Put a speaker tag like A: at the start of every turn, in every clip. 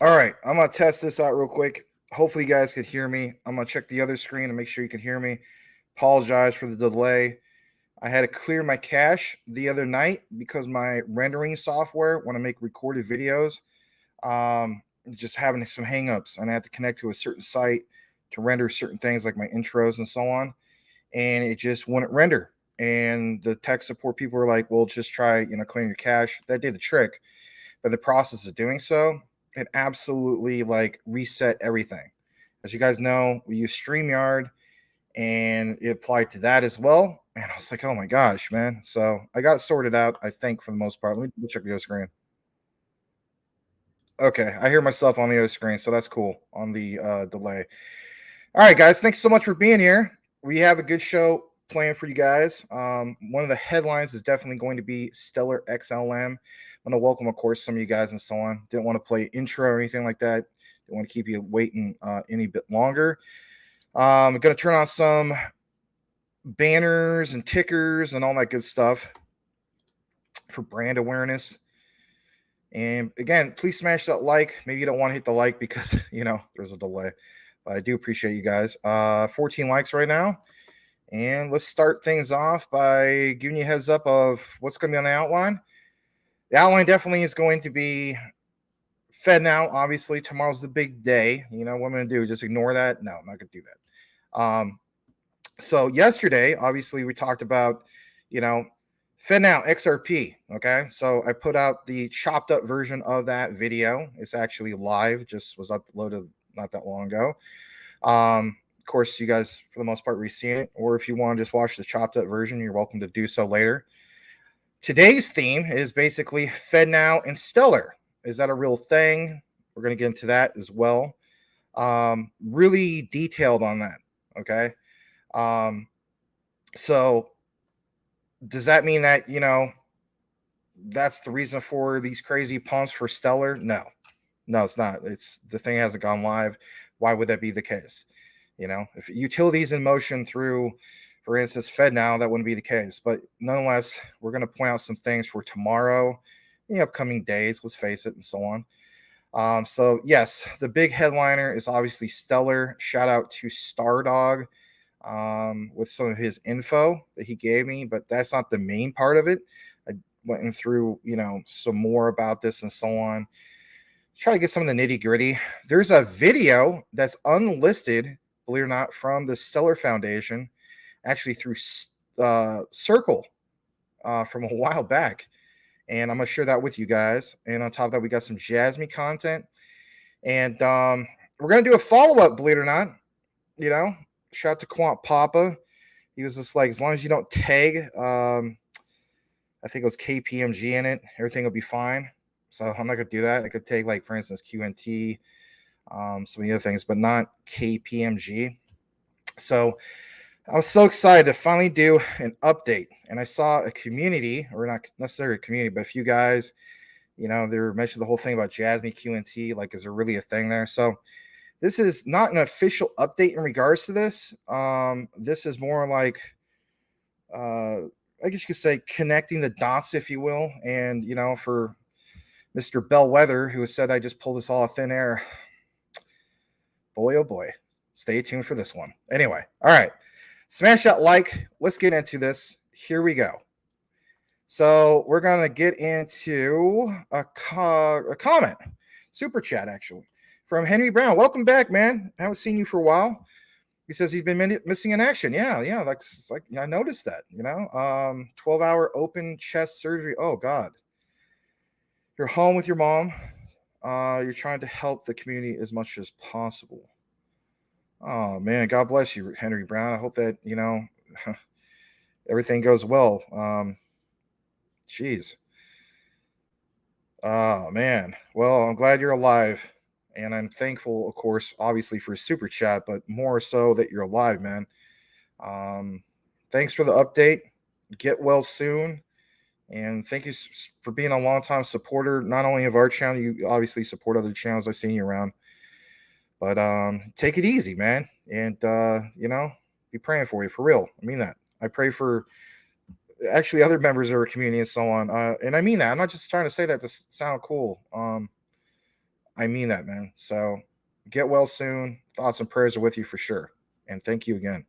A: All right, I'm gonna test this out real quick. Hopefully, you guys can hear me. I'm gonna check the other screen and make sure you can hear me. Apologize for the delay. I had to clear my cache the other night because my rendering software, when I make recorded videos, is just having some hangups, and I had to connect to a certain site to render certain things like my intros and so on, and it just wouldn't render. And the tech support people were like, "Well, just try, clearing your cache." That did the trick, but the process of doing so, it absolutely like reset everything. As you guys know, we use StreamYard, and it applied to that as well. And I was like, "Oh my gosh, man!" So I got it sorted out, I think, for the most part. Let me check the other screen. Okay, I hear myself on the other screen, so that's cool on the delay. All right, guys, thanks so much for being here. We have a good show planned for you guys. One of the headlines is definitely going to be Stellar XLM. I want to welcome, of course, some of you guys and so on. Didn't want to play intro or anything like that. Didn't want to keep you waiting any bit longer. I'm going to turn on some banners and tickers and all that good stuff for brand awareness. And again, please smash that like. Maybe you don't want to hit the like because, there's a delay. But I do appreciate you guys. 14 likes right now. And let's start things off by giving you a heads up of what's going to be on the outline. The outline definitely is going to be FedNow. Obviously, tomorrow's the big day. What I'm going to do? Just ignore that? No, I'm not going to do that. So yesterday, obviously, we talked about, FedNow XRP. Okay, so I put out the chopped up version of that video. It's actually live. Just was uploaded not that long ago. Of course, you guys, for the most part, re-seen it. Or if you want to just watch the chopped up version, you're welcome to do so later. Today's theme is basically FedNow and Stellar. Is that a real thing? We're going to get into that as well. Really detailed on that. Okay. So does that mean that, that's the reason for these crazy pumps for Stellar? No, it's not. It's the thing hasn't gone live. Why would that be the case? If utilities in motion through, for instance, FedNow, that wouldn't be the case. But nonetheless, we're going to point out some things for tomorrow, the upcoming days, let's face it, and so on. So yes, the big headliner is obviously Stellar. Shout out to Stardog with some of his info that he gave me, but that's not the main part of it. I went through, some more about this and so on. Try to get some of the nitty gritty. There's a video that's unlisted, believe it or not, from the Stellar Foundation, actually through Circle from a while back. And I'm going to share that with you guys. And on top of that, we got some Jasmine content. And we're going to do a follow-up, believe it or not. Shout out to Quant Papa. He was just like, as long as you don't tag, I think it was KPMG in it, everything will be fine. So I'm not going to do that. I could take, like, for instance, QNT, some of the other things, but not KPMG. So I was so excited to finally do an update. And I saw a community, or not necessarily a community, but a few guys, they were mentioning the whole thing about Jasmy QNT. Like, is there really a thing there? So this is not an official update in regards to this. This is more like, I guess you could say, connecting the dots, if you will. And, for Mr. Bellwether, who said I just pulled this all out of thin air, boy, oh boy, stay tuned for this one. Anyway, all right, smash that like. Let's get into this. Here we go. So we're going to get into a comment, super chat, actually, from Henry Brown. Welcome back, man. I haven't seen you for a while. He says he's been missing in action. Yeah, like I noticed that, 12-hour open chest surgery. Oh, God. You're home with your mom. You're trying to help the community as much as possible. Oh, man. God bless you, Henry Brown. I hope that, everything goes well. Jeez. Oh, man. Well, I'm glad you're alive. And I'm thankful, of course, obviously for super chat, but more so that you're alive, man. Thanks for the update. Get well soon. And thank you for being a long-time supporter, not only of our channel, you obviously support other channels. I've seen you around. But take it easy, man. And, be praying for you, for real. I mean that. I pray for actually other members of our community and so on. And I mean that. I'm not just trying to say that to sound cool. I mean that, man. So get well soon. Thoughts and prayers are with you for sure. And thank you again.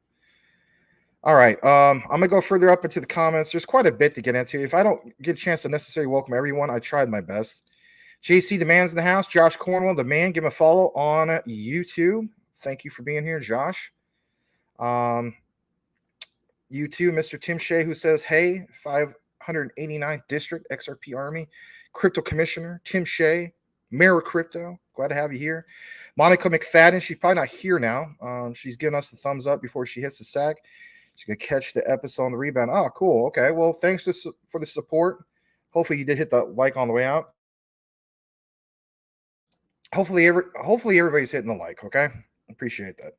A: All right. I'm gonna go further up into the comments. There's quite a bit to get into. If I don't get a chance to necessarily welcome everyone, I tried my best. JC the man's in the house. Josh Cornwell, the man. Give him a follow on YouTube. Thank you for being here, Josh. You too, Mr. Tim Shea, who says, hey, 589th District XRP Army, Crypto Commissioner, Tim Shea, Mayor of Crypto. Glad to have you here. Monica McFadden, she's probably not here now. She's giving us the thumbs up before she hits the sack. She's going to catch the episode on the rebound. Oh, cool. Okay. Well, thanks for the support. Hopefully you did hit the like on the way out. Hopefully everybody's hitting the like, okay? Appreciate that.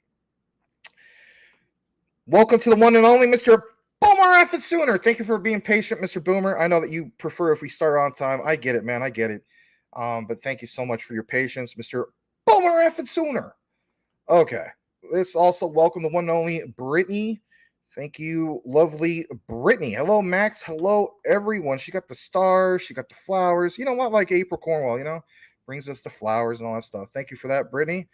A: Welcome to the one and only Mr. Boomer F it sooner. Thank you for being patient, Mr. Boomer. I know that you prefer if we start on time. I get it, man. I get it. But thank you so much for your patience, Mr. Boomer F it sooner. Okay. Let's also welcome the one and only Brittany. Thank you, lovely Brittany. Hello, Max. Hello, everyone. She got the stars. She got the flowers. You know what? Like April Cornwell, you know? Brings us the flowers and all that stuff. Thank you for that, Brittany.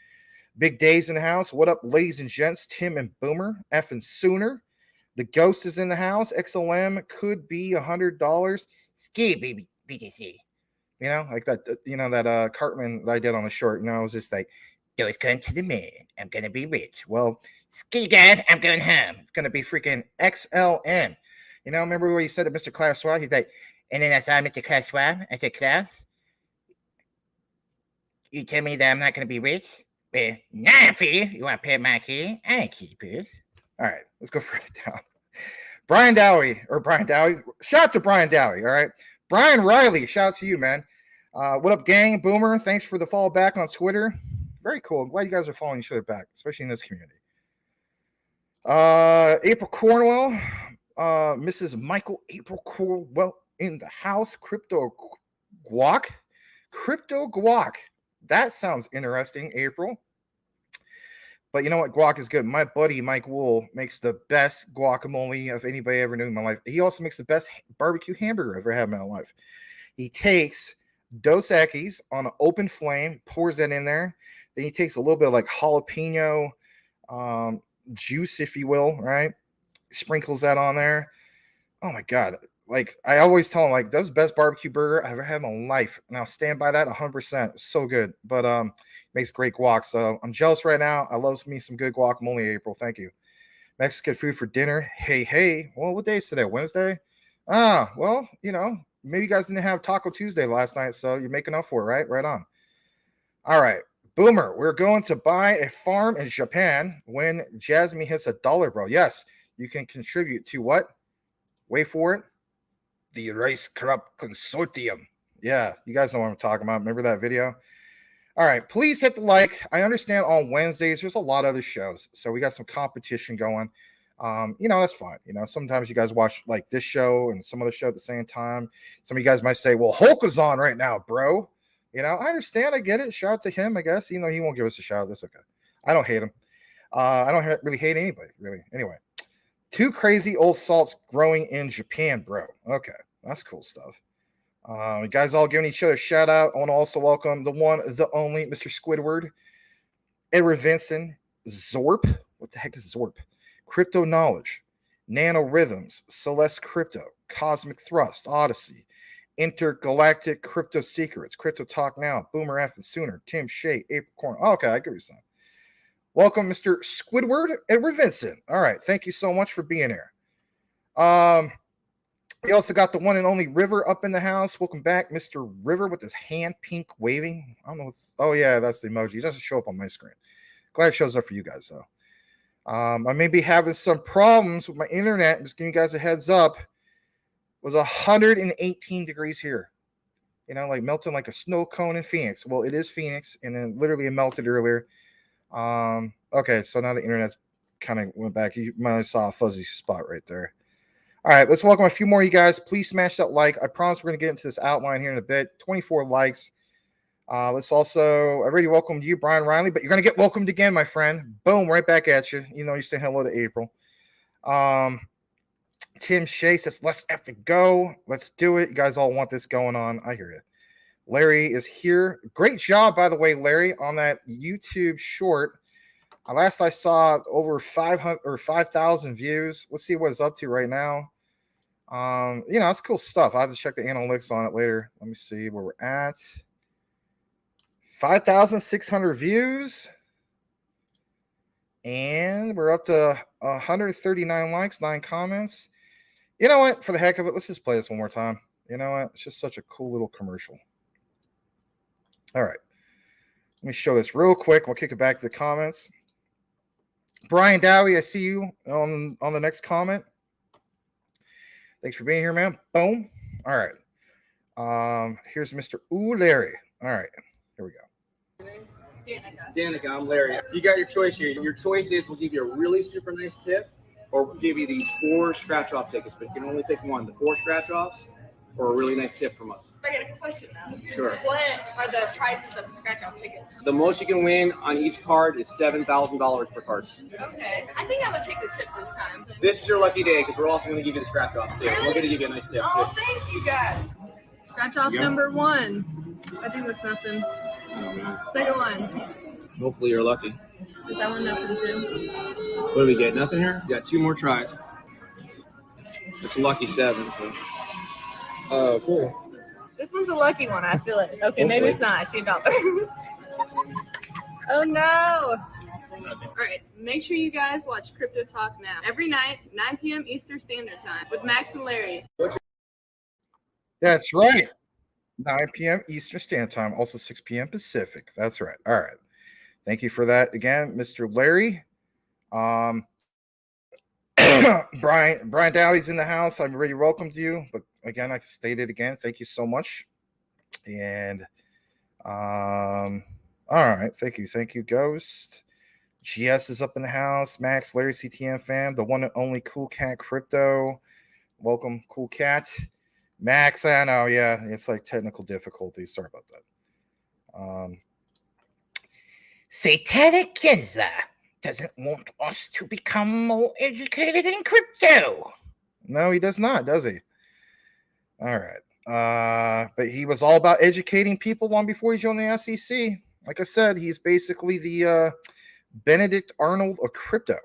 A: Big Days in the house. What up, ladies and gents? Tim and Boomer. Effing sooner. The ghost is in the house. XLM could be $100. Ski, baby, BTC. You know, like that, that Cartman that I did on the short. You know, I was just like, those going to the moon. I'm going to be rich. Well, ski guys, I'm going home. It's going to be freaking XLM. You know, remember what he said to Mr. Klaus Schwab? He's like, and then I saw Mr. Klaus Schwab. I said, Klaus, you tell me that I'm not going to be rich? Well, not for you. You want to pay my key? I ain't keepers. All right, let's go further down. Brian Dowie. Shout out to Brian Dowie, all right? Brian Riley, shout out to you, man. What up, gang? Boomer, thanks for the follow back on Twitter. Very cool. I'm glad you guys are following each other back, especially in this community. April Cornwell. Mrs. Michael April Cornwell in the house. Crypto Guac. That sounds interesting, April. But you know what? Guac is good. My buddy, Mike Wool, makes the best guacamole of anybody I ever knew in my life. He also makes the best barbecue hamburger I've ever had in my life. He takes Dos Equis on an open flame, pours that in there. Then he takes a little bit of like jalapeno juice, if you will, right? Sprinkles that on there. Oh my God. Like I always tell him, like, that's the best barbecue burger I've ever had in my life. And I'll stand by that 100%. So good. But makes great guac. So I'm jealous right now. I love me some good guacamole, April. Thank you. Mexican food for dinner. Hey. Well, what day is today? Wednesday? Well, you know, maybe you guys didn't have Taco Tuesday last night, so you're making up for it, right? Right on. All right. Boomer, we're going to buy a farm in Japan when Jasmine hits $1, bro. Yes, you can contribute to what? Wait for it. The Rice Crop Consortium. Yeah, you guys know what I'm talking about. Remember that video? All right, please hit the like. I understand on Wednesdays there's a lot of other shows, so we got some competition going. You know, that's fine. You know, sometimes you guys watch like this show and some other show at the same time. Some of you guys might say, well, Hulk is on right now, bro. You know, I understand. I get it. Shout out to him, I guess. You know, he won't give us a shout out. That's okay. I don't hate him. I don't really hate anybody, really. Anyway. 2 crazy old salts growing in Japan, bro. Okay, that's cool stuff. You guys all giving each other a shout out. I want to also welcome the one, the only, Mr. Squidward, Edward Vincent, Zorp. What the heck is Zorp? Crypto Knowledge, Nano Rhythms, Celeste Crypto, Cosmic Thrust, Odyssey, Intergalactic Crypto Secrets, Crypto Talk Now, Boomer F and Sooner, Tim Shea, April Corn. Oh, okay, I get what you're saying. Welcome, Mr. Squidward, Edward Vincent. All right, thank you so much for being here. We also got the one and only River up in the house. Welcome back, Mr. River, with his hand pink waving. I don't know. Oh, yeah, that's the emoji. It doesn't show up on my screen. Glad it shows up for you guys, though. I may be having some problems with my internet. I'm just giving you guys a heads up. It was 118 degrees here. You know, like melting like a snow cone in Phoenix. Well, it is Phoenix, and then literally it melted earlier. Okay, so now the internet's kind of went back. You might have saw a fuzzy spot right there. All right, let's welcome a few more of you guys. Please smash that like. I promise we're going to get into this outline here in a bit. 24 likes. Let's also, I already welcomed you, Brian Riley, but you're going to get welcomed again, my friend. Boom, right back at you. You know, you say hello to April. Tim Shea says, let's effing go. Let's do it. You guys all want this going on. I hear you. Larry is here. Great job, by the way, Larry, on that YouTube short. Last I saw, over 500 or 5,000 views. Let's see what it's up to right now. That's cool stuff. I'll have to check the analytics on it later. Let me see where we're at. 5,600 views. And we're up to 139 likes, 9 comments. You know what? For the heck of it, let's just play this one more time. You know what? It's just such a cool little commercial. All right. Let me show this real quick. We'll kick it back to the comments. Brian Dowie, I see you on the next comment. Thanks for being here, man. Boom. All right. Here's Mr. Larry. All right. Here we go.
B: Danica, I'm Larry. You got your choice here. Your choice is we'll give you a really super nice tip, or we'll give you these 4 scratch-off tickets, but you can only pick one. The 4 scratch-offs or a really nice tip from us.
C: I got a question now.
B: Sure.
C: What are the prices of scratch-off tickets?
B: The most you can win on each card is $7,000 per card.
C: Okay. I think I'm going to take the tip this time.
B: This is your lucky day because we're also going to give you the scratch-offs too.
C: Really?
B: We're going to give you a nice tip
C: Oh,
B: too.
C: thank you guys.
D: Scratch-off number 1. I think that's nothing. Second one.
B: Hopefully you're lucky.
D: Is that one nothing too?
B: What do we get? Nothing here? You got 2 more tries. It's a lucky 7. So. Oh, cool.
D: This one's a lucky one, I feel it. Okay, maybe it's not. I see $1. Oh no! All right, make sure you guys watch Crypto Talk Now every night, 9 p.m. Eastern Standard Time with Max and Larry.
A: That's right. 9 p.m. Eastern Standard Time, also 6 p.m. Pacific. That's right. All right. Thank you for that again, Mr. Larry. Brian Dowie's in the house. I've already welcomed you, but again, I stated again, thank you so much. And all right, thank you, Ghost. GS is up in the house. Max, Larry, CTN fam, the one and only Cool Cat Crypto. Welcome, Cool Cat. Max, I know, yeah, it's like technical difficulties. Sorry about that. Satanic Kenza doesn't want us to become more educated in crypto. No, he does not, does he? All right. But he was all about educating people long before he joined the SEC. Like I said, he's basically the Benedict Arnold of crypto.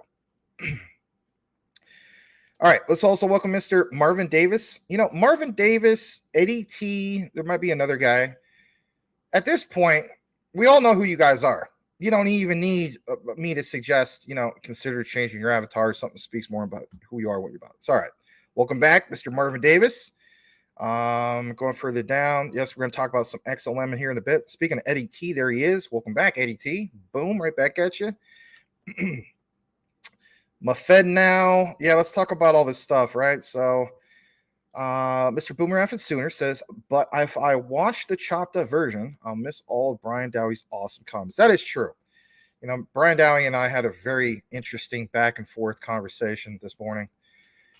A: All right, let's also welcome Mr. Marvin Davis. You know, Marvin Davis, Eddie T, there might be another guy. At this point, we all know who you guys are. You don't even need me to suggest, consider changing your avatar or something that speaks more about who you are, what you're about. It's all right. Welcome back, Mr. Marvin Davis. Going further down. Yes, we're going to talk about some XLM in here in a bit. Speaking of Eddie T, there he is. Welcome back, Eddie T. Boom, right back at you. My FedNow. Yeah, let's talk about all this stuff, right? So, Mr. Boomer F. Sooner says, but if I watch the chopped up version, I'll miss all of Brian Dowie's awesome comments. That is true. Brian Dowie and I had a very interesting back and forth conversation this morning.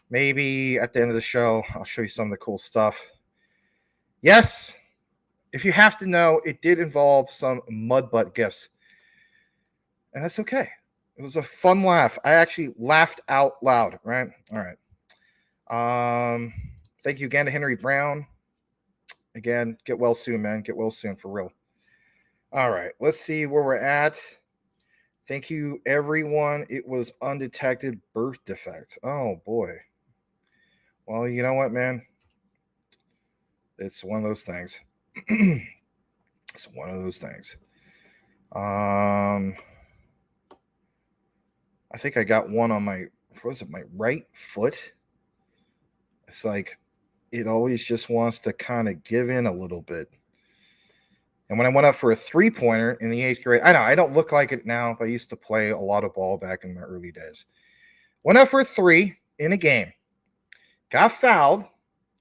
A: Maybe at the end of the show, I'll show you some of the cool stuff. Yes, if you have to know, it did involve some mud butt gifts. And that's okay. It was a fun laugh. I actually laughed out loud, right? All right. Thank you again to Henry Brown. Again, get well soon, man. Get well soon, for real. All right. Let's see where we're at. Thank you, everyone. It was undetected birth defect. Oh, boy. Well, you know what, man? It's one of those things. It's one of those things. I think I got one on my right foot? It's like it always just wants to kind of give in a little bit. And when I went up for a 3-pointer in the 8th grade, I know I don't look like it now, but I used to play a lot of ball back in my early days. Went up for a 3 in a game. Got fouled,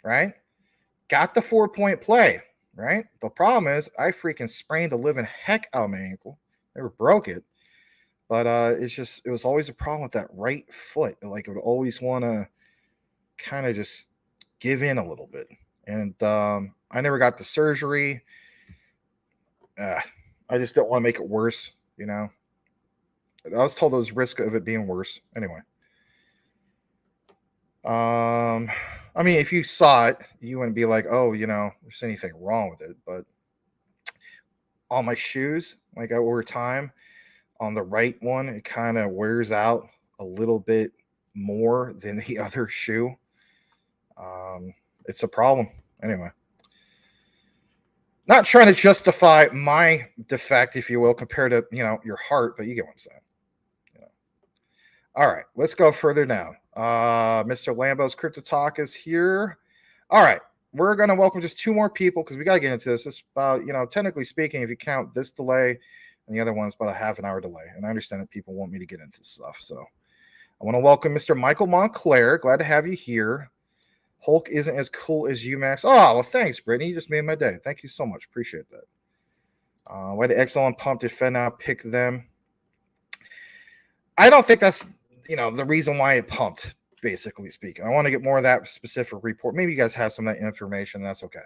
A: right? Got the 4-point play, right? The problem is I freaking sprained the living heck out of my ankle. Never broke it. But it was always a problem with that right foot. Like it would always want to kind of just give in a little bit. And I never got the surgery. I just don't want to make it worse, I was told there was risk of it being worse. Anyway. I mean, if you saw it, you wouldn't be like, oh, there's anything wrong with it. But on my shoes, like over time. On the right one, it kind of wears out a little bit more than the other shoe. It's a problem. Anyway, not trying to justify my defect, if you will, compared to, your heart, but you get what I'm saying. All right, let's go further now. Mr. Lambo's Crypto Talk is here. All right, we're going to welcome just 2 more people because we got to get into this. It's about, technically speaking, if you count this delay and the other one's about a half an hour delay. And I understand that people want me to get into this stuff. So I want to welcome Mr. Michael Montclair. Glad to have you here. Hulk isn't as cool as you, Max. Oh, well, thanks, Brittany. You just made my day. Thank you so much. Appreciate that. Why did Excellent Pump did FedNow pick them? I don't think that's, the reason why it pumped, basically speaking. I want to get more of that specific report. Maybe you guys have some of that information. That's okay.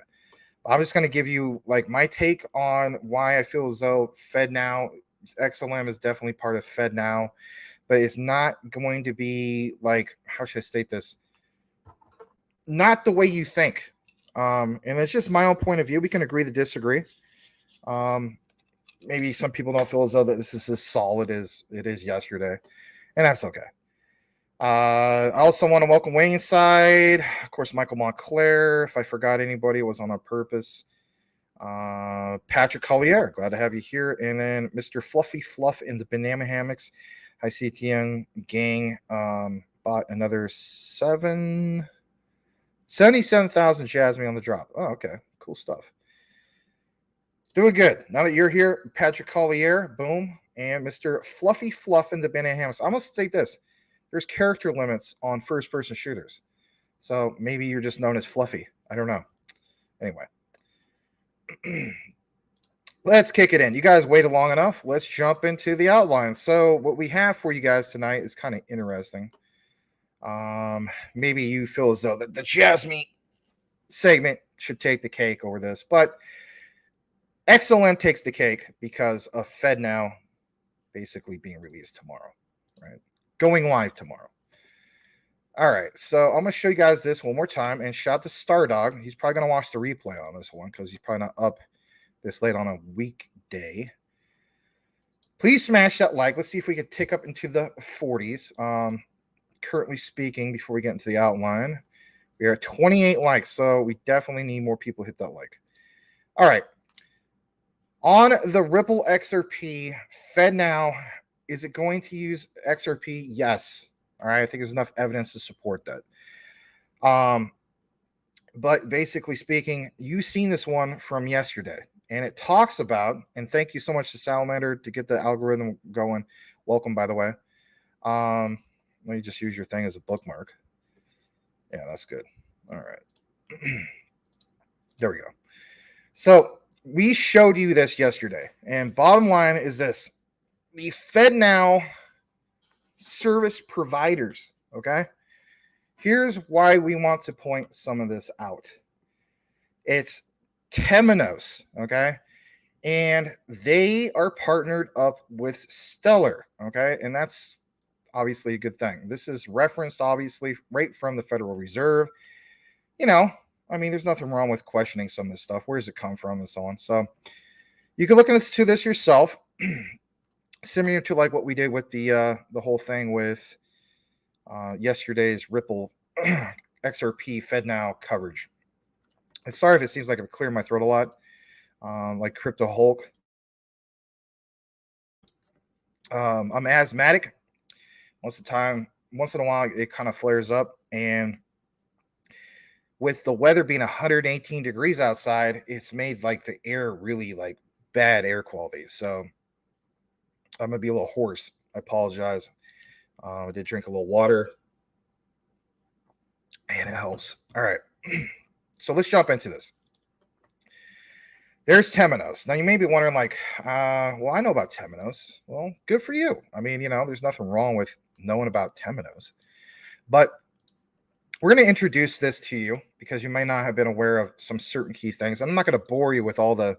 A: I'm just going to give you my take on why I feel as though FedNow, XLM is definitely part of FedNow, but it's not going to be how should I state this? Not the way you think. And it's just my own point of view. We can agree to disagree. Maybe some people don't feel as though that this is as solid as it is yesterday, and that's okay. I also want to welcome Wayne Side, of course, Michael Montclair. If I forgot anybody, it was on purpose. Patrick Collier, glad to have you here. And then Mr. Fluffy Fluff in the Banana Hammocks. Hi, CTN gang. Bought another 77,000 Jasmine on the drop. Oh, okay. Cool stuff. Doing good. Now that you're here, Patrick Collier, boom. And Mr. Fluffy Fluff in the Banana Hammocks. I'm going to state this. There's character limits on first-person shooters. So maybe you're just known as Fluffy. I don't know. Anyway. Let's kick it in. You guys waited long enough. Let's jump into the outline. So what we have for you guys tonight is kind of interesting. Maybe you feel as though the Jasmine segment should take the cake over this. But XLM takes the cake because of FedNow basically being released tomorrow. Right? Going live tomorrow. All right, so I'm going to show you guys this one more time and shout to Stardog. He's probably going to watch the replay on this one because he's probably not up this late on a weekday. Please smash that like. Let's see if we can tick up into the 40s. Currently speaking, before we get into the outline, we are at 28 likes, so we definitely need more people to hit that like. All right. On the Ripple XRP, FedNow, is it going to use XRP? Yes. All right. I think there's enough evidence to support that. But basically speaking, you've seen this one from yesterday, and it talks about, and thank you so much to Salamander to get the algorithm going. Welcome, by the way. Let me just use your thing as a bookmark. Yeah, that's good. All right. There we go. So we showed you this yesterday, and bottom line is this. The FedNow service providers, okay? Here's why we want to point some of this out. It's Temenos, okay? And they are partnered up with Stellar, okay? And that's obviously a good thing. This is referenced, obviously, right from the Federal Reserve. There's nothing wrong with questioning some of this stuff. Where does it come from and so on? So you can look into this yourself. Similar to what we did with the whole thing with yesterday's Ripple XRP FedNow coverage. And sorry if it seems like I'm clearing my throat a lot, like Crypto Hulk. I'm asthmatic. Once in a while, it kind of flares up. And with the weather being 118 degrees outside, it's made the air really bad air quality. So I'm going to be a little hoarse. I apologize. I did drink a little water. And it helps. All right. So let's jump into this. There's Temenos. Now, you may be wondering, well, I know about Temenos. Well, good for you. There's nothing wrong with knowing about Temenos. But we're going to introduce this to you because you may not have been aware of some certain key things. I'm not going to bore you with all the,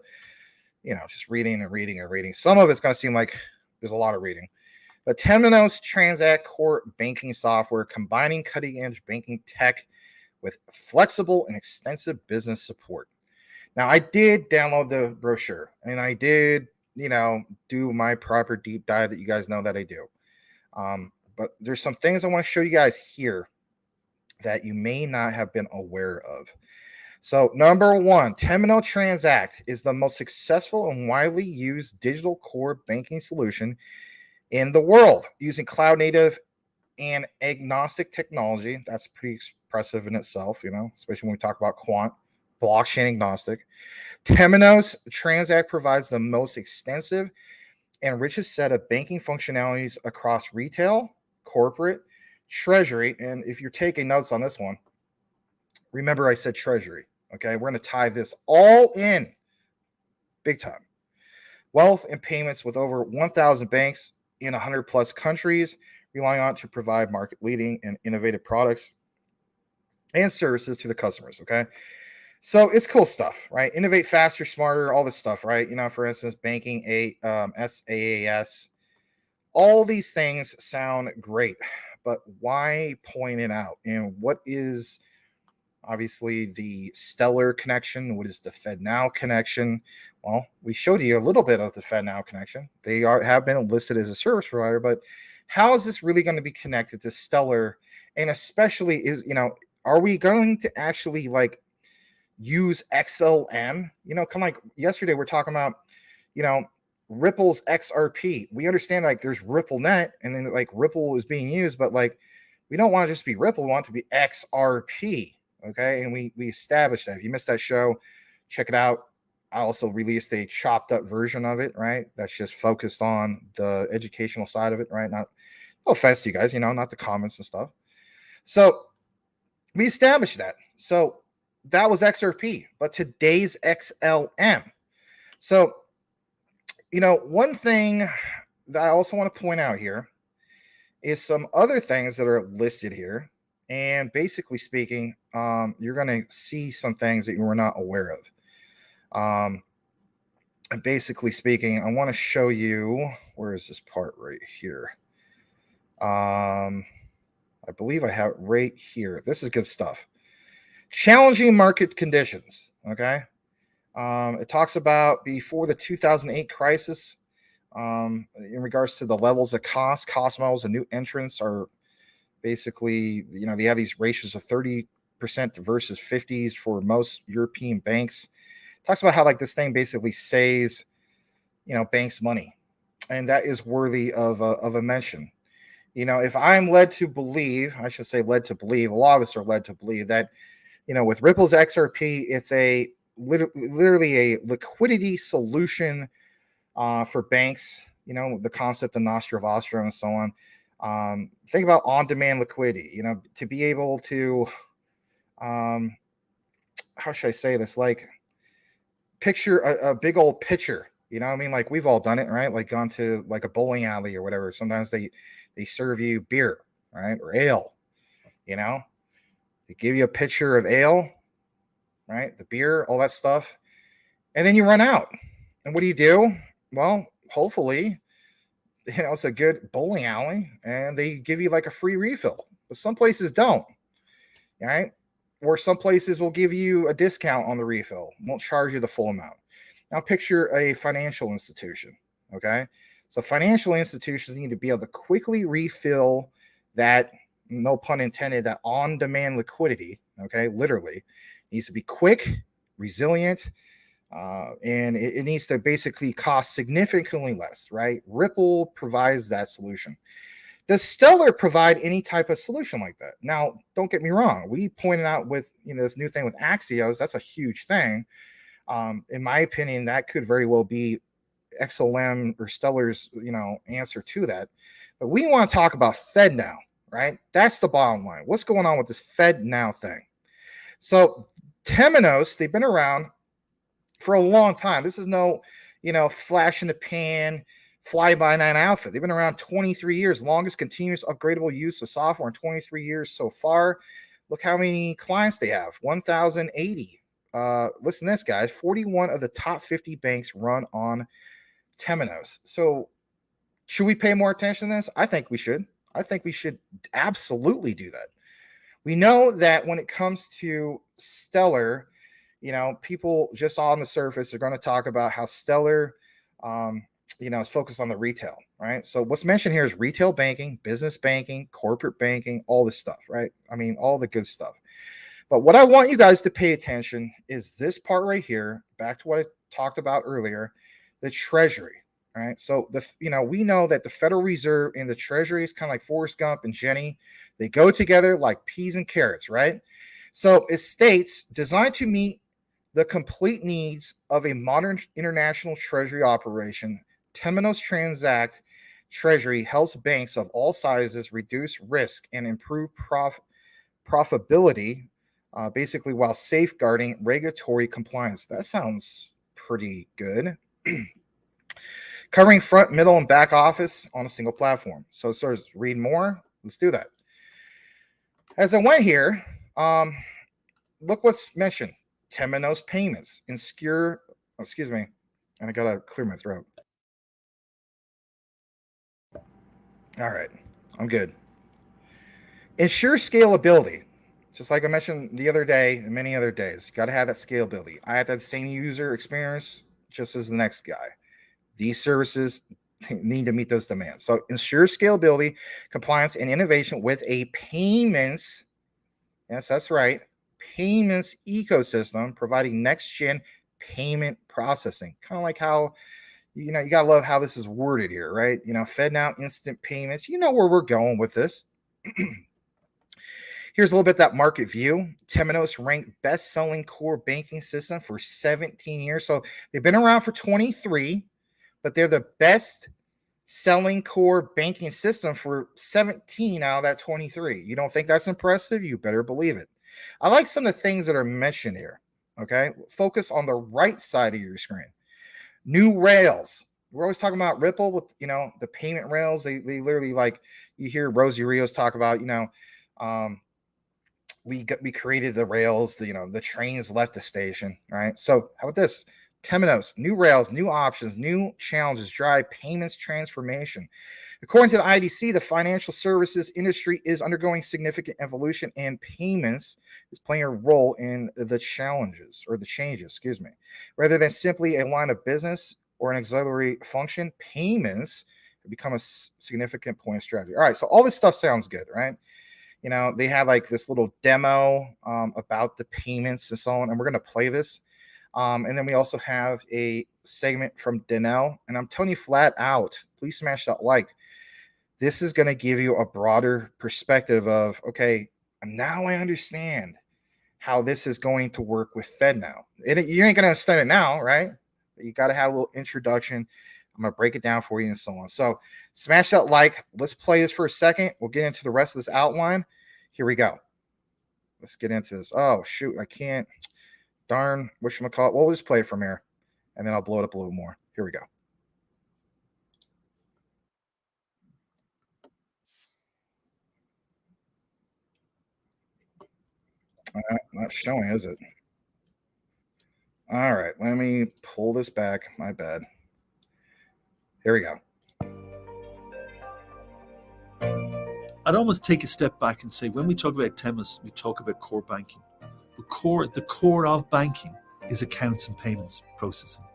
A: just reading and reading and reading. Some of it's going to seem like there's a lot of reading. But Temenos Transact Core banking software, combining cutting-edge banking tech with flexible and extensive business support. Now, I did download the brochure, and I did, do my proper deep dive that you guys know that I do. But there's some things I want to show you guys here that you may not have been aware of. So, number one, Temenos Transact is the most successful and widely used digital core banking solution in the world, using cloud native and agnostic technology. That's pretty expressive in itself, especially when we talk about Quant, blockchain agnostic. Temenos Transact provides the most extensive and richest set of banking functionalities across retail, corporate, treasury. And if you're taking notes on this one, remember I said treasury. Okay, we're going to tie this all in big time. Wealth and payments with over 1,000 banks in 100 plus countries, relying on it to provide market leading and innovative products and services to the customers. Okay, so it's cool stuff, right? Innovate faster, smarter, all this stuff, right? For instance, banking, SaaS, all these things sound great, but why point it out? And what is obviously the Stellar connection? What is the FedNow connection? Well, we showed you a little bit of the FedNow connection. They have been listed as a service provider, but how is this really going to be connected to Stellar? And especially are we going to actually use XLM? Kind of like yesterday we're talking about, Ripple's XRP. We understand there's RippleNet and then Ripple is being used, but we don't want to just be Ripple. We want it to be XRP. Okay. And we established that. If you missed that show, check it out. I also released a chopped up version of it, right? That's just focused on the educational side of it, right? No offense to you guys, not the comments and stuff. So we established that. So that was XRP, but today's XLM. So, one thing that I also want to point out here is some other things that are listed here. And basically speaking, you're going to see some things that you were not aware of. And basically speaking, I want to show you, where is this part right here? I believe I have it right here. This is good stuff. Challenging market conditions. Okay. It talks about before the 2008 crisis, in regards to the levels of cost models and new entrants are basically, they have these ratios of 30% versus 50s for most European banks. Talks about how this thing basically saves, banks money. And that is worthy of a mention. If I'm led to believe, a lot of us are led to believe that, with Ripple's XRP, it's literally a liquidity solution for banks, the concept of Nostra Vostra and so on. Think about on-demand liquidity, to be able to, how should I say this? Picture a big old pitcher, we've all done it, right? Gone to a bowling alley or whatever. Sometimes they serve you beer, right? Or ale, they give you a pitcher of ale, right? The beer, all that stuff. And then you run out. And what do? Well, hopefully, it's a good bowling alley and they give you a free refill. But some places don't, right? Or some places will give you a discount on the refill, won't charge you the full amount. Now picture a financial institution, okay? So financial institutions need to be able to quickly refill that, no pun intended, that on-demand liquidity, okay? Literally. It needs to be quick, resilient, and it needs to basically cost significantly less, right? Ripple provides that solution. Does Stellar provide any type of solution like that? Now, don't get me wrong. We pointed out with this new thing with Axios, that's a huge thing. In my opinion, that could very well be XLM or Stellar's answer to that. But we want to talk about FedNow, right? That's the bottom line. What's going on with this FedNow thing? So Temenos, they've been around for a long time. This is no, flash in the pan, fly-by-night outfit. They've been around 23 years, longest continuous upgradable use of software in 23 years so far. Look how many clients they have, 1,080. Listen to this, guys. 41 of the top 50 banks run on Temenos. So should we pay more attention to this? I think we should. I think we should absolutely do that. We know that when it comes to Stellar, people just on the surface are going to talk about how Stellar, is focused on the retail, right? So what's mentioned here is retail banking, business banking, corporate banking, all this stuff, right? I mean, all the good stuff. But what I want you guys to pay attention is this part right here, back to what I talked about earlier, the Treasury, right? So we know that the Federal Reserve and the Treasury is kind of like Forrest Gump and Jenny. They go together like peas and carrots, right? So it states designed to meet the complete needs of a modern international treasury operation. Temenos Transact Treasury helps banks of all sizes reduce risk and improve profitability, basically while safeguarding regulatory compliance. That sounds pretty good. Covering front, middle, and back office on a single platform. So sort of read more. Let's do that. As I went here, look what's mentioned. Temenos payments, and I gotta clear my throat. All right, I'm good. Ensure scalability. Just like I mentioned the other day and many other days, you got to have that scalability. I have that same user experience just as the next guy. These services need to meet those demands. So ensure scalability, compliance, and innovation with a payments, yes, that's right, payments ecosystem, providing next-gen payment processing. Kind of like how, you got to love how this is worded here, right? FedNow instant payments. You know where we're going with this. Here's a little bit that market view. Temenos ranked best-selling core banking system for 17 years. So they've been around for 23, but they're the best-selling core banking system for 17 out of that 23. You don't think that's impressive? You better believe it. I like some of the things that are mentioned here. Okay, focus on the right side of your screen. New rails. We're always talking about Ripple with the payment rails. They literally, like, you hear Rosie Rios talk about we created the rails. The trains left the station. Right. So how about this? Temenos, new rails, new options, new challenges drive payments transformation. According to the IDC, the financial services industry is undergoing significant evolution, and payments is playing a role in the changes. Rather than simply a line of business or an auxiliary function, payments have become a significant point of strategy. All right, so all this stuff sounds good, right? They have like this little demo about the payments and so on, and we're going to play this. And then we also have a segment from Danelle, and I'm telling you flat out, please smash that like. This is going to give you a broader perspective of, okay, now I understand how this is going to work with FedNow. You ain't going to understand it now, right? You got to have a little introduction. I'm going to break it down for you and so on. So smash that like. Let's play this for a second. We'll get into the rest of this outline. Here we go. Let's get into this. Oh, shoot. I can't. Darn. Whatchamacallit. We'll just play it from here, and then I'll blow it up a little more. Here we go. Not showing, is it? All right. Let me pull this back. My bad. Here we go.
E: I'd almost take a step back and say, when we talk about Temenos, we talk about core banking. But the core of banking is accounts and payments processing.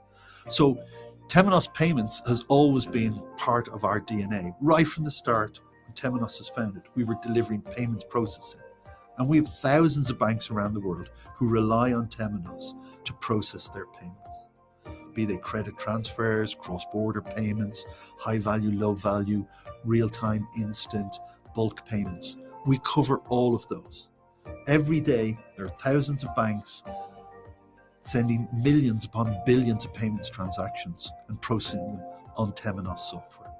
E: So Temenos Payments has always been part of our DNA. Right from the start, when Temenos was founded, we were delivering payments processing. And we have thousands of banks around the world who rely on Temenos to process their payments. Be they credit transfers, cross-border payments, high value, low value, real-time, instant, bulk payments. We cover all of those. Every day, there are thousands of banks sending millions upon billions of payments transactions and processing them on Temenos software.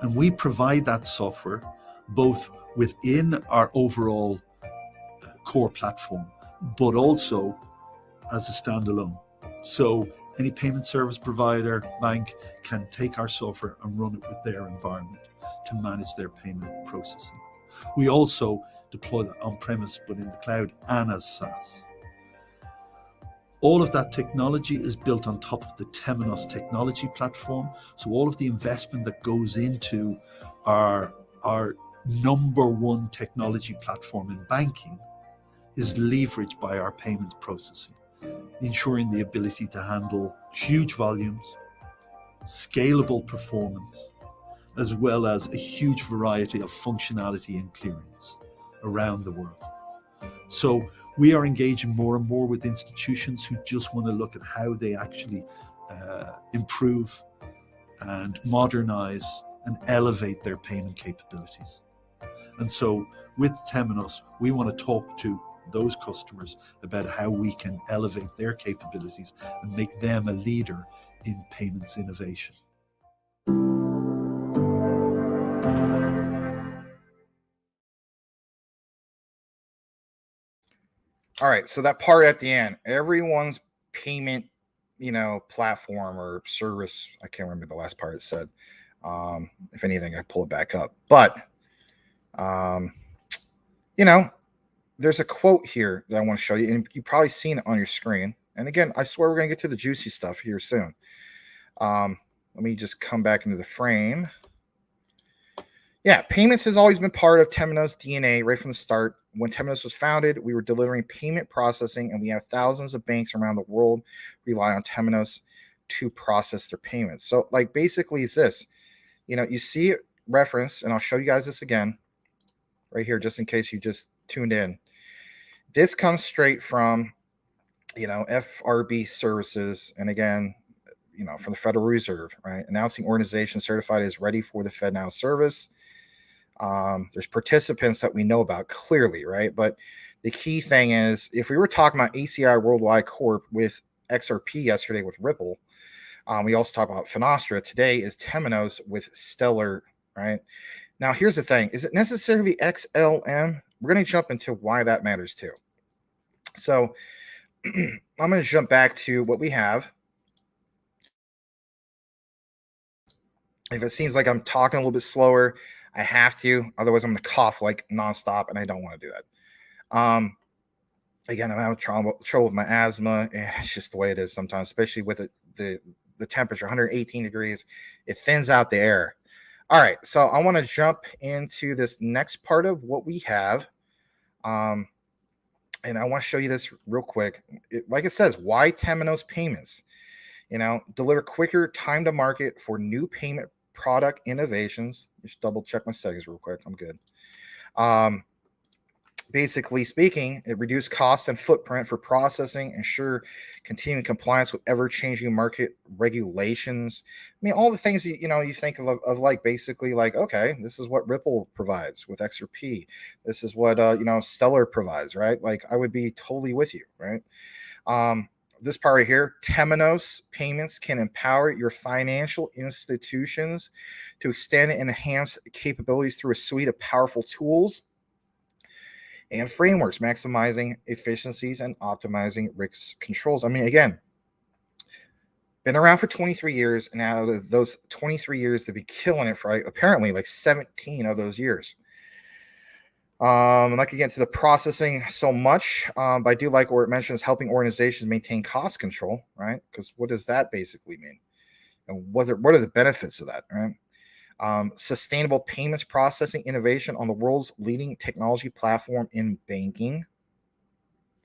E: And we provide that software both within our overall core platform, but also as a standalone. So any payment service provider, bank can take our software and run it with their environment to manage their payment processing. We also deploy that on-premise, but in the cloud and as SaaS. All of that technology is built on top of the Temenos technology platform. So all of the investment that goes into our number one technology platform in banking is leveraged by our payments processing. ensuring the ability to handle huge volumes, scalable performance, as well as a huge variety of functionality and clearance around the world. So we are engaging more and more with institutions who just want to look at how they actually improve and modernize and elevate their payment capabilities. And so with Temenos, we want to talk to those customers about how we can elevate their capabilities and make them a leader in payments innovation.
A: All right, so that part at the end, everyone's payment, platform or service, I can't remember the last part it said. If anything, I pull it back up. But, there's a quote here that I want to show you, and you've probably seen it on your screen. And again, I swear we're going to get to the juicy stuff here soon. Let me just come back into the frame. Yeah, payments has always been part of Temenos DNA right from the start. When Temenos was founded, we were delivering payment processing, and we have thousands of banks around the world rely on Temenos to process their payments. So, like, basically, it's this. You see it referenced, and I'll show you guys this again right here, just in case you just tuned in. This comes straight from, FRB services, and again, from the Federal Reserve, right? Announcing organization certified as ready for the FedNow service. There's participants that we know about clearly, right? But the key thing is, if we were talking about ACI Worldwide Corp with XRP yesterday with Ripple, we also talk about Finostra. Today is Temenos with Stellar, right? Now, here's the thing. Is it necessarily XLM? We're going to jump into why that matters too. So I'm going to jump back to what we have. If it seems like I'm talking a little bit slower, I have to. Otherwise, I'm going to cough like nonstop, and I don't want to do that. Again, I'm having trouble with my asthma. It's just the way it is sometimes, especially with the temperature, 118 degrees. It thins out the air. All right, so I want to jump into this next part of what we have. And I want to show you this real quick. Like it says, why Temenos payments? Deliver quicker time to market for new payment product innovations. Just double check my settings real quick. I'm good. Basically speaking, it reduced cost and footprint for processing, ensure continuing compliance with ever-changing market regulations. I mean, all the things you think of like basically like, okay, this is what Ripple provides with XRP. This is what Stellar provides, right? Like, I would be totally with you, right? This part right here, Temenos payments can empower your financial institutions to extend and enhance capabilities through a suite of powerful tools and frameworks, maximizing efficiencies and optimizing risk controls. I mean, again, been around for 23 years, and out of those 23 years, they've been killing it for apparently like 17 of those years. I'm not gonna get into the processing so much, but I do like where it mentions helping organizations maintain cost control, right? Because what does that basically mean? And what are the benefits of that, right? Sustainable payments processing innovation on the world's leading technology platform in banking.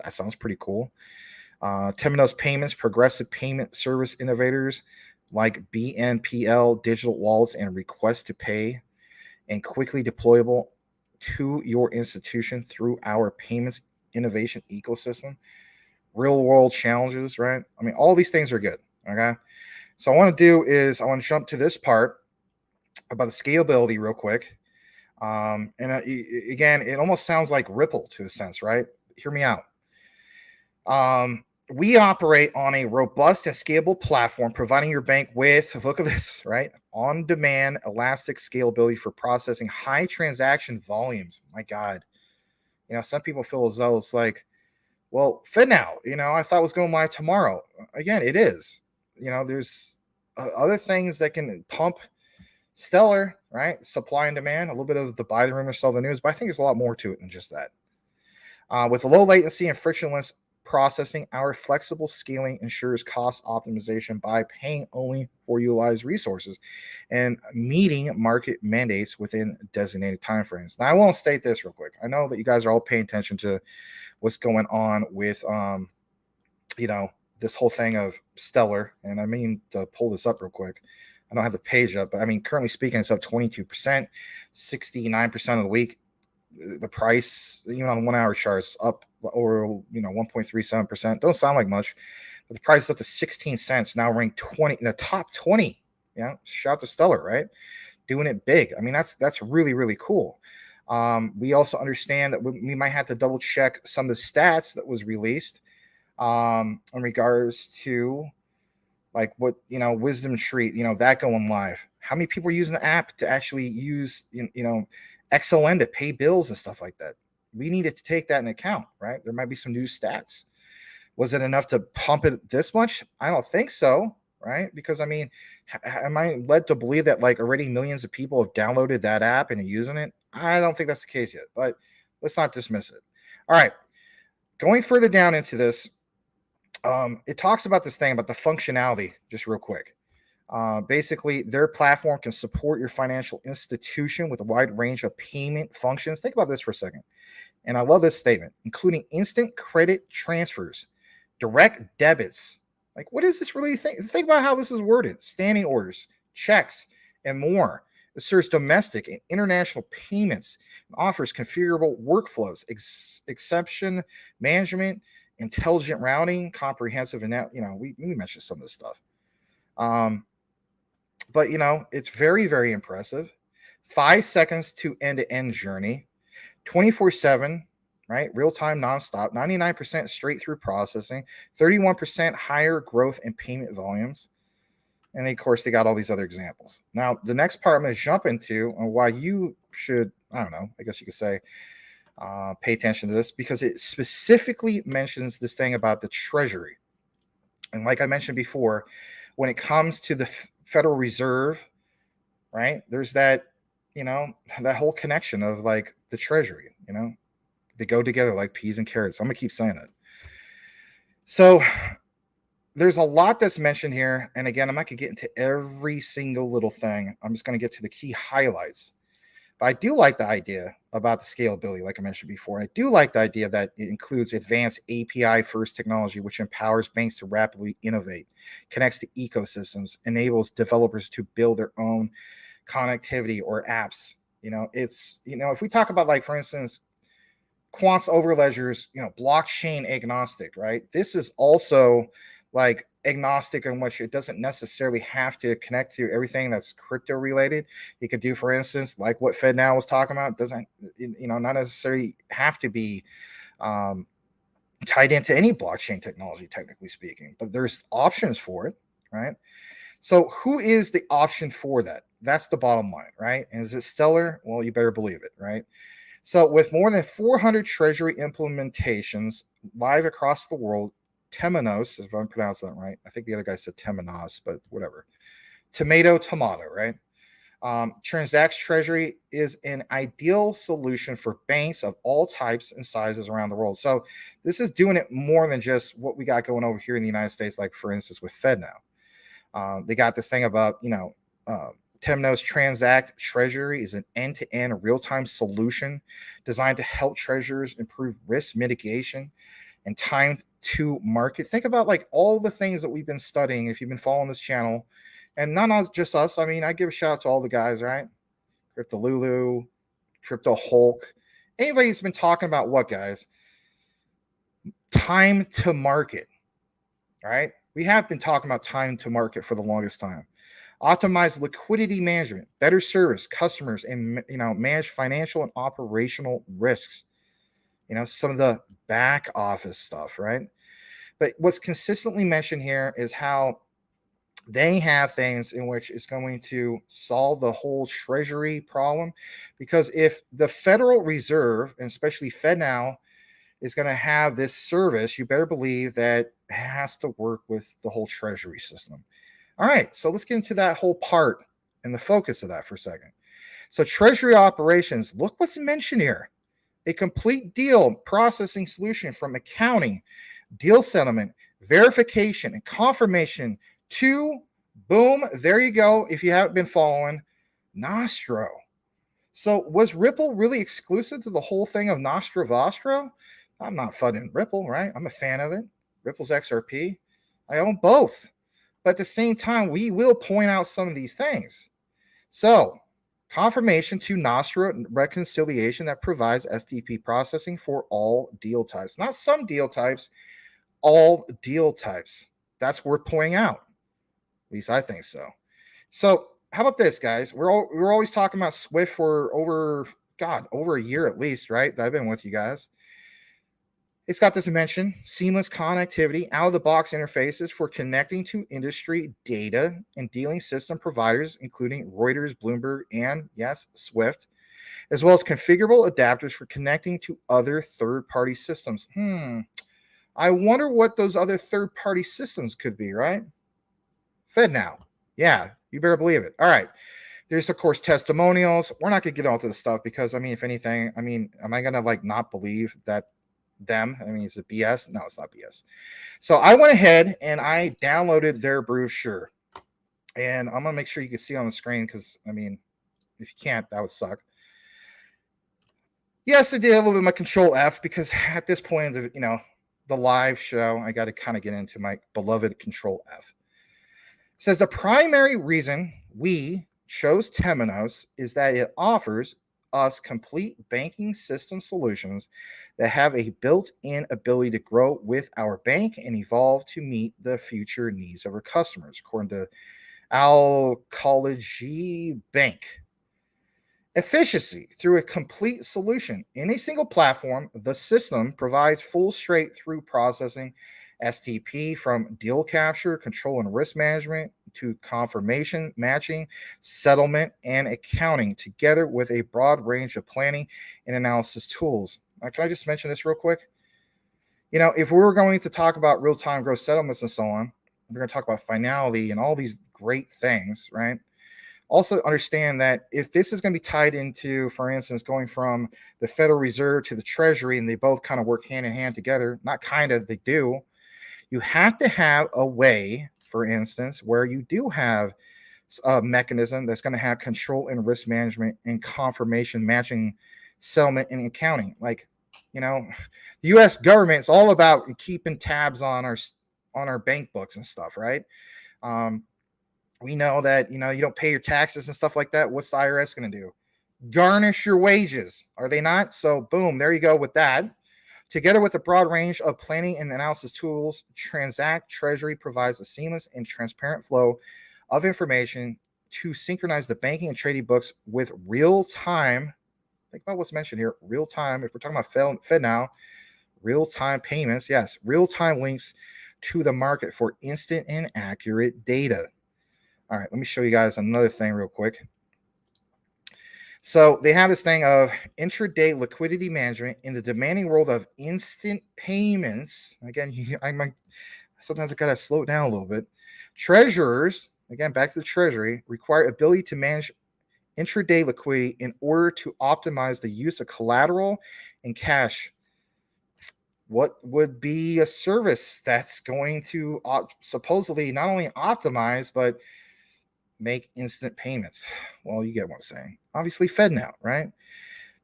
A: That sounds pretty cool. Temenos payments, progressive payment service innovators like BNPL, digital wallets, and request to pay, and quickly deployable to your institution through our payments innovation ecosystem. Real world challenges, right? I mean, all these things are good. Okay. So I want to do is I want to jump to this part about the scalability real quick. And again, it almost sounds like Ripple to a sense, right? Hear me out. We operate on a robust and scalable platform, providing your bank with, look at this, right? On-demand, elastic scalability for processing high transaction volumes. My God. Some people feel as though it's like, well, FedNow, I thought it was going live tomorrow. Again, it is. There's other things that can pump Stellar, right? Supply and demand, a little bit of the buy the rumor, sell the news, but I think there's a lot more to it than just that. With low latency and frictionless processing, our flexible scaling ensures cost optimization by paying only for utilized resources and meeting market mandates within designated timeframes. Now, I won't state this real quick. I know that you guys are all paying attention to what's going on with, this whole thing of Stellar, and I mean to pull this up real quick. I don't have the page up, but I mean, currently speaking, it's up 22%, 69% of the week. The price, even on the 1 hour charts, up over 1.37%. Don't sound like much, but the price is up to 16 cents. Now ranked 20 in the top 20. Yeah, shout to Stellar, right? Doing it big. I mean, that's really, really cool. We also understand that we might have to double check some of the stats that was released in regards to like what Wisdom Tree, that going live. How many people are using the app to actually use XLN to pay bills and stuff like that? We needed to take that into account, right? There might be some new stats. Was it enough to pump it this much? I don't think so, right? Because I mean, am I led to believe that like already millions of people have downloaded that app and are using it? I don't think that's the case yet, but let's not dismiss it. All right, going further down into this, it talks about this thing about the functionality, just real quick. Basically, their platform can support your financial institution with a wide range of payment functions. Think about this for a second. And I love this statement, including instant credit transfers, direct debits. Like, what is this really? Think about how this is worded. Standing orders, checks, and more. It serves domestic and international payments and offers configurable workflows, exception management, intelligent routing, comprehensive, and now we mentioned some of this stuff. But it's very, very impressive. 5 seconds to end-to-end journey, 24/7, right? Real time, nonstop, 99% straight through processing, 31% higher growth in payment volumes. And of course, they got all these other examples. Now, the next part I'm going to jump into and why you should, I don't know, I guess you could say, pay attention to this, because it specifically mentions this thing about the Treasury. And like I mentioned before, when it comes to the Federal Reserve, right, there's that, that whole connection of like the Treasury, they go together like peas and carrots. I'm going to keep saying that. So there's a lot that's mentioned here. And again, I'm not going to get into every single little thing. I'm just going to get to the key highlights. But I do like the idea about the scalability, like I mentioned before. I do like the idea that it includes advanced API-first technology, which empowers banks to rapidly innovate, connects to ecosystems, enables developers to build their own connectivity or apps. It's, if we talk about, like, for instance, Quant's overledgers, blockchain agnostic, right? This is also like agnostic in which it doesn't necessarily have to connect to everything that's crypto related. You could do, for instance, like what FedNow was talking about, doesn't, not necessarily have to be tied into any blockchain technology, technically speaking, but there's options for it, right? So who is the option for that? That's the bottom line, right? And is it Stellar? Well, you better believe it, right? So with more than 400 Treasury implementations live across the world, Temenos, if I'm pronouncing that right, I think the other guy said Temenos, but whatever. Tomato, right? Transact Treasury is an ideal solution for banks of all types and sizes around the world. So this is doing it more than just what we got going over here in the United States, like, for instance, with FedNow. They got this thing about, Temenos Transact Treasury is an end-to-end real-time solution designed to help treasurers improve risk mitigation and time to market. Think about like all the things that we've been studying if you've been following this channel, and not just us. I mean, I give a shout out to all the guys, right? Crypto Lulu, Crypto Hulk, anybody who's been talking about what, guys? Time to market, right? We have been talking about time to market for the longest time. Optimize liquidity management, better service customers, and manage financial and operational risks. Some of the back office stuff, right? But what's consistently mentioned here is how they have things in which it's going to solve the whole Treasury problem. Because if the Federal Reserve, and especially FedNow, is going to have this service, you better believe that it has to work with the whole Treasury system. All right, so let's get into that whole part and the focus of that for a second. So Treasury operations, look what's mentioned here. A complete deal processing solution from accounting, deal settlement, verification, and confirmation to, boom, there you go, if you haven't been following, Nostro. So was Ripple really exclusive to the whole thing of Nostro Vostro? I'm not fudding Ripple, right? I'm a fan of it. Ripple's XRP. I own both. But at the same time, we will point out some of these things. So, confirmation to Nostra reconciliation that provides STP processing for all deal types. Not some deal types, all deal types. That's worth pointing out. At least I think so. So, how about this, guys? We're always talking about Swift for over a year at least, right? I've been with you guys. It's got this mention, seamless connectivity, out-of-the-box interfaces for connecting to industry data and dealing system providers, including Reuters, Bloomberg, and, yes, Swift, as well as configurable adapters for connecting to other third-party systems. I wonder what those other third-party systems could be, right? FedNow. Yeah, you better believe it. All right. There's, of course, testimonials. We're not going to get onto the stuff because, I mean, if anything, I mean, am I going to, like, not believe that them? I mean, is it BS? No, it's not BS. So I went ahead and I downloaded their brochure. And I'm going to make sure you can see on the screen because, I mean, if you can't, that would suck. Yes, I did a little bit of my Control F because at this point in the live show, I got to kind of get into my beloved Control F. It says the primary reason we chose Temenos is that it offers us complete banking system solutions that have a built-in ability to grow with our bank and evolve to meet the future needs of our customers, according to Al-Khaliji Bank. Efficiency through a complete solution in a single platform. The system provides full straight-through processing, STP, from deal capture, control and risk management to confirmation, matching, settlement, and accounting, together with a broad range of planning and analysis tools. Can I just mention this real quick? If we were going to talk about real-time gross settlements and so on, we're going to talk about finality and all these great things, right? Also understand that if this is going to be tied into, for instance, going from the Federal Reserve to the Treasury, and they both kind of work hand in hand together, not kind of, they do, you have to have a way, for instance, where you do have a mechanism that's going to have control and risk management and confirmation, matching, settlement, and accounting. Like, the U.S. government is all about keeping tabs on our bank books and stuff, right? We know that, you don't pay your taxes and stuff like that. What's the IRS going to do? Garnish your wages, are they not? So, boom, there you go with that. Together with a broad range of planning and analysis tools, Transact Treasury provides a seamless and transparent flow of information to synchronize the banking and trading books with real-time. Think about what's mentioned here. Real-time, if we're talking about FedNow, real-time payments, yes, real-time links to the market for instant and accurate data. All right, let me show you guys another thing real quick. So they have this thing of intraday liquidity management in the demanding world of instant payments. Again, sometimes I gotta slow it down a little bit. Treasurers, again, back to the Treasury, require ability to manage intraday liquidity in order to optimize the use of collateral and cash. What would be a service that's going to supposedly not only optimize, but make instant payments? Well, you get what I'm saying. Obviously, FedNow, right?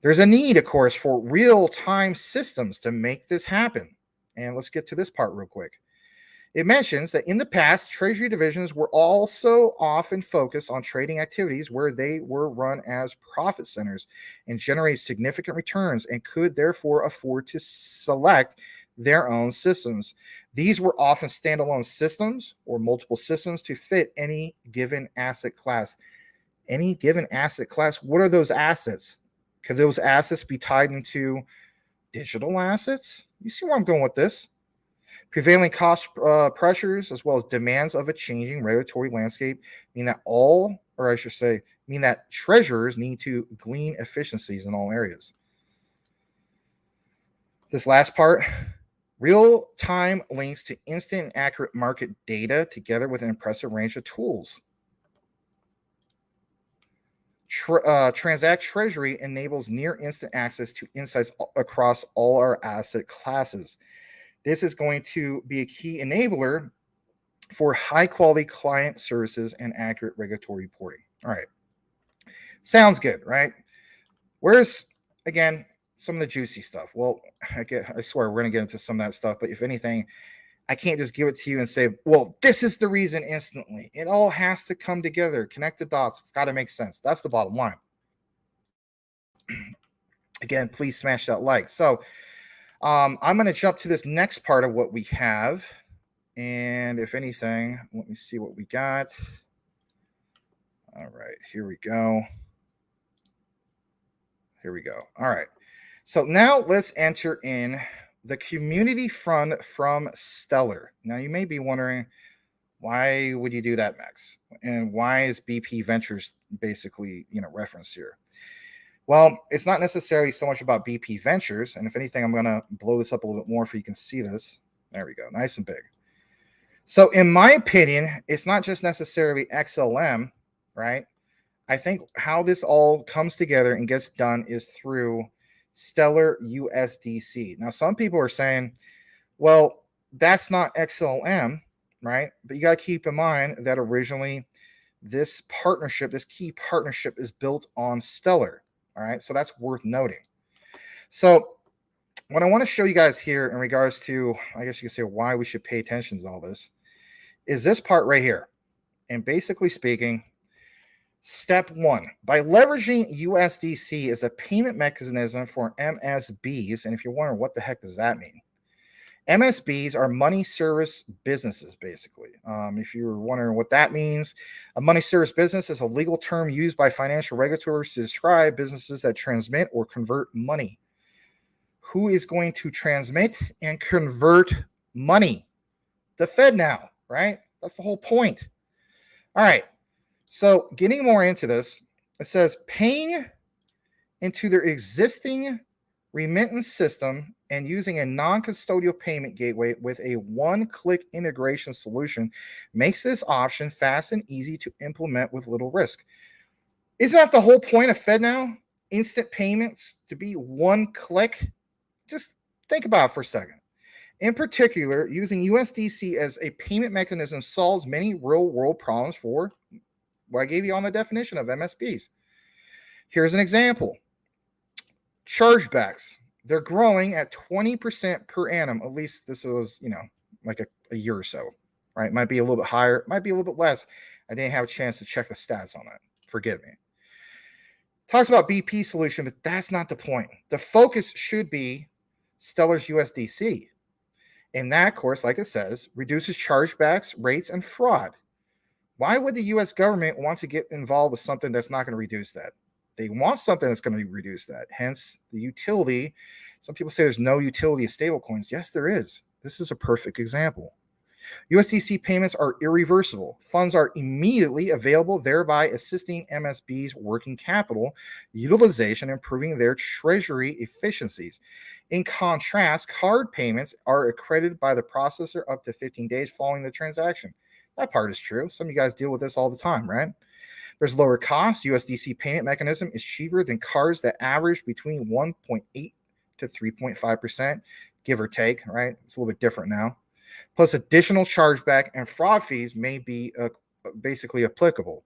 A: There's a need, of course, for real-time systems to make this happen. And let's get to this part real quick. It mentions that in the past, Treasury divisions were also often focused on trading activities where they were run as profit centers and generate significant returns and could therefore afford to select their own systems. These were often standalone systems or multiple systems to fit any given asset class. Any given asset class, what are those assets? Could those assets be tied into digital assets? You see where I'm going with this? Prevailing cost pressures as well as demands of a changing regulatory landscape mean that treasurers need to glean efficiencies in all areas. This last part, real-time links to instant and accurate market data together with an impressive range of tools. Transact Treasury enables near instant access to insights across all our asset classes. This is going to be a key enabler for high-quality client services and accurate regulatory reporting. All right. Sounds good, right? Where's, again, some of the juicy stuff? Well, I swear we're going to get into some of that stuff, but if anything, I can't just give it to you and say, well, this is the reason instantly. It all has to come together, connect the dots. It's got to make sense. That's the bottom line. Again, please smash that like. So I'm going to jump to this next part of what we have. And if anything, let me see what we got. All right, here we go. Here we go. All right. So now let's enter in the community fund from Stellar. Now you may be wondering, why would you do that, Max? And why is BP Ventures basically, referenced here? Well, it's not necessarily so much about BP Ventures. And if anything, I'm going to blow this up a little bit more so you can see this. There we go. Nice and big. So in my opinion, it's not just necessarily XLM, right? I think how this all comes together and gets done is through Stellar USDC. Now, some people are saying, well, that's not XLM, right? But you got to keep in mind that originally this partnership, this key partnership is built on Stellar. All right. So that's worth noting. So what I want to show you guys here in regards to, I guess you could say, why we should pay attention to all this is this part right here. And basically speaking, step one, by leveraging USDC as a payment mechanism for MSBs. And if you're wondering what the heck does that mean? MSBs are money service businesses, basically. If you're wondering what that means, a money service business is a legal term used by financial regulators to describe businesses that transmit or convert money. Who is going to transmit and convert money? The FedNow, right? That's the whole point. All right. So getting more into this, it says paying into their existing remittance system and using a non-custodial payment gateway with a one-click integration solution makes this option fast and easy to implement with little risk. Isn't that the whole point of FedNow? Instant payments to be one click? Just think about it for a second. In particular, using USDC as a payment mechanism solves many real-world problems for what I gave you on the definition of MSBs. Here's an example. Chargebacks. They're growing at 20% per annum. At least this was, like a year or so, right? Might be a little bit higher, might be a little bit less. I didn't have a chance to check the stats on that. Forgive me. Talks about BP solution, but that's not the point. The focus should be Stellar's USDC. And that, of course, like it says, reduces chargebacks, rates, and fraud. Why would the U.S. government want to get involved with something that's not going to reduce that? They want something that's going to reduce that. Hence, the utility. Some people say there's no utility of stablecoins. Yes, there is. This is a perfect example. USDC payments are irreversible. Funds are immediately available, thereby assisting MSB's working capital utilization, improving their treasury efficiencies. In contrast, card payments are accredited by the processor up to 15 days following the transaction. That part is true. Some of you guys deal with this all the time, right? There's lower cost. USDC payment mechanism is cheaper than cards that average between 1.8 to 3.5%, give or take, right? It's a little bit different now. Plus, additional chargeback and fraud fees may be basically applicable.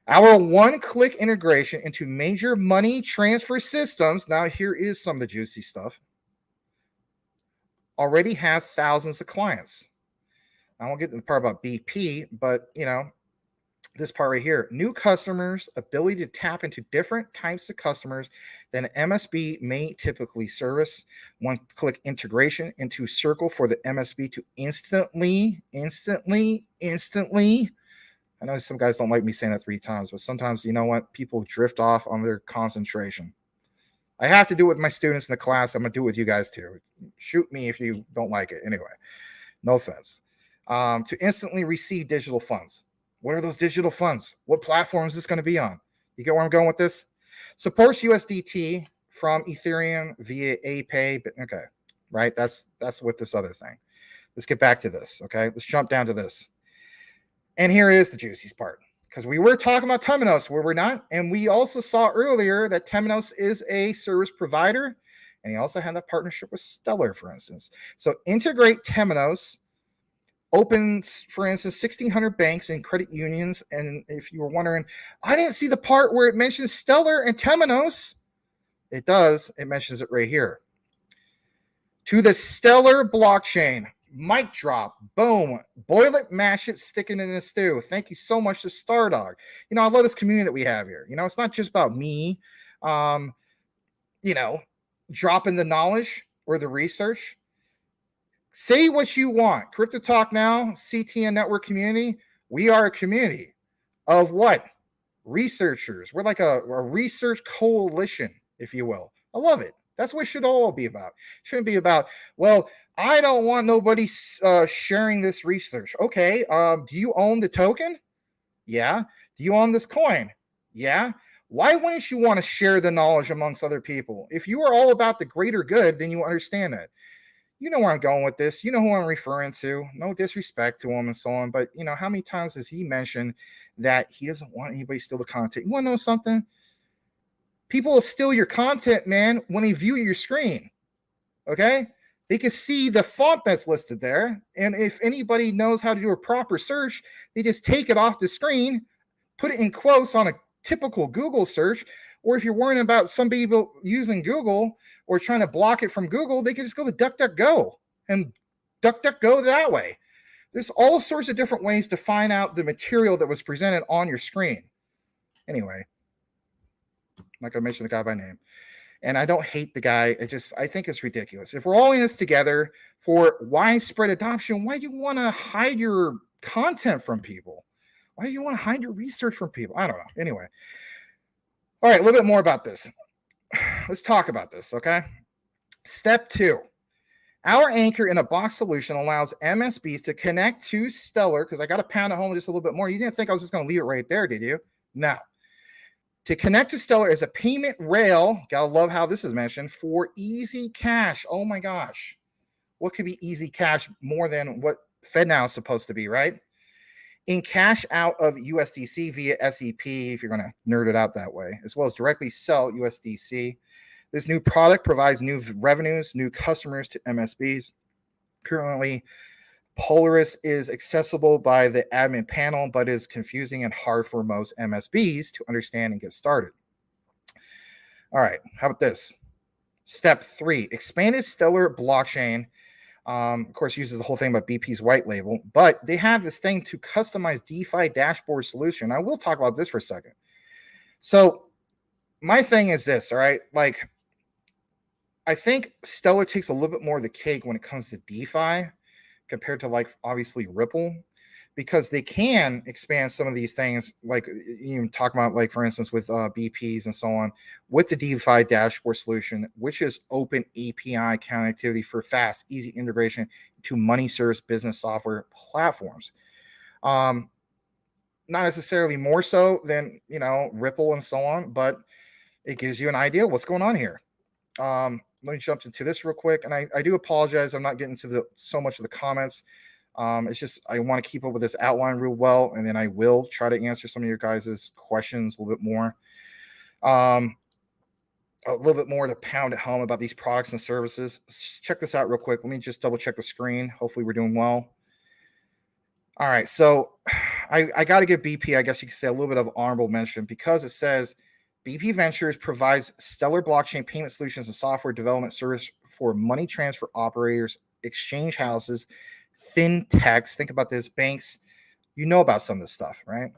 A: Our one-click integration into major money transfer systems, now here is some of the juicy stuff, already have thousands of clients. I won't get to the part about BP, but, this part right here, new customers' ability to tap into different types of customers than MSB may typically service. One-click integration into Circle for the MSB to instantly. I know some guys don't like me saying that 3 times, but sometimes, people drift off on their concentration. I have to do it with my students in the class. I'm going to do it with you guys too. Shoot me if you don't like it. Anyway, no offense. To instantly receive digital funds. What are those digital funds? What platform is this going to be on? You get where I'm going with this? Supports USDT from Ethereum via APay. But okay, right? That's with this other thing. Let's get back to this, okay? Let's jump down to this. And here is the juicy part. Because we were talking about Temenos, were we not? And we also saw earlier that Temenos is a service provider. And he also had a partnership with Stellar, for instance. So integrate Temenos. Opens, for instance, 1,600 banks and credit unions. And if you were wondering, I didn't see the part where it mentions Stellar and Temenos. It does. It mentions it right here. To the Stellar blockchain. Mic drop. Boom. Boil it, mash it, stick it in a stew. Thank you so much to Stardog. You know, I love this community that we have here. You know, it's not just about me, you know, dropping the knowledge or the research. Say what you want. Crypto Talk Now, CTN Network community. We are a community of what? Researchers. We're like a research coalition, if you will. I love it. That's what it should all be about. It shouldn't be about, well, I don't want nobody sharing this research. Okay. Do you own the token? Yeah. Do you own this coin? Yeah. Why wouldn't you want to share the knowledge amongst other people? If you are all about the greater good, then you understand that. You know where I'm going with this. You know who I'm referring to. No disrespect to him and so on. But, you know, how many times has he mentioned that he doesn't want anybody to steal the content? You want to know something? People will steal your content, man, when they view your screen. Okay? They can see the font that's listed there. And if anybody knows how to do a proper search, they just take it off the screen, put it in quotes on a typical Google search. Or if you're worrying about some people using Google or trying to block it from Google, they can just go to DuckDuckGo and DuckDuckGo that way. There's all sorts of different ways to find out the material that was presented on your screen. Anyway, I'm not going to mention the guy by name. And I don't hate the guy. I think it's ridiculous. If we're all in this together for widespread adoption, why do you want to hide your content from people? Why do you want to hide your research from people? I don't know. Anyway. All right, a little bit more about this. Let's talk about this, okay? Step 2. Our anchor in a box solution allows MSBs to connect to Stellar, because I got to pound it home just a little bit more. You didn't think I was just going to leave it right there, did you? No. To connect to Stellar is a payment rail, gotta love how this is mentioned, for easy cash. Oh my gosh. What could be easy cash more than what FedNow is supposed to be, right? In cash out of USDC via SEP, if you're going to nerd it out that way, as well as directly sell USDC. This new product provides new revenues, new customers to MSBs. Currently, Polaris is accessible by the admin panel, but is confusing and hard for most MSBs to understand and get started. All right, how about this? Step 3, expanded Stellar blockchain. Of course, uses the whole thing about BP's white label, but they have this thing to customize DeFi dashboard solution. I will talk about this for a second. So my thing is this, all right? Like, I think Stellar takes a little bit more of the cake when it comes to DeFi compared to, like, obviously Ripple, because they can expand some of these things, like you talk about, like, for instance, with BPs and so on, with the DeFi dashboard solution, which is open API connectivity for fast, easy integration to money service business software platforms. Not necessarily more so than, you know, Ripple and so on, but it gives you an idea what's going on here. Let me jump into this real quick, and I do apologize. I'm not getting to so much of the comments. It's just I want to keep up with this outline real well, and then I will try to answer some of your guys' questions a little bit more. A little bit more to pound at home about these products and services. Check this out real quick. Let me just double check the screen. Hopefully we're doing well. All right, so I got to give BP, I guess you could say, a little bit of honorable mention, because it says BP Ventures provides Stellar blockchain payment solutions and software development service for money transfer operators, exchange houses, fintechs. Think about this, banks. You know about some of this stuff, right?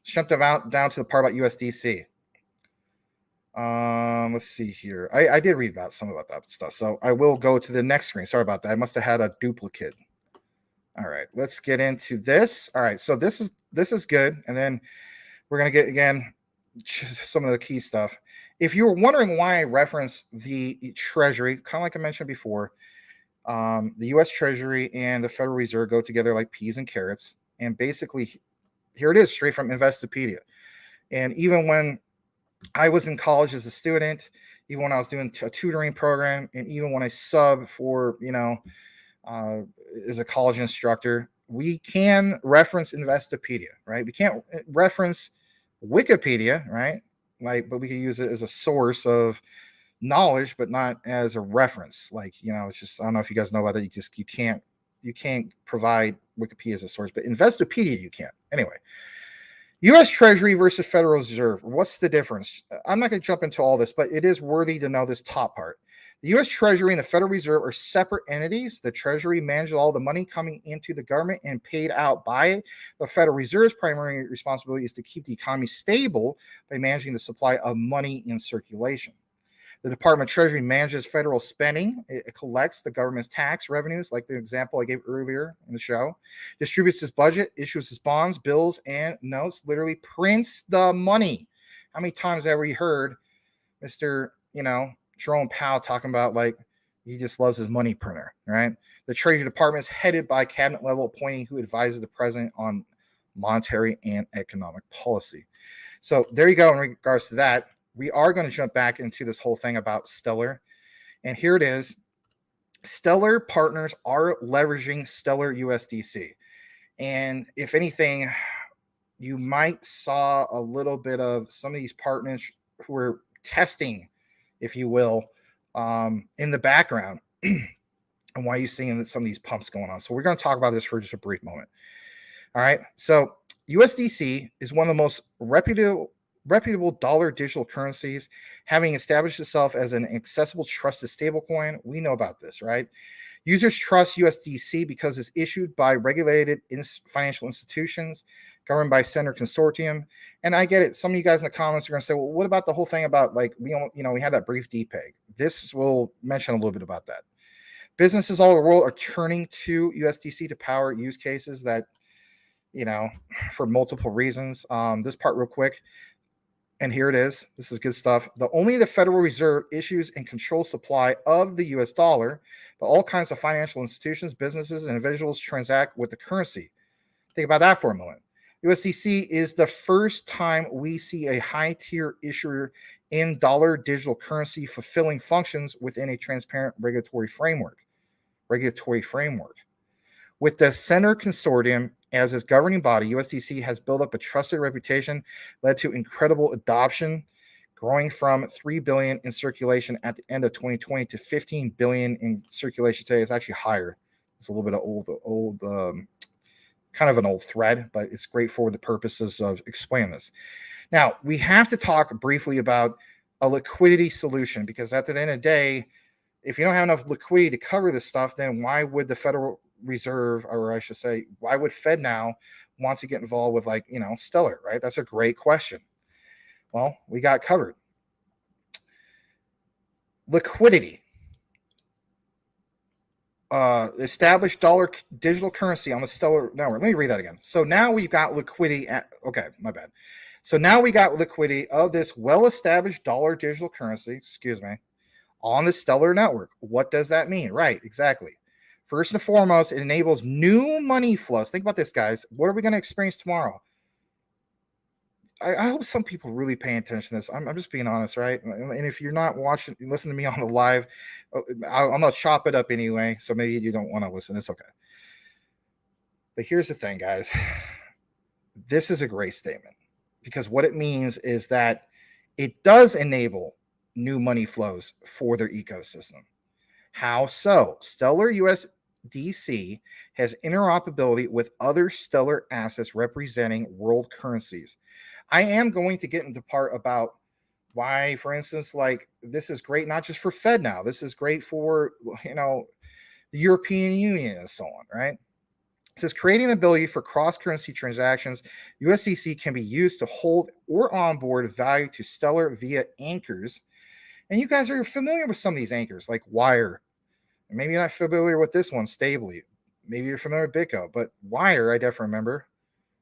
A: Jump down to the part about USDC. Let's see here. I did read about some about that stuff, so I will go to the next screen. Sorry about that. I must have had a duplicate. All right, let's get into this. All right, so this is good, and then we're gonna get again some of the key stuff. If you were wondering why I referenced the Treasury, kind of like I mentioned before, the U.S. Treasury and the Federal Reserve go together like peas and carrots. And basically, here it is, straight from Investopedia. And even when I was in college as a student, even when I was doing a tutoring program, and even when I sub for, you know, as a college instructor, we can reference Investopedia, right? We can't reference Wikipedia, right? Like, but we can use it as a source of knowledge, but not as a reference. Like, you know, it's just, I don't know if you guys know about that. You can't provide Wikipedia as a source, but Investopedia you can. Anyway, U.S. Treasury versus Federal Reserve. What's the difference? I'm not going to jump into all this, but it is worthy to know this top part. The U.S. Treasury and the Federal Reserve are separate entities. The Treasury manages all the money coming into the government and paid out by it. The Federal Reserve's primary responsibility is to keep the economy stable by managing the supply of money in circulation. The Department of Treasury manages federal spending. It collects the government's tax revenues, like the example I gave earlier in the show, distributes its budget, issues its bonds, bills, and notes, literally prints the money. How many times have we heard Mr. Jerome Powell talking about like he just loves his money printer, right? The Treasury Department is headed by cabinet level appointee who advises the president on monetary and economic policy. So there you go in regards to that. We are going to jump back into this whole thing about Stellar. And here it is. Stellar partners are leveraging Stellar USDC. And if anything, you might saw a little bit of some of these partners who are testing, if you will, in the background. And why are you seeing some of these pumps going on? So we're going to talk about this for just a brief moment. All right. So USDC is one of the most reputable dollar digital currencies, having established itself as an accessible, trusted stablecoin. We know about this, right? Users trust USDC because it's issued by regulated financial institutions, governed by Center Consortium. And I get it. Some of you guys in the comments are going to say, well, what about the whole thing about like, we had that brief DPEG. This will mention a little bit about that. Businesses all over the world are turning to USDC to power use cases that, for multiple reasons. This part real quick. And here it is. This is good stuff. Only the Federal Reserve issues and controls supply of the US dollar, but all kinds of financial institutions, businesses, and individuals transact with the currency. Think about that for a moment. USDC is the first time we see a high-tier issuer in dollar digital currency fulfilling functions within a transparent regulatory framework. With the Center Consortium as its governing body, USDC has built up a trusted reputation, led to incredible adoption, growing from 3 billion in circulation at the end of 2020 to 15 billion in circulation today. It's actually higher. It's a little bit of old kind of an old thread, but it's great for the purposes of explaining this. Now, we have to talk briefly about a liquidity solution, because at the end of the day, if you don't have enough liquidity to cover this stuff, then why would the Federal Reserve, or I should say, why would FedNow want to get involved with Stellar, right? That's a great question. Well, we got covered. Liquidity. Established dollar digital currency on the Stellar network. Let me read that again. So now we've got liquidity So now we got liquidity of this well-established dollar digital currency, on the Stellar network. What does that mean? Right, exactly. First and foremost, it enables new money flows. Think about this, guys. What are we going to experience tomorrow? I hope some people really pay attention to this. I'm just being honest, right? And if you're not watching, listen to me on the live, I'm going to chop it up anyway. So maybe you don't want to listen. It's okay. But here's the thing, guys. This is a great statement, because what it means is that it does enable new money flows for their ecosystem. How so? Stellar USDC has interoperability with other Stellar assets representing world currencies. I am going to get into part about why, for instance, like this is great not just for FedNow. This is great for the European Union and so on, right? It says creating the ability for cross-currency transactions, USDC can be used to hold or onboard value to Stellar via anchors. And you guys are familiar with some of these anchors, like Wire. And maybe you're not familiar with this one, Stably. Maybe you're familiar with BitGo, but Wire, I definitely remember,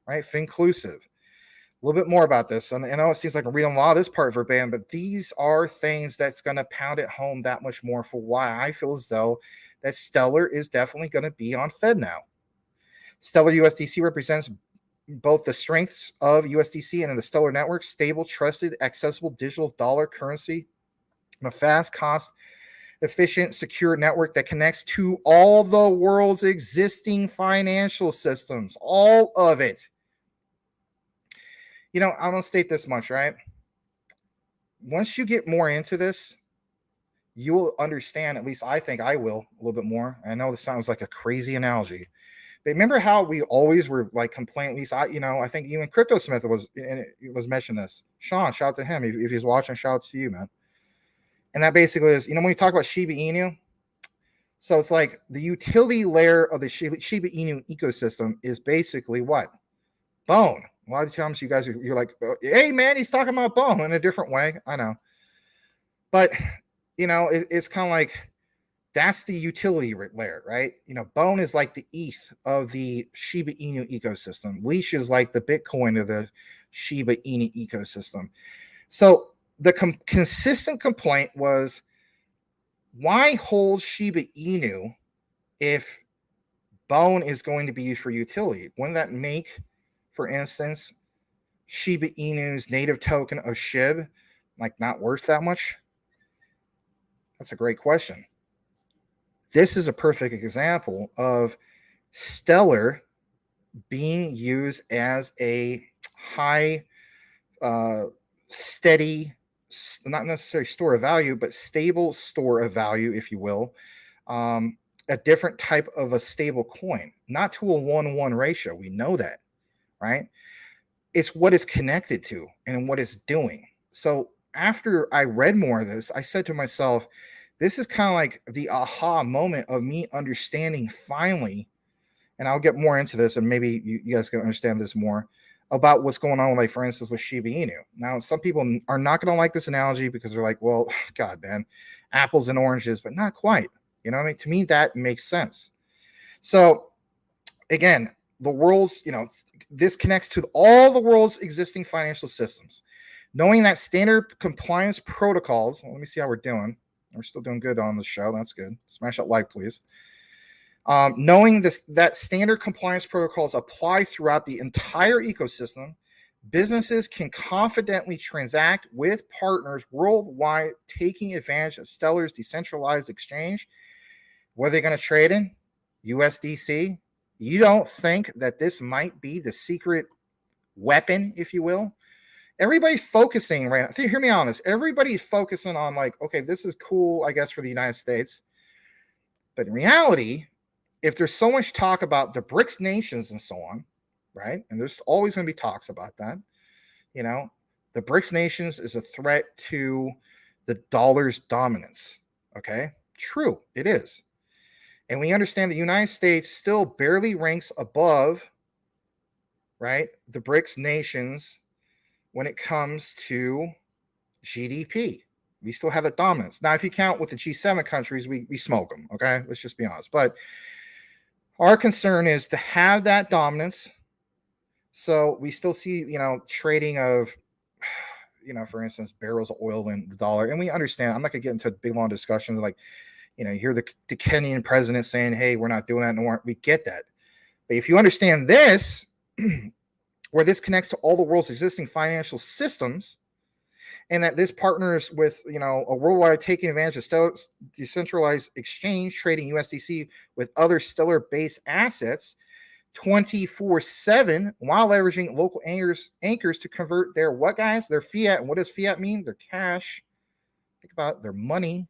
A: right? Finclusive. A little bit more about this. And I know it seems like I'm reading a lot of this part verbatim, but these are things that's going to pound it home that much more for why I feel as though that Stellar is definitely going to be on FedNow. Stellar USDC represents both the strengths of USDC and the Stellar network, stable, trusted, accessible digital dollar currency, and a fast, cost-efficient, secure network that connects to all the world's existing financial systems, all of it. I'm going to state this much, right? Once you get more into this, you will understand, at least I think I will, a little bit more. I know this sounds like a crazy analogy, but remember how we always were like complaining, at least I think even Crypto Smith was mentioning this. Sean, shout out to him. If he's watching, shout out to you, man. And that basically is, when you talk about Shiba Inu, so it's like the utility layer of the Shiba Inu ecosystem is basically what? Bone. A lot of times you guys, you're like, hey, man, he's talking about Bone in a different way. I know. But, it's kind of like, that's the utility layer, right? Bone is like the ETH of the Shiba Inu ecosystem. Leash is like the Bitcoin of the Shiba Inu ecosystem. So the consistent complaint was, why hold Shiba Inu if Bone is going to be used for utility? Wouldn't that make, for instance, Shiba Inu's native token of SHIB like not worth that much? That's a great question. This is a perfect example of Stellar being used as a high, steady, not necessarily store of value, but stable store of value, if you will, a different type of a stable coin, not to a 1-1 ratio. We know that, right? It's what it's connected to and what it's doing. So after I read more of this, I said to myself, this is kind of like the aha moment of me understanding finally, and I'll get more into this and maybe you guys can understand this more, about what's going on, like, for instance, with Shiba Inu. Now, some people are not going to like this analogy because they're like, well, God, man, apples and oranges, but not quite. You know what I mean? To me, that makes sense. So, again, the world's, this connects to all the world's existing financial systems. Knowing that standard compliance protocols, let me see how we're doing. We're still doing good on the show. That's good. Smash that like, please. Knowing this, that standard compliance protocols apply throughout the entire ecosystem, businesses can confidently transact with partners worldwide, taking advantage of Stellar's decentralized exchange. What are they going to trade in? USDC. You don't think that this might be the secret weapon, if you will? Everybody's focusing right now. Hear me on this. Everybody's focusing on, like, okay, this is cool, I guess, for the United States. But in reality, if there's so much talk about the BRICS nations and so on, right? And there's always going to be talks about that. The BRICS nations is a threat to the dollar's dominance. Okay? True, it is. And we understand the United States still barely ranks above, right, the BRICS nations when it comes to GDP. We still have that dominance. Now, if you count with the G7 countries, we smoke them, okay? Let's just be honest. But our concern is to have that dominance. So we still see, trading of, for instance, barrels of oil in the dollar. And we understand, I'm not going to get into a big, long discussion. Like, you hear the Kenyan president saying, hey, we're not doing that anymore. We get that. But if you understand this, where this connects to all the world's existing financial systems, and that this partners with, a worldwide taking advantage of Stellar decentralized exchange, trading USDC with other Stellar-based assets 24/7, while leveraging local anchors to convert their what, guys? Their fiat. And what does fiat mean? Their cash. Think about their money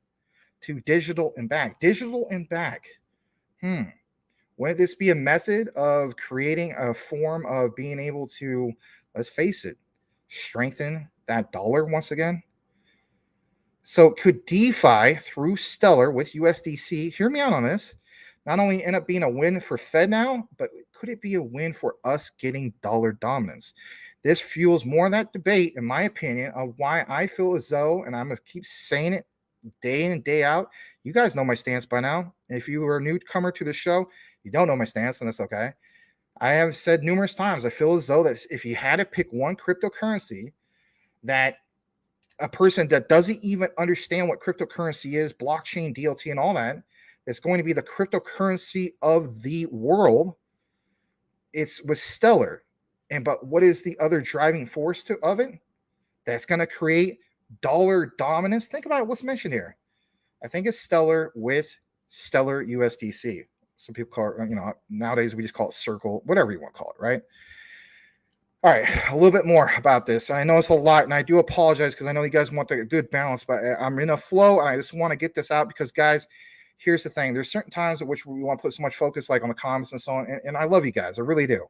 A: to digital and back. Digital and back. Would this be a method of creating a form of being able to, let's face it, strengthen that dollar once again? So could DeFi through Stellar with USDC, hear me out on this, not only end up being a win for FedNow, but could it be a win for us getting dollar dominance? This fuels more of that debate, in my opinion, of why I feel as though, and I'm going to keep saying it day in and day out. You guys know my stance by now. If you are a newcomer to the show, you don't know my stance, and that's okay. I have said numerous times, I feel as though that if you had to pick one cryptocurrency that a person that doesn't even understand what cryptocurrency is, blockchain, DLT, and all that, it's going to be the cryptocurrency of the world. It's with Stellar. But what is the other driving force of it? That's going to create dollar dominance. Think about what's mentioned here. I think it's Stellar with Stellar USDC. Some people call it, nowadays we just call it Circle, whatever you want to call it, right? All right, a little bit more about this. I know it's a lot, and I do apologize because I know you guys want a good balance, but I'm in a flow, and I just want to get this out because, guys, here's the thing. There's certain times at which we want to put so much focus, like on the comments and so on, and I love you guys. I really do.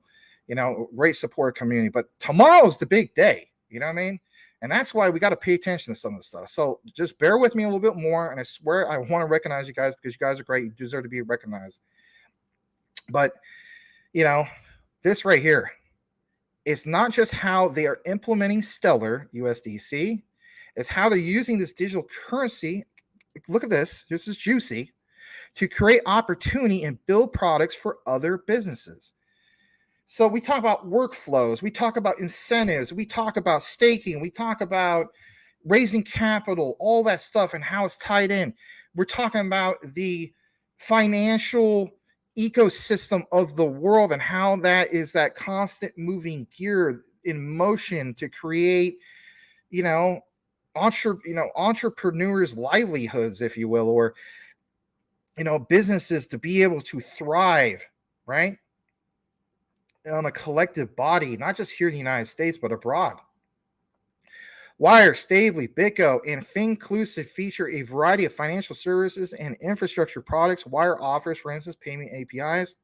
A: Great support community. But tomorrow's the big day. You know what I mean? And that's why we got to pay attention to some of the stuff. So just bear with me a little bit more. And I swear I want to recognize you guys because you guys are great. You deserve to be recognized. But, this right here, it's not just how they are implementing Stellar USDC, it's how they're using this digital currency. Look at this. This is juicy, to create opportunity and build products for other businesses. So we talk about workflows, we talk about incentives, we talk about staking, we talk about raising capital, all that stuff and how it's tied in. We're talking about the financial ecosystem of the world and how that is that constant moving gear in motion to create, entrepreneurs' livelihoods, if you will, or, businesses to be able to thrive, right? On a collective body, not just here in the United States, but abroad. Wire, Stably, BitGo, and Finclusive feature a variety of financial services and infrastructure products. Wire offers, for instance, payment APIs.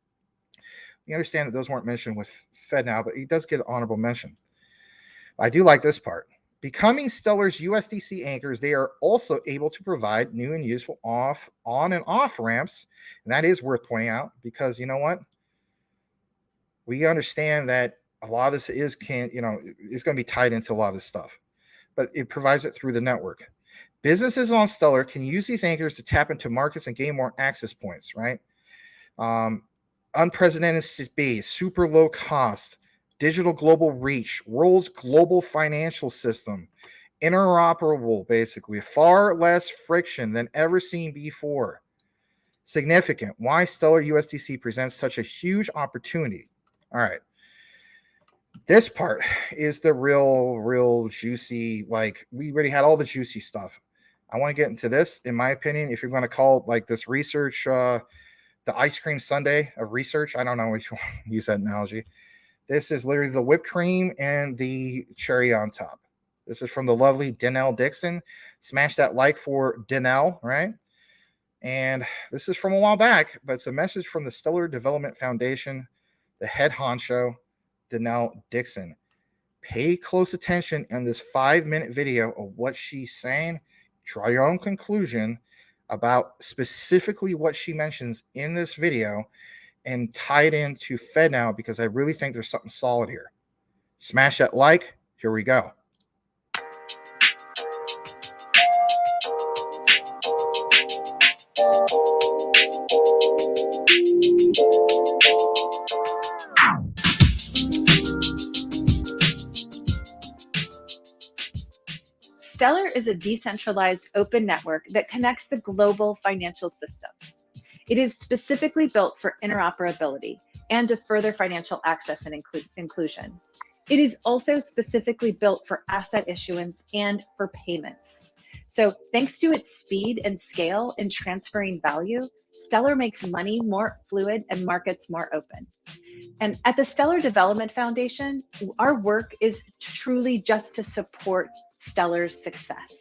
A: We understand that those weren't mentioned with FedNow, but it does get an honorable mention. I do like this part. Becoming Stellar's USDC anchors, they are also able to provide new and useful on and off ramps. And that is worth pointing out because you know what? We understand that a lot of this is going to be tied into a lot of this stuff, but it provides it through the network. Businesses on Stellar can use these anchors to tap into markets and gain more access points, right? Unprecedented speed, super low cost, digital global reach, world's global financial system, interoperable, basically, far less friction than ever seen before. Significant. Why Stellar USDC presents such a huge opportunity. All right. This part is the real juicy, like we already had all the juicy stuff. I want to get into this, in my opinion, if you're going to call like this research, the ice cream sundae of research. I don't know if you want to use that analogy. This is literally the whipped cream and the cherry on top. This is from the lovely Danelle Dixon. Smash that like for Danelle, right? And this is from a while back, but it's a message from the Stellar Development Foundation, the head honcho, Danelle Dixon. Pay close attention in this 5-minute video of what she's saying. Draw your own conclusion about specifically what she mentions in this video and tie it into FedNow because I really think there's something solid here. Smash that like. Here we go.
F: Stellar is a decentralized open network that connects the global financial system. It is specifically built for interoperability and to further financial access and inclusion. It is also specifically built for asset issuance and for payments. So thanks to its speed and scale in transferring value, Stellar makes money more fluid and markets more open. And at the Stellar Development Foundation, our work is truly just to support Stellar's success.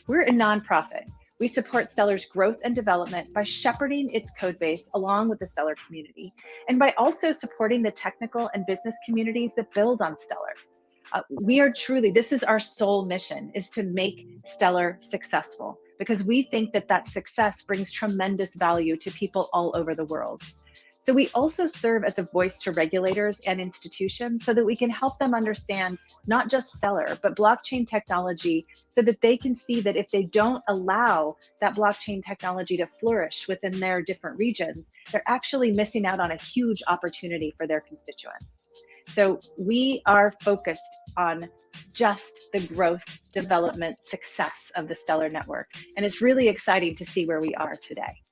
F: We're a nonprofit. We support Stellar's growth and development by shepherding its code base along with the Stellar community, and by also supporting the technical and business communities that build on Stellar. We are truly, this is our sole mission, is to make Stellar successful, because we think that that success brings tremendous value to people all over the world. So we also serve as a voice to regulators and institutions so that we can help them understand not just Stellar, but blockchain technology, so that they can see that if they don't allow that blockchain technology to flourish within their different regions, they're actually missing out on a huge opportunity for their constituents. So we are focused on just the growth, development, success of the Stellar network. And it's really exciting to see where we are today.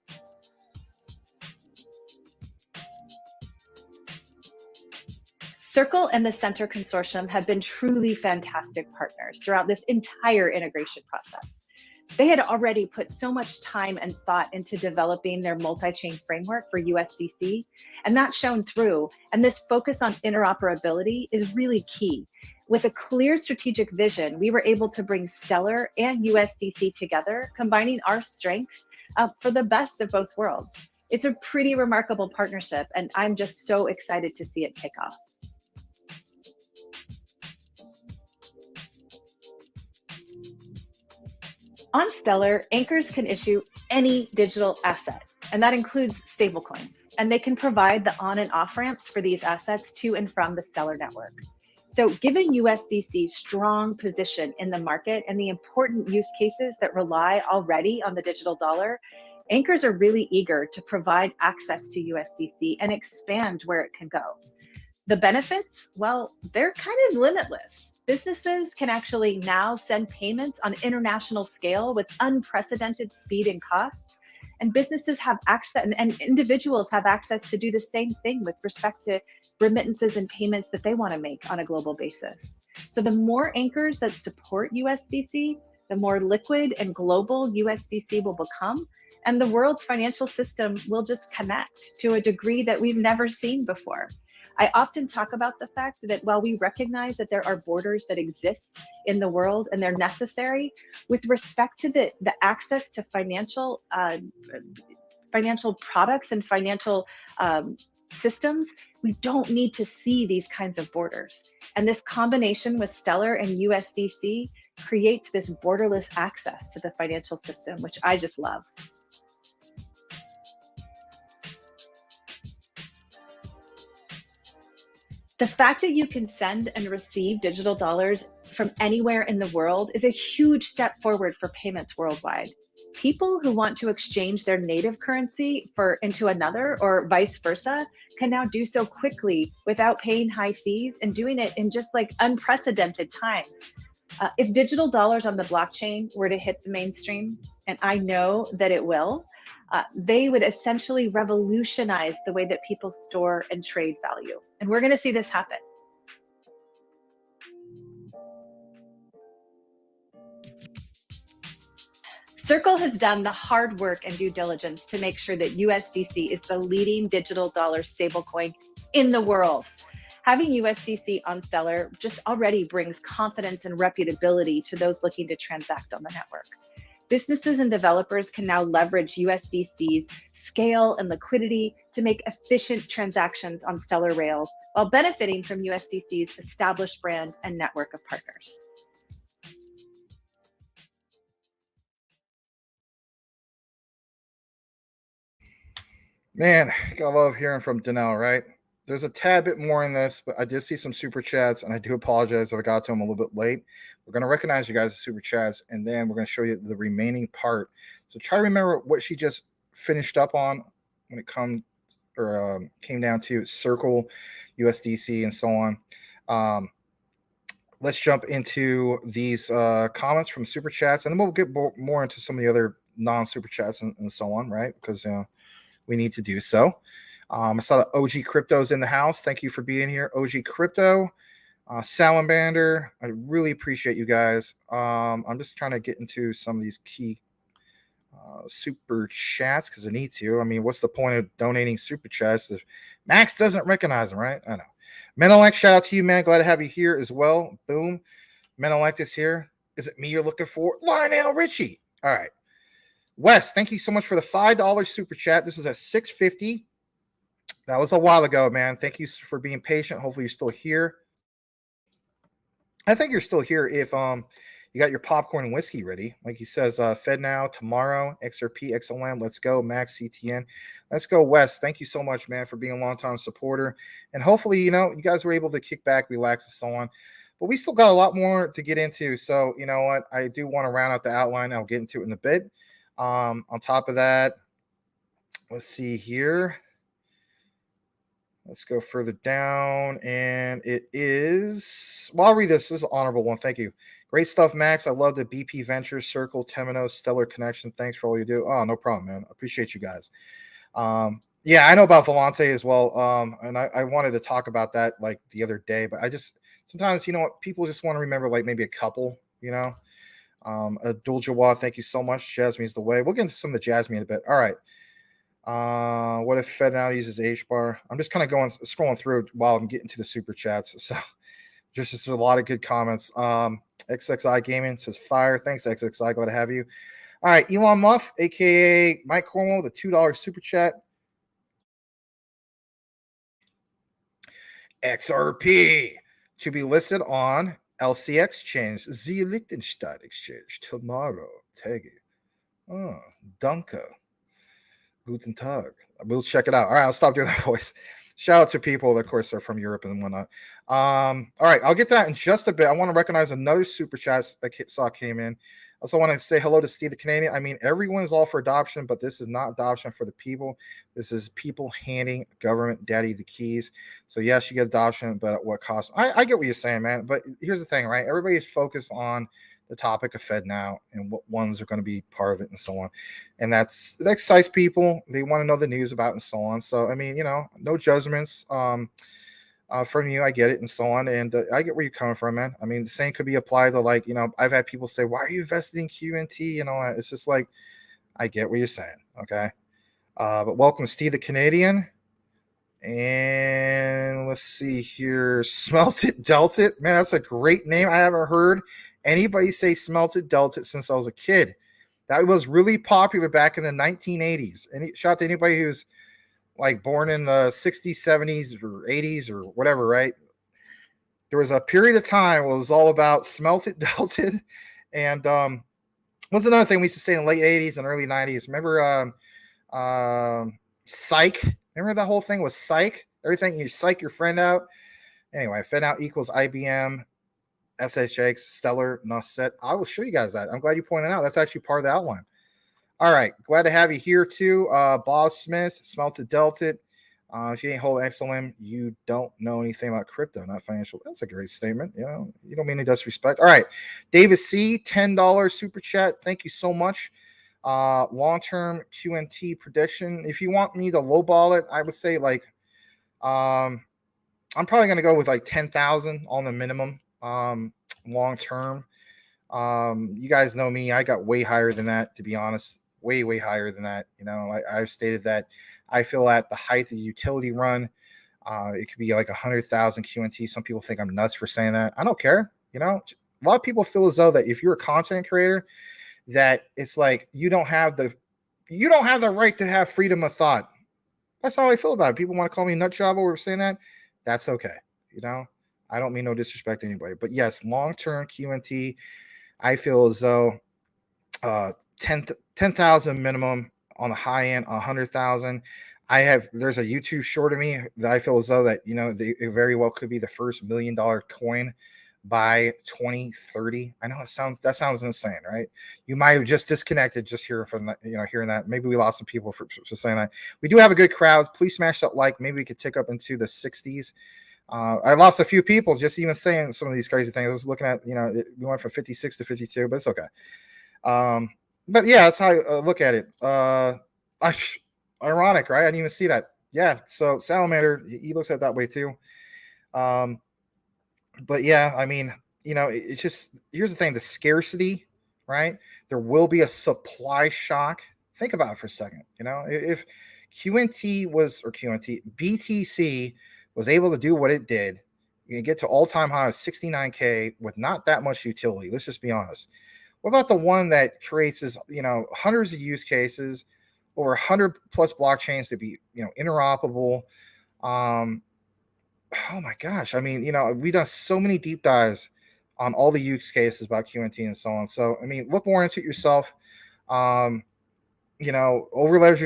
F: Circle and the Center Consortium have been truly fantastic partners throughout this entire integration process. They had already put so much time and thought into developing their multi-chain framework for USDC, and that's shown through. And this focus on interoperability is really key. With a clear strategic vision, we were able to bring Stellar and USDC together, combining our strengths for the best of both worlds. It's a pretty remarkable partnership, and I'm just so excited to see it take off. On Stellar, anchors can issue any digital asset, and that includes stablecoins. And they can provide the on and off ramps for these assets to and from the Stellar network. So given USDC's strong position in the market and the important use cases that rely already on the digital dollar, anchors are really eager to provide access to USDC and expand where it can go. The benefits, well, they're kind of limitless. Businesses can actually now send payments on international scale with unprecedented speed and costs. And businesses have access, and individuals have access to do the same thing with respect to remittances and payments that they want to make on a global basis. So the more anchors that support USDC, the more liquid and global USDC will become, and the world's financial system will just connect to a degree that we've never seen before. I often talk about the fact that while we recognize that there are borders that exist in the world and they're necessary, with respect to the access to financial products and financial systems, we don't need to see these kinds of borders. And this combination with Stellar and USDC creates this borderless access to the financial system, which I just love. The fact that you can send and receive digital dollars from anywhere in the world is a huge step forward for payments worldwide. People who want to exchange their native currency into another or vice versa can now do so quickly without paying high fees and doing it in just like unprecedented time. If digital dollars on the blockchain were to hit the mainstream, and I know that it will, they would essentially revolutionize the way that people store and trade value. And we're going to see this happen. Circle has done the hard work and due diligence to make sure that USDC is the leading digital dollar stablecoin in the world. Having USDC on Stellar just already brings confidence and reputability to those looking to transact on the network. Businesses and developers can now leverage USDC's scale and liquidity to make efficient transactions on Stellar rails while benefiting from USDC's established brand and network of partners.
A: Man, gotta love hearing from Danelle, right? There's a tad bit more in this, but I did see some super chats, and I do apologize if I got to them a little bit late. We're going to recognize you guys as super chats, and then we're going to show you the remaining part. So try to remember what she just finished up on when it came down to Circle, USDC, and so on. Let's jump into these comments from super chats, and then we'll get more into some of the other non-super chats and so on, right? Because we need to do so. I saw that OG Crypto's in the house. Thank you for being here, OG Crypto. Salamander, I really appreciate you guys. I'm just trying to get into some of these key super chats because I need to. I mean, what's the point of donating super chats if Max doesn't recognize them, right? I know. Menelect, shout out to you, man. Glad to have you here as well. Boom. Menelect is here. Is it me you're looking for? Lionel Richie. All right. Wes, thank you so much for the $5 super chat. This is at $6.50. That was a while ago, man. Thank you for being patient. Hopefully you're still here. I think you're still here if you got your popcorn and whiskey ready. Like he says, FedNow tomorrow, XRP, XLM, let's go, Max CTN. Let's go, Wes. Thank you so much, man, for being a long-time supporter. And hopefully, you guys were able to kick back, relax, and so on. But we still got a lot more to get into. So, you know what? I do want to round out the outline. I'll get into it in a bit. On top of that, let's see here. Let's go further down, and it is, well, I'll read this. This is an honorable one. Thank you. Great stuff, Max. I love the BP Ventures, Circle, Temenos, Stellar connection. Thanks for all you do. Oh, no problem, man. I appreciate you guys. Yeah, I know about Volante as well, and I wanted to talk about that like the other day, but I just, sometimes, people just want to remember like maybe a couple, Abdul Jawad, thank you so much. Jasmine's the way. We'll get into some of the Jasmine in a bit. All right. What if FedNow uses HBAR? I'm just kind of scrolling through while I'm getting to the super chats. So just a lot of good comments. XXI Gaming says fire. Thanks, XXI. Glad to have you. All right, Elon Muff, aka Mike Cornwell, the $2 super chat. XRP to be listed on LCX exchange, the Liechtenstein exchange tomorrow. Taggy. Oh, Dunka. Guten Tag. We'll check it out. All right, I'll stop doing that voice. Shout out to people that, of course, are from Europe and whatnot. All right, I'll get to that in just a bit. I want to recognize another super chat that saw came in. Also want to say hello to Steve the Canadian. I mean, everyone's all for adoption, but this is not adoption for the people. This is people handing government daddy the keys. So yes, you get adoption, but at what cost? I get what you're saying, man. But here's the thing, right? Everybody's focused on the topic of FedNow and what ones are going to be part of it and so on. And that excites people. They want to know the news about it and so on. So, I mean, no judgments from you. I get it and so on. And I get where you're coming from, man. I mean, the same could be applied to I've had people say, why are you investing in QNT and all that? It's just like, I get what you're saying. Okay. But welcome, Steve the Canadian. And let's see here. Smelt It, Dealt It. Man, that's a great name. I haven't heard anybody say Smelt It, Dealt It since I was a kid. That was really popular back in the 1980s. And shout out to anybody who's born in the 60s, 70s, or 80s, or whatever, right? There was a period of time where it was all about Smelt It, Dealt It. And what's another thing we used to say in the late 80s and early 90s? Remember psych? Remember that whole thing was psych? Everything, you psych your friend out. Anyway, FedNow equals IBM, SHX, Stellar, Nusset. I will show you guys that. I'm glad you pointed out. That's actually part of the outline. All right. Glad to have you here too. Bob Smith, Smelt It, Dealt It. If you ain't holding XLM, you don't know anything about crypto, not financial. That's a great statement. You don't mean any disrespect. All right. David C., $10 super chat. Thank you so much. Long-term QNT prediction. If you want me to lowball it, I would say I'm probably going to go with 10,000 on the minimum. Long term. You guys know me. I got way higher than that, to be honest. Way higher than that. I've stated that I feel at the height of the utility run, it could be 100,000 QNT. Some people think I'm nuts for saying that. I don't care. A lot of people feel as though that if you're a content creator, that it's you don't have the right to have freedom of thought. That's how I feel about it. People want to call me nut job over saying that. That's okay. I don't mean no disrespect to anybody, but yes, long-term QNT, I feel as though 10,000 minimum on the high end, 100,000. There's a YouTube short of me that I feel as though that, it very well could be the first $1 million coin by 2030. I know that sounds insane, right? You might have just disconnected just hearing from that, hearing that. Maybe we lost some people for saying that. We do have a good crowd. Please smash that like. Maybe we could tick up into the 60s. I lost a few people just even saying some of these crazy things. I was looking at, we went from 56 to 52, but it's okay. But yeah, that's how I look at it. Ironic, right? I didn't even see that. Yeah. So Salamander, he looks at it that way too. But yeah, I mean, it's just, here's the thing, the scarcity, right? There will be a supply shock. Think about it for a second. If BTC was able to do what it did, you can get to all-time high of 69K with not that much utility. Let's just be honest. What about the one that creates hundreds of use cases, over 100 plus blockchains to be, interoperable? Oh my gosh. I mean, we've done so many deep dives on all the use cases about QNT and so on. So, I mean, look more into it yourself. Overledger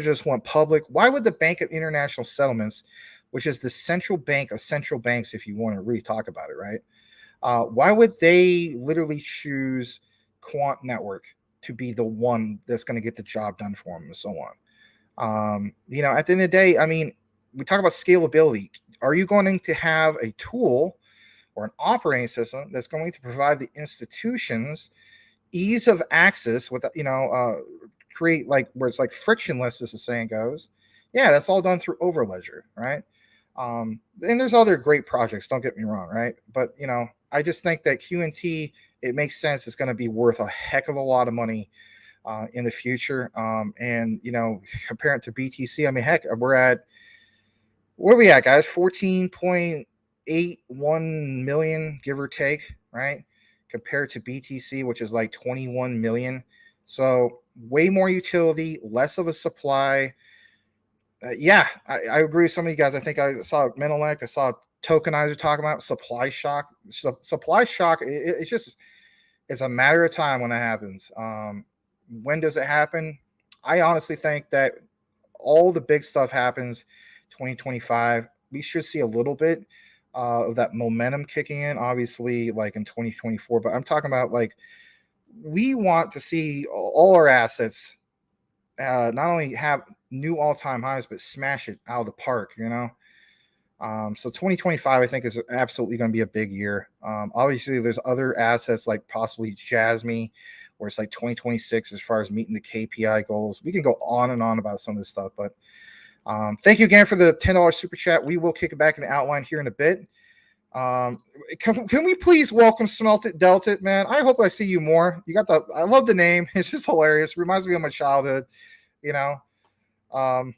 A: just went public. Why would the Bank of International Settlements, which is the central bank of central banks, if you want to really talk about it, right? Why would they literally choose Quant Network to be the one that's going to get the job done for them and so on? At the end of the day, I mean, we talk about scalability. Are you going to have a tool or an operating system that's going to provide the institutions ease of access with, create where it's frictionless, as the saying goes? Yeah, that's all done through Overledger, right? And there's other great projects, don't get me wrong, right? But, I just think that QNT, it makes sense. It's going to be worth a heck of a lot of money in the future. And, compare it to BTC, I mean, heck, where are we at, guys? 14.81 million, give or take, right? Compared to BTC, which is 21 million. So way more utility, less of a supply. Yeah, I agree with some of you guys. I think I saw Menelect, I saw Tokenizer talking about supply shock. So supply shock, it's a matter of time when that happens. when does it happen? I honestly think that all the big stuff happens 2025. We should see a little bit of that momentum kicking in, obviously, like in 2024. But I'm talking about like we want to see all our assets not only have new all-time highs, but smash it out of the park, you know? So 2025, I think, is absolutely going to be a big year. Obviously, there's other assets like possibly Jasmy, where it's like 2026 as far as meeting the KPI goals. We can go on and on about some of this stuff, but thank you again for the $10 super chat. We will kick it back in the outline here in a bit. Can we please welcome Smelt It, Dealt It, man? I hope I see you more. You got I love the name. It's just hilarious. Reminds me of my childhood, you know. Oh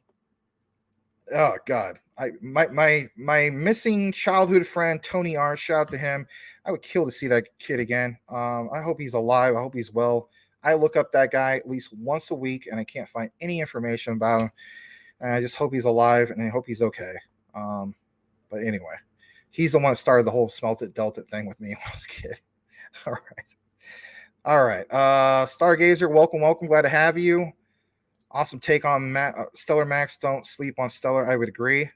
A: God, my missing childhood friend Tony R. Shout out to him. I would kill to see that kid again. I hope he's alive. I hope he's well. I look up that guy at least once a week, and I can't find any information about him. And I just hope he's alive, and I hope he's okay. But anyway, he's the one that started the whole Smelt It, Dealt It thing with me when I was a kid. All right. Stargazer, welcome. Glad to have you. Awesome take on Stellar Max. Don't sleep on Stellar. I would agree.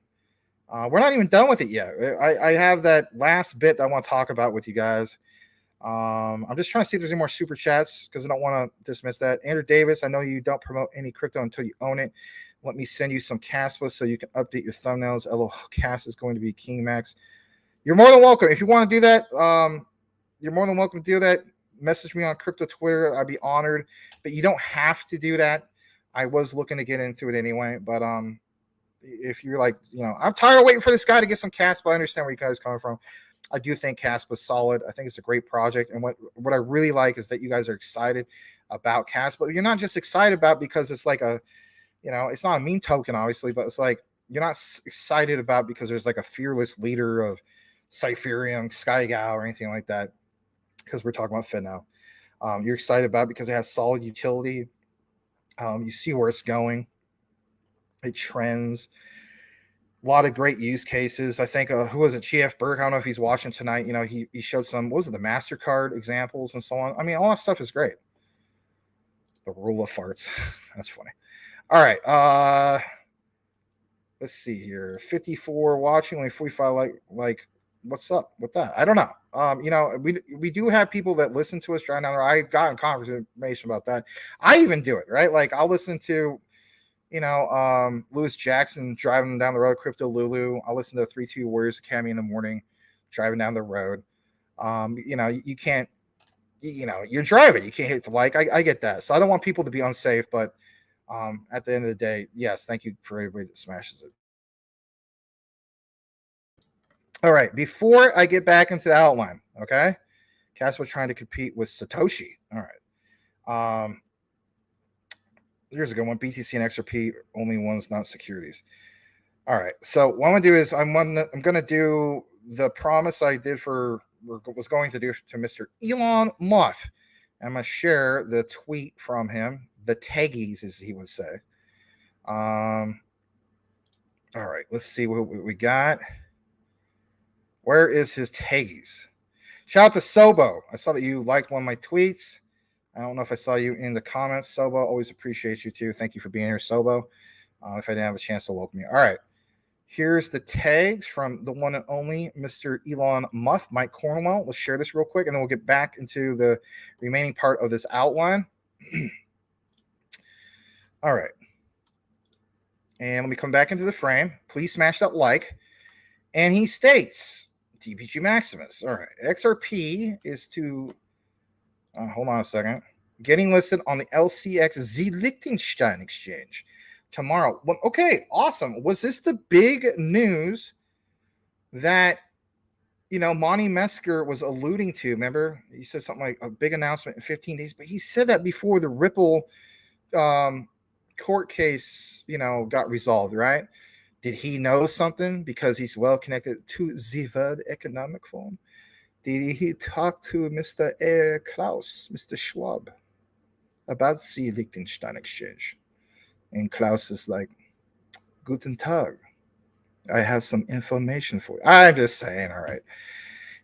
A: We're not even done with it yet. I have that last bit that I want to talk about with you guys. I'm just trying to see if there's any more super chats because I don't want to dismiss that. Andrew Davis, I know you don't promote any crypto until you own it. Let me send you some Caspa so you can update your thumbnails. LOL, Cas is going to be King Max. You're more than welcome. If you want to do that, you're more than welcome to do that. Message me on crypto Twitter. I'd be honored. But you don't have to do that. I was looking to get into it anyway, but if you're like, you know, I'm tired of waiting for this guy to get some Caspa. I understand where you guys are coming from. I do think Caspa is solid. I think it's a great project, and what I really like is that you guys are excited about Caspa. You're not just excited about because it's like a, you know, it's not a meme token, obviously, but it's like you're not excited about because there's like a fearless leader of Cypherium, SkyGao, or anything like that. Because we're talking about FedNow. You're excited about it because it has solid utility. You see where it's going. It trends. A lot of great use cases. I think, who was it? GF Burke. I don't know if he's watching tonight. You know, he showed some, what was it, the MasterCard examples and so on. I mean, all that stuff is great. The rule of farts. That's funny. All right. Let's see here. 54 watching, only 45 like what's up with that? I don't know. You know, we do have people that listen to us driving down there. I got confirmation about that. I even do it, right? Like I'll listen to, you know, Lewis Jackson driving down the road, Crypto Lulu. I'll listen to 3-2 Warriors Academy in the morning, driving down the road. You know, you can't, you know, you're driving, you can't hit the like. I get that. So I don't want people to be unsafe, but at the end of the day, yes, thank you for everybody that smashes it. All right, before I get back into the outline, okay? Casper trying to compete with Satoshi. All right. Here's a good one. BTC and XRP, only ones, not securities. All right. So what I'm gonna do is I'm gonna do the promise I did was going to do to Mr. Elon Musk. I'm gonna share the tweet from him, the taggies, as he would say. All right. Let's see what we got. Where is his taggies? Shout out to Sobo. I saw that you liked one of my tweets. I don't know if I saw you in the comments, Sobo. Always appreciate you too. Thank you for being here, Sobo. If I didn't have a chance to welcome you. All right. Here's the tags from the one and only Mr. Elon Musk, Mike Cornwell. Let's share this real quick, and then we'll get back into the remaining part of this outline. All right. And let me come back into the frame. Please smash that like. And he states, DPG Maximus. All right. XRP is to, hold on a second, getting listed on the LCX Liechtenstein exchange tomorrow. Well, okay, awesome. Was this the big news that, you know, Monty Mesker was alluding to? Remember, he said something like a big announcement in 15 days, but he said that before the Ripple court case, you know, got resolved, right? Did he know something because he's well connected to the World Economic Forum? Did he talk to Mr. Klaus, Mr. Schwab, about the Liechtenstein exchange? And Klaus is like, Guten Tag. I have some information for you. I'm just saying, all right.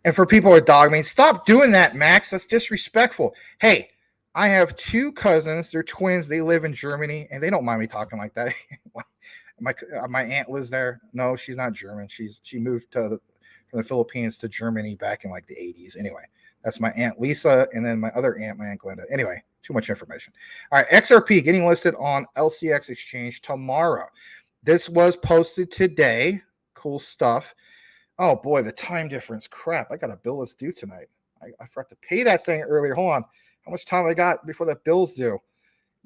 A: And for people who are dogming, stop doing that, Max. That's disrespectful. Hey, I have two cousins. They're twins. They live in Germany, and they don't mind me talking like that. My aunt lives there. No, she's not German. She moved from the Philippines to Germany back in like the 80s. Anyway, that's my aunt Lisa, and then my other aunt, my aunt Glenda. Anyway, too much information. All right, XRP getting listed on LCX exchange tomorrow. This was posted today. Cool stuff. Oh boy, the time difference. Crap, I got a bill that's due tonight. I forgot to pay that thing earlier. Hold on. How much time I got before that bill's due?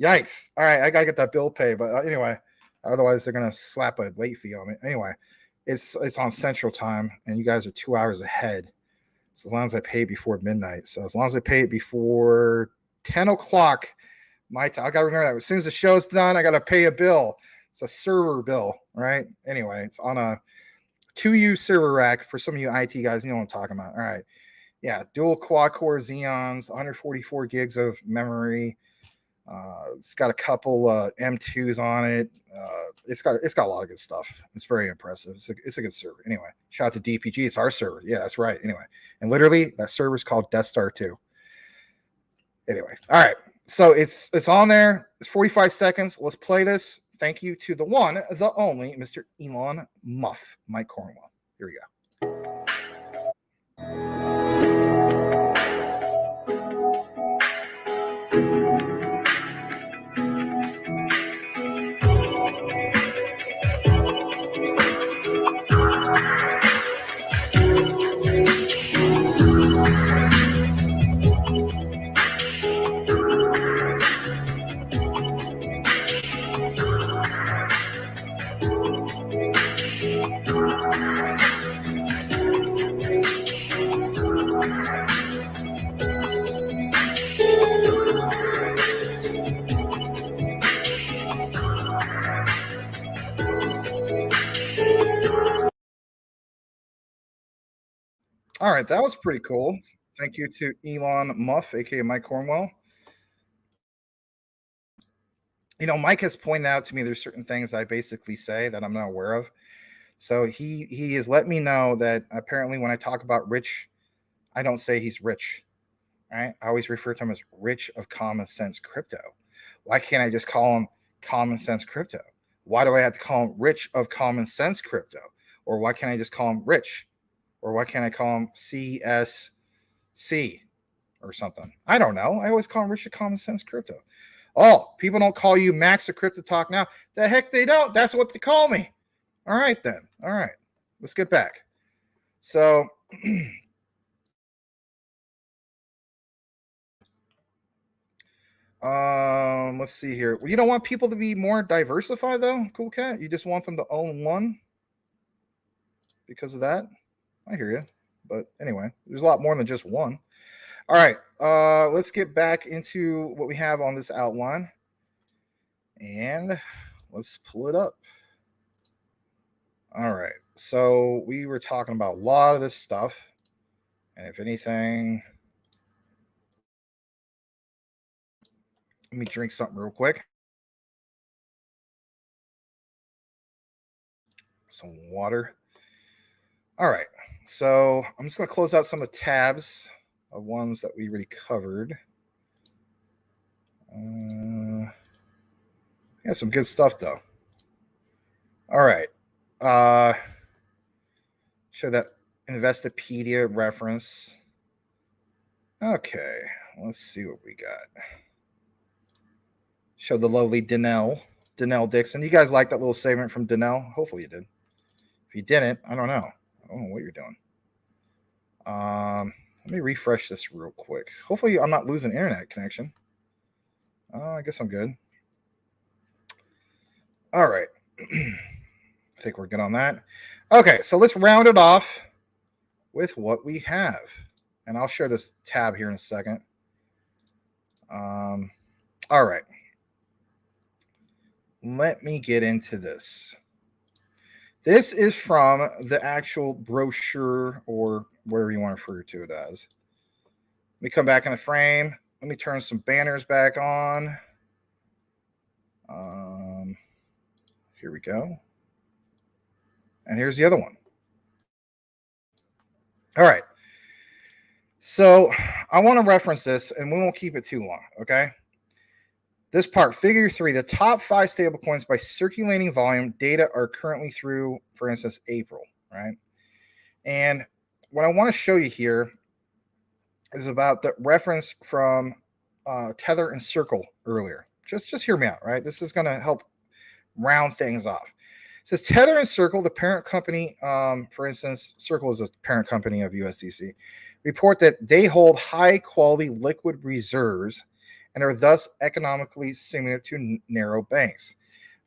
A: Yikes. All right, I got to get that bill paid. But anyway, otherwise they're going to slap a late fee on me. Anyway, it's on Central Time, and you guys are 2 hours ahead. So as long as I pay before midnight. So as long as I pay it before 10 o'clock, my time. I got to remember that. As soon as the show's done, I got to pay a bill. It's a server bill, right? Anyway, it's on a 2U server rack. For some of you IT guys, you know what I'm talking about. All right. Yeah, dual quad-core Xeons, 144 gigs of memory. It's got a couple M2s on it. It's got a lot of good stuff. It's very impressive. It's a good server. Anyway, shout out to DPG. It's our server. Yeah, that's right. Anyway, and literally that server is called Death Star 2. Anyway, all right. So it's on there. It's 45 seconds. Let's play this. Thank you to the one, the only, Mr. Elon Muff, Mike Cornwell. Here we go. All right, that was pretty cool. Thank you to Elon Muff, aka Mike Cornwell. You know, Mike has pointed out to me there's certain things I basically say that I'm not aware of. So he has let me know that apparently when I talk about Rich, I don't say he's rich. Right? I always refer to him as Rich of Common Sense Crypto. Why can't I just call him Common Sense Crypto? Why do I have to call him Rich of Common Sense Crypto? Or why can't I just call him Rich? Or why can't I call him CSC or something? I don't know. I always call him Rich of Common Sense Crypto. Oh, people don't call you Max or Crypto Talk now. The heck they don't. That's what they call me. All right, then. All right. Let's get back. So let's see here. You don't want people to be more diversified, though, Cool Cat? You just want them to own one because of that? I hear you. But anyway, there's a lot more than just one. All right, let's get back into what we have on this outline. And let's pull it up. All right, so we were talking about a lot of this stuff. And if anything, let me drink something real quick. Some water. All right, so I'm just going to close out some of the tabs of ones that we already covered. Yeah, some good stuff, though. All right. Show that Investopedia reference. Okay, let's see what we got. Show the lovely Danelle Dixon. You guys like that little segment from Danelle? Hopefully you did. If you didn't, I don't know. I don't know what you're doing. Let me refresh this real quick. Hopefully I'm not losing internet connection. I guess I'm good. All right. I think we're good on that. Okay, so let's round it off with what we have. And I'll share this tab here in a second. All right. Let me get into this. This is from the actual brochure or whatever you want to refer to it as. Let me come back in the frame. Let me turn some banners back on. Here we go. And here's the other one. All right. So I want to reference this, and we won't keep it too long, okay? This part, figure 3, the top 5 stablecoins by circulating volume data are currently through, for instance, April, right? And what I want to show you here is about the reference from Tether and Circle earlier. Just hear me out, right? This is going to help round things off. It says Tether and Circle, the parent company, for instance, Circle is a parent company of USDC, report that they hold high quality liquid reserves and are thus economically similar to narrow banks.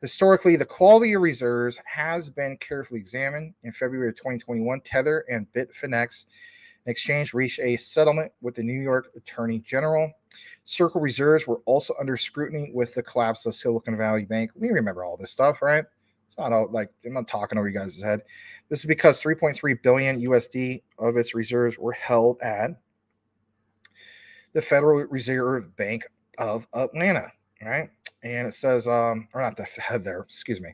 A: Historically, the quality of reserves has been carefully examined. In February of 2021, Tether and Bitfinex exchange reached a settlement with the New York Attorney General. Circle reserves were also under scrutiny with the collapse of Silicon Valley Bank. We remember all this stuff, right? It's not all like I'm not talking over you guys' head. This is because 3.3 billion USD of its reserves were held at the Federal Reserve Bank of Atlanta, right? And it says, or not the Fed there, excuse me,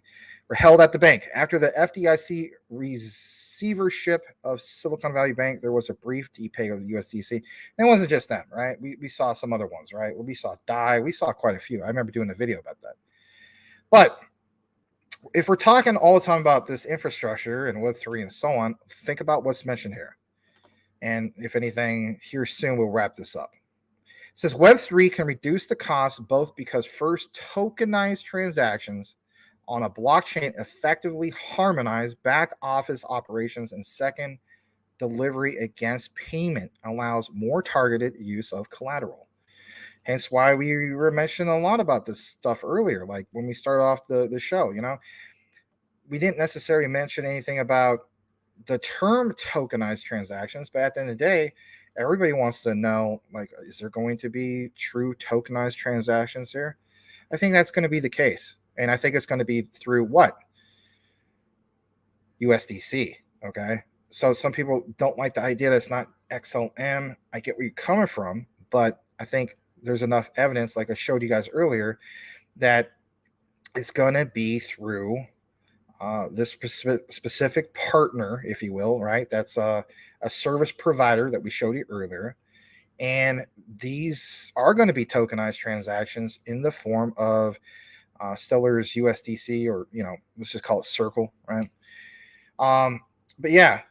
A: were held at the bank. After the FDIC receivership of Silicon Valley Bank, there was a brief depeg of the USDC. And it wasn't just them, right? We saw some other ones, right? We saw DAI. We saw quite a few. I remember doing a video about that. But if we're talking all the time about this infrastructure and Web3 and so on, think about what's mentioned here. And if anything, here soon we'll wrap this up. It says Web3 can reduce the cost both because first, tokenized transactions on a blockchain effectively harmonize back office operations, and second, delivery against payment allows more targeted use of collateral. Hence why we were mentioning a lot about this stuff earlier, like when we started off the show, you know, we didn't necessarily mention anything about the term tokenized transactions, but at the end of the day, everybody wants to know, like, is there going to be true tokenized transactions here? I think that's going to be the case. And I think it's going to be through what? USDC, okay? So some people don't like the idea that it's not XLM. I get where you're coming from, but I think there's enough evidence, like I showed you guys earlier, that it's going to be through this specific partner, if you will, right? That's a service provider that we showed you earlier. And these are going to be tokenized transactions in the form of Stellar's USDC, or, you know, let's just call it Circle, right? But yeah,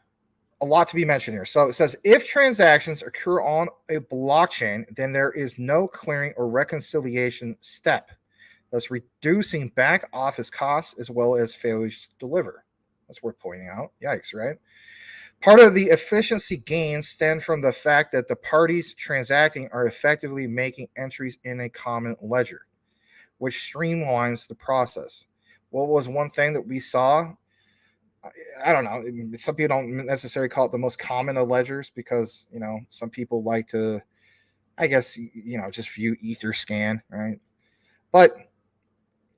A: a lot to be mentioned here. So it says, if transactions occur on a blockchain, then there is no clearing or reconciliation step, thus reducing back office costs as well as failures to deliver. That's worth pointing out. Yikes, right? Part of the efficiency gains stem from the fact that the parties transacting are effectively making entries in a common ledger, which streamlines the process. What was one thing that we saw? I don't know. Some people don't necessarily call it the most common of ledgers because, you know, some people like to, I guess, you know, just view Etherscan, right? But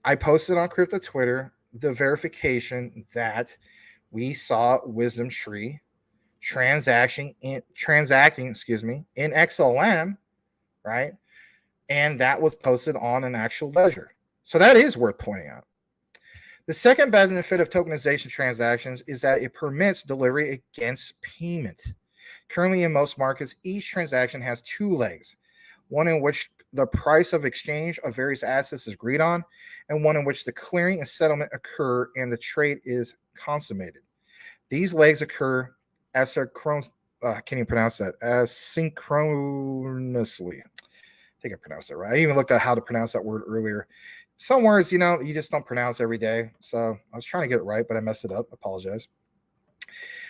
A: I posted on Crypto Twitter the verification that we saw Wisdom Tree transacting in XLM, right? And that was posted on an actual ledger. So that is worth pointing out. The second benefit of tokenization transactions is that it permits delivery against payment. Currently, in most markets, each transaction has two legs, one in which the price of exchange of various assets is agreed on, and one in which the clearing and settlement occur and the trade is consummated. These legs occur asynchronously. I think I pronounced that right. I even looked at how to pronounce that word earlier. Some words, you know, you just don't pronounce every day. So I was trying to get it right, but I messed it up. Apologize.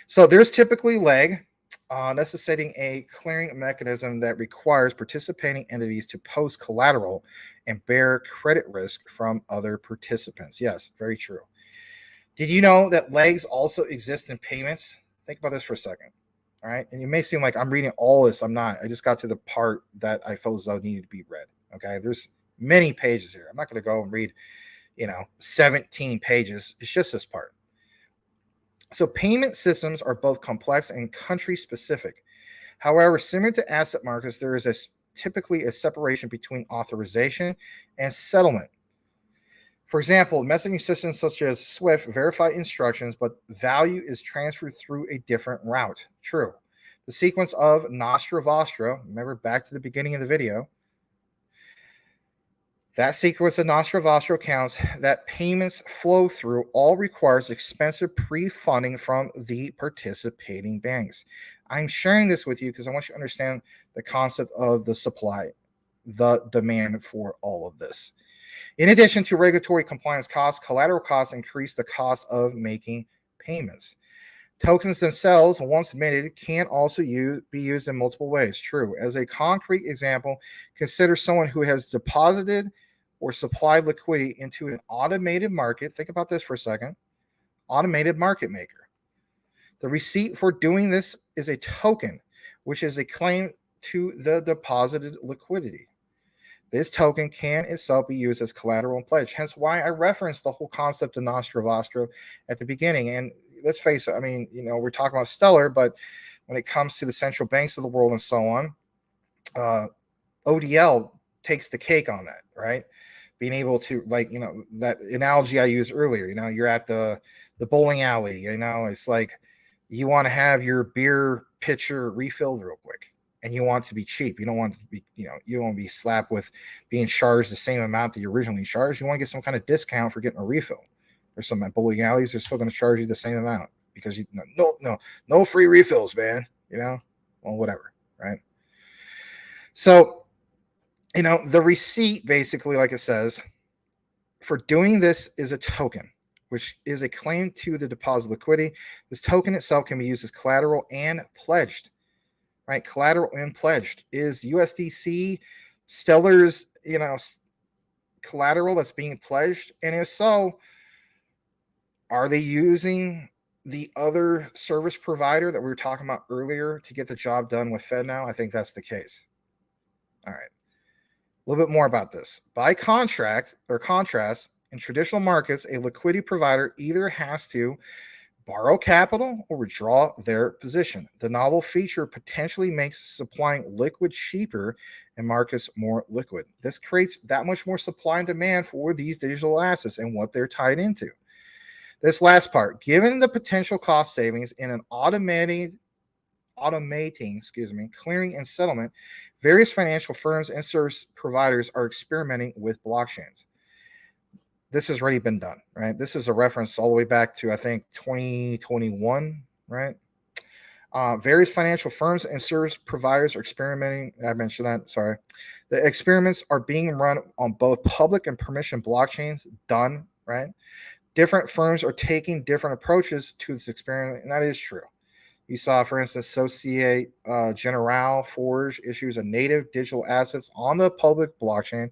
A: So there's typically leg necessitating a clearing mechanism that requires participating entities to post collateral and bear credit risk from other participants. Yes, very true. Did you know that legs also exist in payments? Think about this for a second. All right. And you may seem like I'm reading all this. I'm not. I just got to the part that I felt as though needed to be read. Okay. There's many pages here. I'm not going to go and read, 17 pages. It's just this part. So payment systems are both complex and country specific. However, similar to asset markets, there is typically a separation between authorization and settlement. For example, messaging systems such as Swift verify instructions, but value is transferred through a different route. True. The sequence of Nostra Vostra, remember back to the beginning of the video, that sequence of Nostra Vostra accounts that payments flow through all requires expensive pre-funding from the participating banks. I'm sharing this with you because I want you to understand the concept of the supply, the demand for all of this. In addition to regulatory compliance costs, collateral costs increase the cost of making payments. Tokens themselves, once minted, can also be used in multiple ways. True. As a concrete example, consider someone who has deposited or supplied liquidity into an automated market. Think about this for a second. Automated market maker. The receipt for doing this is a token, which is a claim to the deposited liquidity. This token can itself be used as collateral and pledge. Hence why I referenced the whole concept of Nostra Vostra at the beginning. And let's face it, I mean, we're talking about Stellar, but when it comes to the central banks of the world and so on, ODL takes the cake on that, right? Being able to, that analogy I used earlier, you're at the bowling alley, it's like you want to have your beer pitcher refilled real quick. And you want it to be cheap. You don't want it to be, you don't want to be slapped with being charged the same amount that you originally charged. You want to get some kind of discount for getting a refill. There's some at bowling alleys, they're still going to charge you the same amount because no free refills, man. Well, whatever, right? So, the receipt basically, like it says, for doing this is a token, which is a claim to the deposit liquidity. This token itself can be used as collateral and pledged. Right, collateral and pledged is USDC, Stellar's, collateral that's being pledged, and if so, are they using the other service provider that we were talking about earlier to get the job done with FedNow? I think that's the case. All right, a little bit more about this. By contrast, in traditional markets, a liquidity provider either has to borrow capital or withdraw their position. The novel feature potentially makes supplying liquid cheaper and markets more liquid. This creates that much more supply and demand for these digital assets and what they're tied into. This last part, given the potential cost savings in an automating, clearing and settlement, various financial firms and service providers are experimenting with blockchains. This has already been done, right? This is a reference all the way back to, I think, 2021, right? Various financial firms and service providers are experimenting. I mentioned that, sorry. The experiments are being run on both public and permission blockchains, done, right? Different firms are taking different approaches to this experiment, and that is true. You saw, for instance, Societe Generale Forge issues a native digital assets on the public blockchain.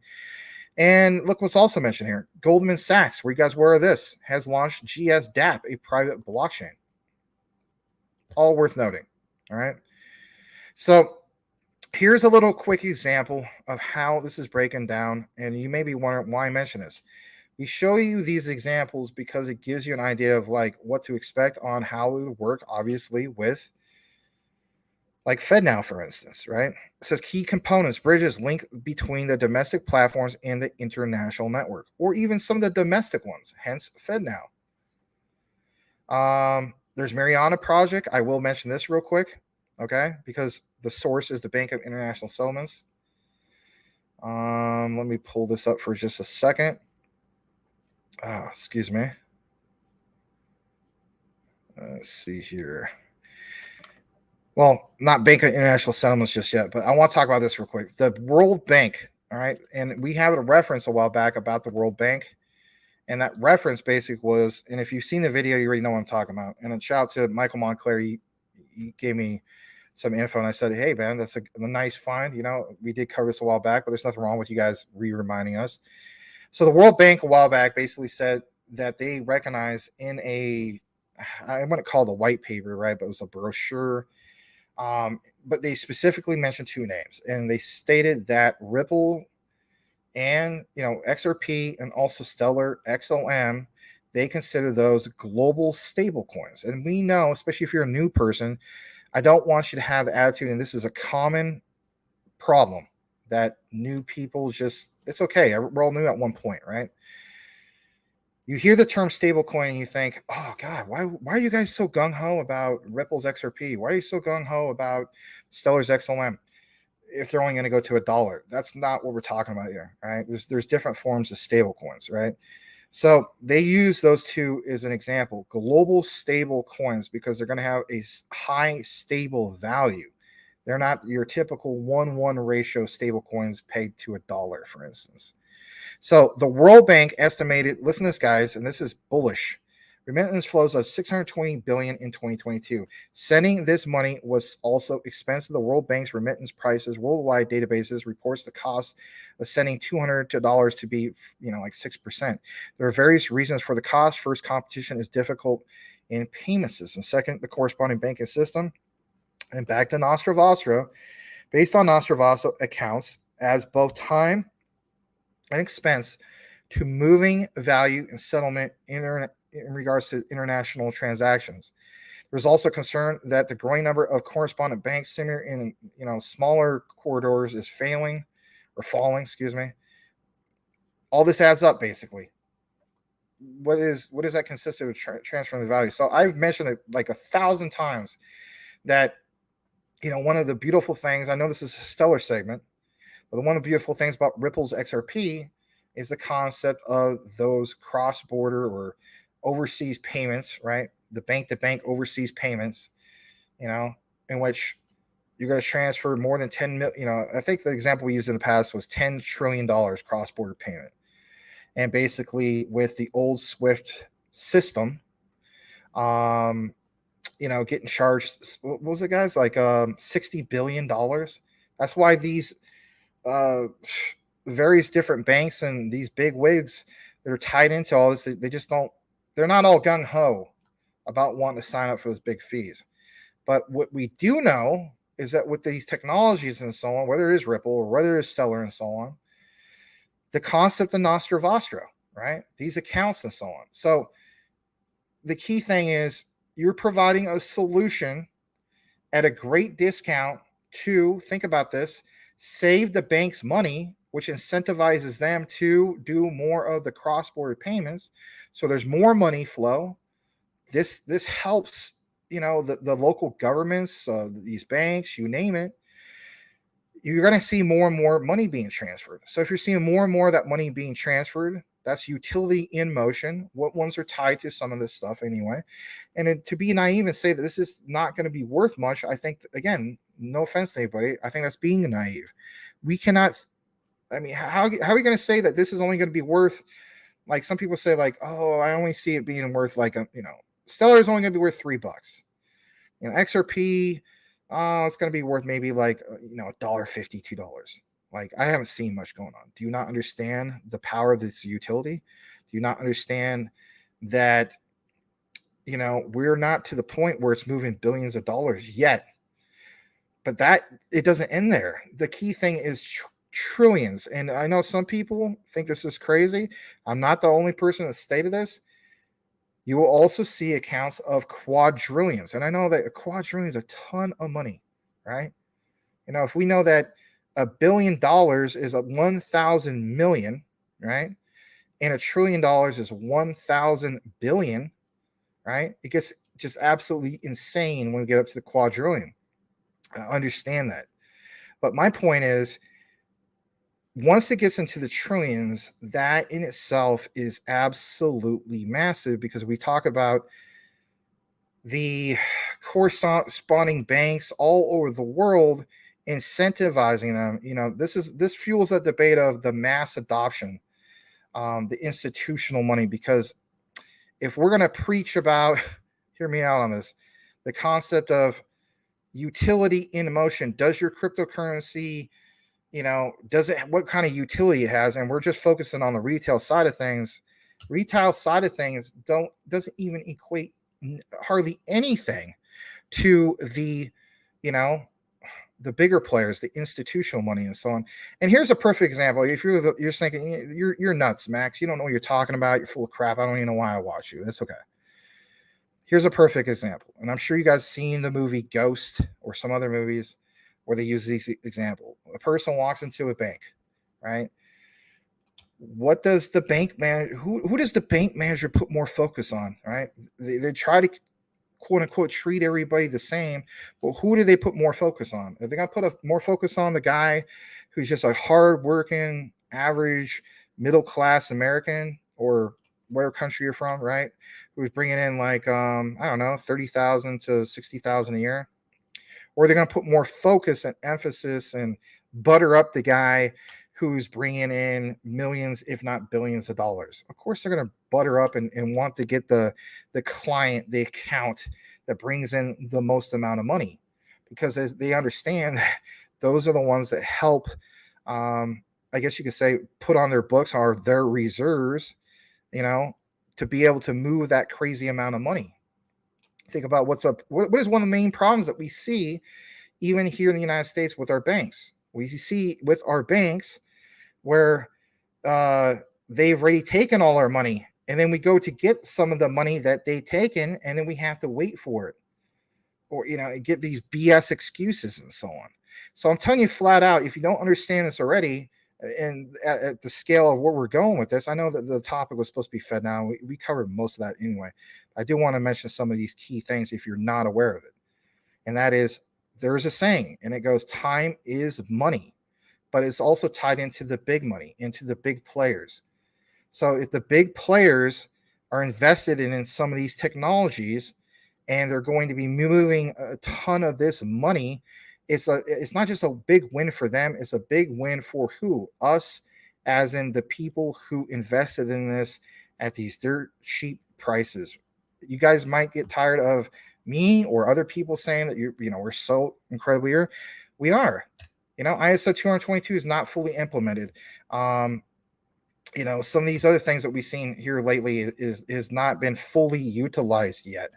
A: And look what's also mentioned here. Goldman Sachs, were you guys aware of this, has launched GSDApp, a private blockchain. All worth noting. All right. So here's a little quick example of how this is breaking down. And you may be wondering why I mention this. We show you these examples because it gives you an idea of what to expect on how it would work, obviously, with FedNow, for instance, right? It says key components, bridges, link between the domestic platforms and the international network, or even some of the domestic ones, hence FedNow. There's Mariana Project. I will mention this real quick, okay? Because the source is the Bank of International Settlements. Let me pull this up for just a second. Excuse me. Let's see here. Well, not Bank of International Settlements just yet, but I want to talk about this real quick. The World Bank, all right? And we have a reference a while back about the World Bank. And that reference basically was, and if you've seen the video, you already know what I'm talking about. And a shout out to Michael Montclair. He gave me some info, and I said, hey, man, that's a nice find. We did cover this a while back, but there's nothing wrong with you guys reminding us. So the World Bank a while back basically said that they recognize in I wouldn't call it a white paper, right? But it was a brochure. But they specifically mentioned two names, and they stated that Ripple and XRP and also Stellar XLM, they consider those global stable coins. And we know, especially if you're a new person, I don't want you to have the attitude, and this is a common problem that new people it's okay. We're all new at one point, right? You hear the term stablecoin and you think, oh God, why are you guys so gung-ho about Ripple's XRP? Why are you so gung-ho about Stellar's XLM if they're only going to go to $1? That's not what we're talking about here, right? There's different forms of stablecoins, right? So they use those two as an example, global stable coins, because they're going to have a high stable value. They're not your typical 1-1 ratio stable coins pegged to $1, for instance. So the World Bank estimated, listen to this, guys, and this is bullish, remittance flows of $620 billion in 2022. Sending this money was also expensive. The World Bank's remittance prices worldwide databases reports the cost of sending $200 to be, like 6%. There are various reasons for the cost. First, competition is difficult in payment systems. Second, the corresponding banking system. And back to Nostra Vostra, based on Nostra Vostra accounts as both time and expense to moving value and settlement in regards to international transactions. There's also concern that the growing number of correspondent banks centered in smaller corridors is falling. All this adds up, basically. What does that consist of transferring the value? So I've mentioned it like 1,000 times that one of the beautiful things, I know this is a Stellar segment, but one of the beautiful things about Ripple's XRP is the concept of those cross-border or overseas payments, right? The bank-to-bank overseas payments, in which you're going to transfer more than 10 million. I think the example we used in the past was $10 trillion cross-border payment. And basically with the old SWIFT system, getting charged, what was it, guys? Like $60 billion. That's why these various different banks and these big wigs that are tied into all this, they're not all gung-ho about wanting to sign up for those big fees. But what we do know is that with these technologies and so on, whether it is Ripple or whether it is Stellar and so on, the concept of Nostra Vostra, right? These accounts and so on. So the key thing is you're providing a solution at a great discount to, think about this, save the bank's money, which incentivizes them to do more of the cross-border payments. So there's more money flow. This helps, the local governments, these banks, you name it. You're going to see more and more money being transferred. So if you're seeing more and more of that money being transferred, that's utility in motion. What ones are tied to some of this stuff anyway. And to be naive and say that this is not going to be worth much, I think, again, no offense to anybody, I think that's being naive. We cannot, how are we going to say that this is only going to be worth, like some people say, like, oh, I only see it being worth like, Stellar is only going to be worth $3. XRP, it's going to be worth maybe like, $1.50, $2. Like, I haven't seen much going on. Do you not understand the power of this utility? Do you not understand that, we're not to the point where it's moving billions of dollars yet? But that, it doesn't end there. The key thing is trillions. And I know some people think this is crazy. I'm not the only person that stated this. You will also see accounts of quadrillions. And I know that a quadrillion is a ton of money, right? If we know that $1 billion is 1,000 million, right? And $1 trillion is 1,000 billion, right? It gets just absolutely insane when we get up to the quadrillion. I understand that. But my point is, once it gets into the trillions, that in itself is absolutely massive, because we talk about the corresponding banks all over the world incentivizing them. This fuels that debate of the mass adoption, the institutional money, because if we're going to preach about, hear me out on this, the concept of utility in motion, does your cryptocurrency, what kind of utility it has, and we're just focusing on the retail side of things. Retail side of things doesn't even equate hardly anything to the, the bigger players, the institutional money and so on. And here's a perfect example. If you're thinking you're nuts, Max, you don't know what you're talking about, you're full of crap, I don't even know why I watch you. That's okay. Here's a perfect example. And I'm sure you guys seen the movie Ghost or some other movies where they use this example. A person walks into a bank, right? what does the bank manager, who does the bank manager put more focus on, right? They try to quote unquote treat everybody the same, but who do they put more focus on? Are they going to put more focus on the guy who's just a hard-working, average, middle-class American, or whatever country you're from, right? Who's bringing in like I don't know, 30,000 to 60,000 a year? Or are they going to put more focus and emphasis and butter up the guy who's bringing in millions, if not billions of dollars? Of course, they're going to butter up and want to get the client, the account that brings in the most amount of money, because as they understand that those are the ones that help, I guess you could say, put on their books or their reserves, to be able to move that crazy amount of money. Think about what's up. What is one of the main problems that we see even here in the United States with our banks? We see with our banks where they've already taken all our money, and then we go to get some of the money that they've taken, and then we have to wait for it, or get these BS excuses and so on. So I'm telling you flat out, if you don't understand this already, and at the scale of where we're going with this, I know that the topic was supposed to be FedNow. We covered most of that anyway. I do want to mention some of these key things if you're not aware of it. And that is, there's a saying, and it goes, time is money, but it's also tied into the big money, into the big players. So if the big players are invested in some of these technologies, and they're going to be moving a ton of this money, it's not just a big win for them, it's a big win for who? Us, as in the people who invested in this at these dirt cheap prices. You guys might get tired of me or other people saying that we're so incredibly here. We are. ISO 222 is not fully implemented. Some of these other things that we've seen here lately is not been fully utilized yet.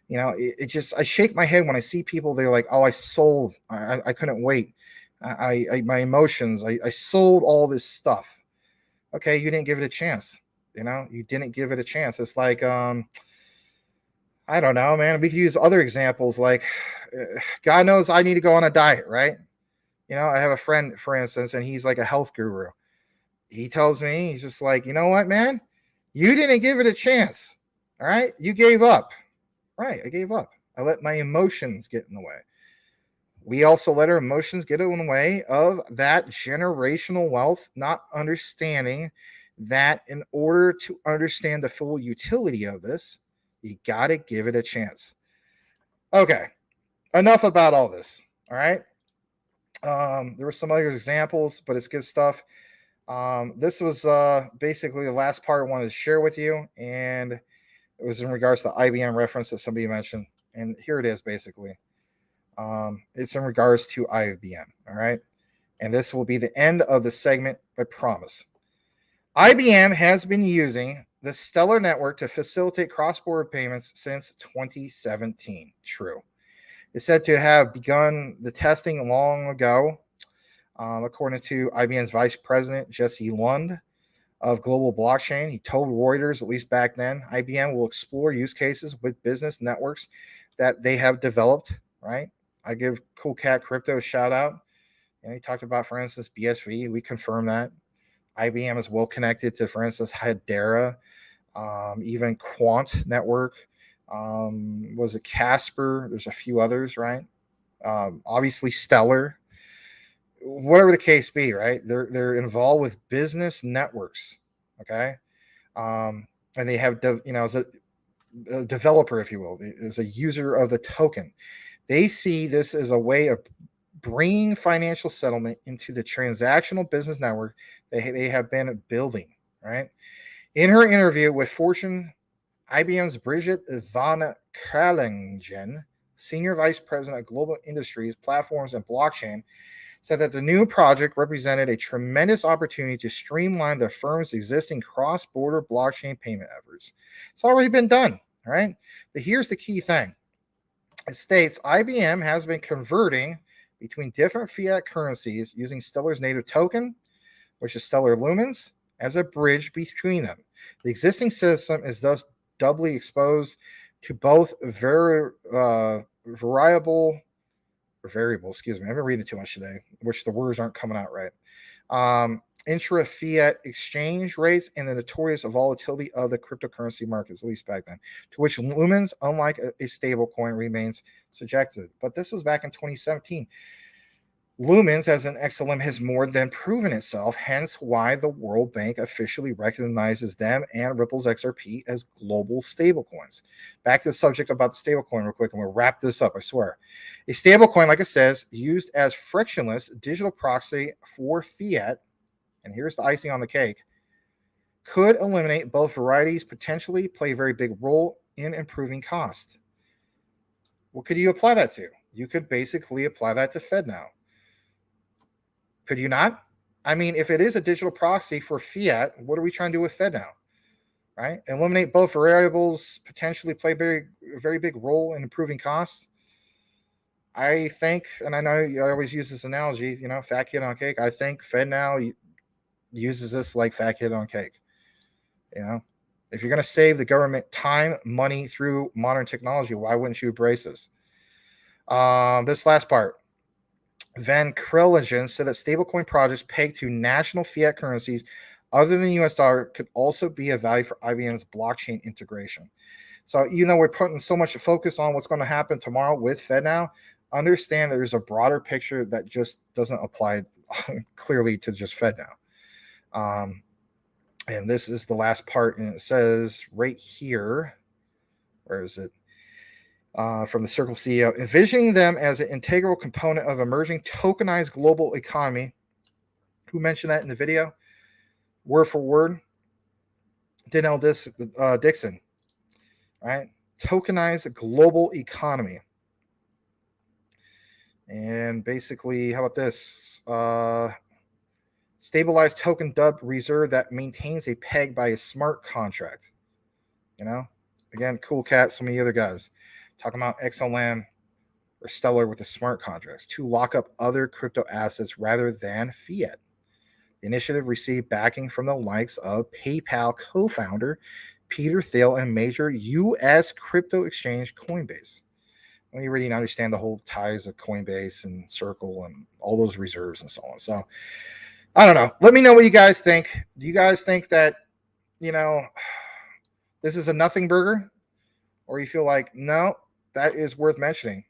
A: It just, I shake my head when I see people. They're like, oh, I sold. I couldn't wait. My emotions. I sold all this stuff. Okay, you didn't give it a chance. You didn't give it a chance. It's like, I don't know, man. We could use other examples. Like, God knows I need to go on a diet, right? I have a friend, for instance, and he's like a health guru. He tells me, he's just like, you know what, man? You didn't give it a chance. All right, you gave up. Right, I gave up. I let my emotions get in the way. We also let our emotions get in the way of that generational wealth, not understanding that in order to understand the full utility of this, you got to give it a chance. Okay, enough about all this. All right. There were some other examples, but it's good stuff. This was basically the last part I wanted to share with you, and it was in regards to the IBM reference that somebody mentioned. And here it is, basically. It's in regards to IBM, all right? And this will be the end of the segment, I promise. IBM has been using the Stellar network to facilitate cross-border payments since 2017. True. It's said to have begun the testing long ago, according to IBM's vice president, Jesse Lund of Global Blockchain. He told Reuters, at least back then, IBM will explore use cases with business networks that they have developed, right? I give Cool Cat Crypto a shout out. And he talked about, for instance, BSV. We confirm that. IBM is well connected to, for instance, Hedera, even Quant Network. Was it Casper? There's a few others, right? Obviously Stellar. Whatever the case be, right? They're involved with business networks, okay? And they have, as a developer, if you will, as a user of the token. They see this as a way of bringing financial settlement into the transactional business network that they have been building, right? In her interview with Fortune, IBM's Bridget van Kralingen, Senior Vice President of Global Industries, Platforms, and Blockchain, said that the new project represented a tremendous opportunity to streamline the firm's existing cross-border blockchain payment efforts. It's already been done, all right? But here's the key thing. It states IBM has been converting between different fiat currencies using Stellar's native token, which is Stellar Lumens, as a bridge between them. The existing system is thus doubly exposed to both variable or variable, excuse me. I've been reading too much today, which the words aren't coming out right. Intra-fiat exchange rates and the notorious volatility of the cryptocurrency markets, at least back then, to which Lumens, unlike a stable coin, remains subjected. But this was back in 2017. Lumens as an XLM has more than proven itself, hence why the World Bank officially recognizes them and Ripple's XRP as global stablecoins. Back to the subject about the stablecoin real quick, and we'll wrap this up, I swear. A stablecoin, like it says, used as frictionless digital proxy for fiat, and here's the icing on the cake, could eliminate both varieties, potentially play a very big role in improving cost. What could you apply that to? You could basically apply that to FedNow. Could you not? I mean, if it is a digital proxy for fiat, what are we trying to do with FedNow? Right? Eliminate both variables, potentially play a very big role in improving costs. I think, and I know I always use this analogy, fat kid on cake. I think FedNow uses this like fat kid on cake. If you're going to save the government time, money through modern technology, why wouldn't you embrace this? This last part. Van Kriligen said that stablecoin projects pegged to national fiat currencies other than the US dollar could also be a value for IBM's blockchain integration. So even though we're putting so much focus on what's going to happen tomorrow with FedNow, understand there's a broader picture that just doesn't apply clearly to just FedNow. And this is the last part, and it says right here, where is it? From the Circle CEO, envisioning them as an integral component of emerging tokenized global economy. Who mentioned that in the video? Word for word. Danelle Dixon. Right? Tokenized global economy. And basically, how about this? Stabilized token dubbed reserve that maintains a peg by a smart contract. Again, cool cat, some of the other guys. Talking about XLM or Stellar with the smart contracts to lock up other crypto assets rather than fiat. The initiative received backing from the likes of PayPal co-founder Peter Thiel and major U.S. crypto exchange Coinbase. When you really understand the whole ties of Coinbase and Circle and all those reserves and so on. So, I don't know. Let me know what you guys think. Do you guys think that, this is a nothing burger? Or you feel like, no, that is worth mentioning.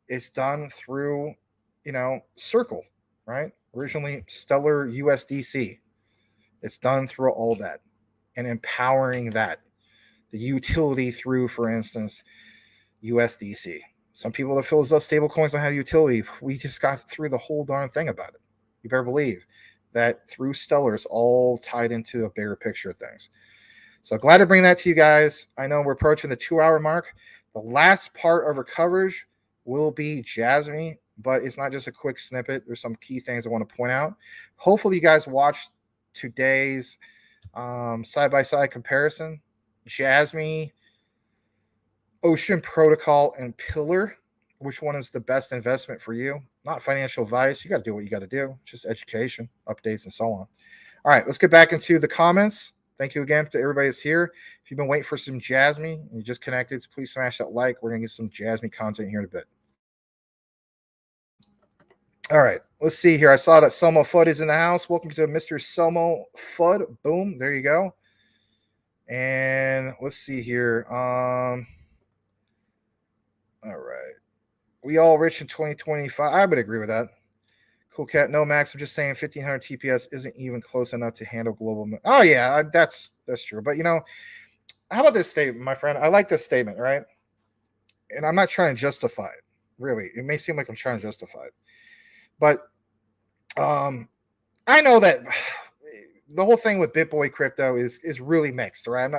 A: It's done through, Circle, right? Originally Stellar USDC. It's done through all that and empowering that. The utility through, for instance, USDC. Some people that feel as though stable coins don't have utility. We just got through the whole darn thing about it. You better believe that through Stellar is all tied into a bigger picture of things. So glad to bring that to you guys. I know we're approaching the 2-hour mark. The last part of our coverage will be Jasmine, but it's not just a quick snippet. There's some key things I want to point out. Hopefully you guys watched today's side-by-side comparison. Jasmine, Ocean Protocol, and Pillar. Which one is the best investment for you? Not financial advice. You got to do what you got to do. Just education, updates, and so on. All right, let's get back into the comments. Thank you again to everybody that's here. If you've been waiting for some Jasmine and you just connected, so please smash that like. We're going to get some Jasmine content here in a bit. All right, let's see here. I saw that Selmo Fudd is in the house. Welcome to Mr. Selmo Fudd. Boom, there you go. And let's see here. All right. We all rich in 2025. I would agree with that. Cool cat. No, Max. I'm just saying 1500 TPS isn't even close enough to handle global. Oh, yeah, that's true. But, how about this statement, my friend? I like this statement, right? And I'm not trying to justify it, really. It may seem like I'm trying to justify it. But I know that the whole thing with BitBoy crypto is really mixed, right?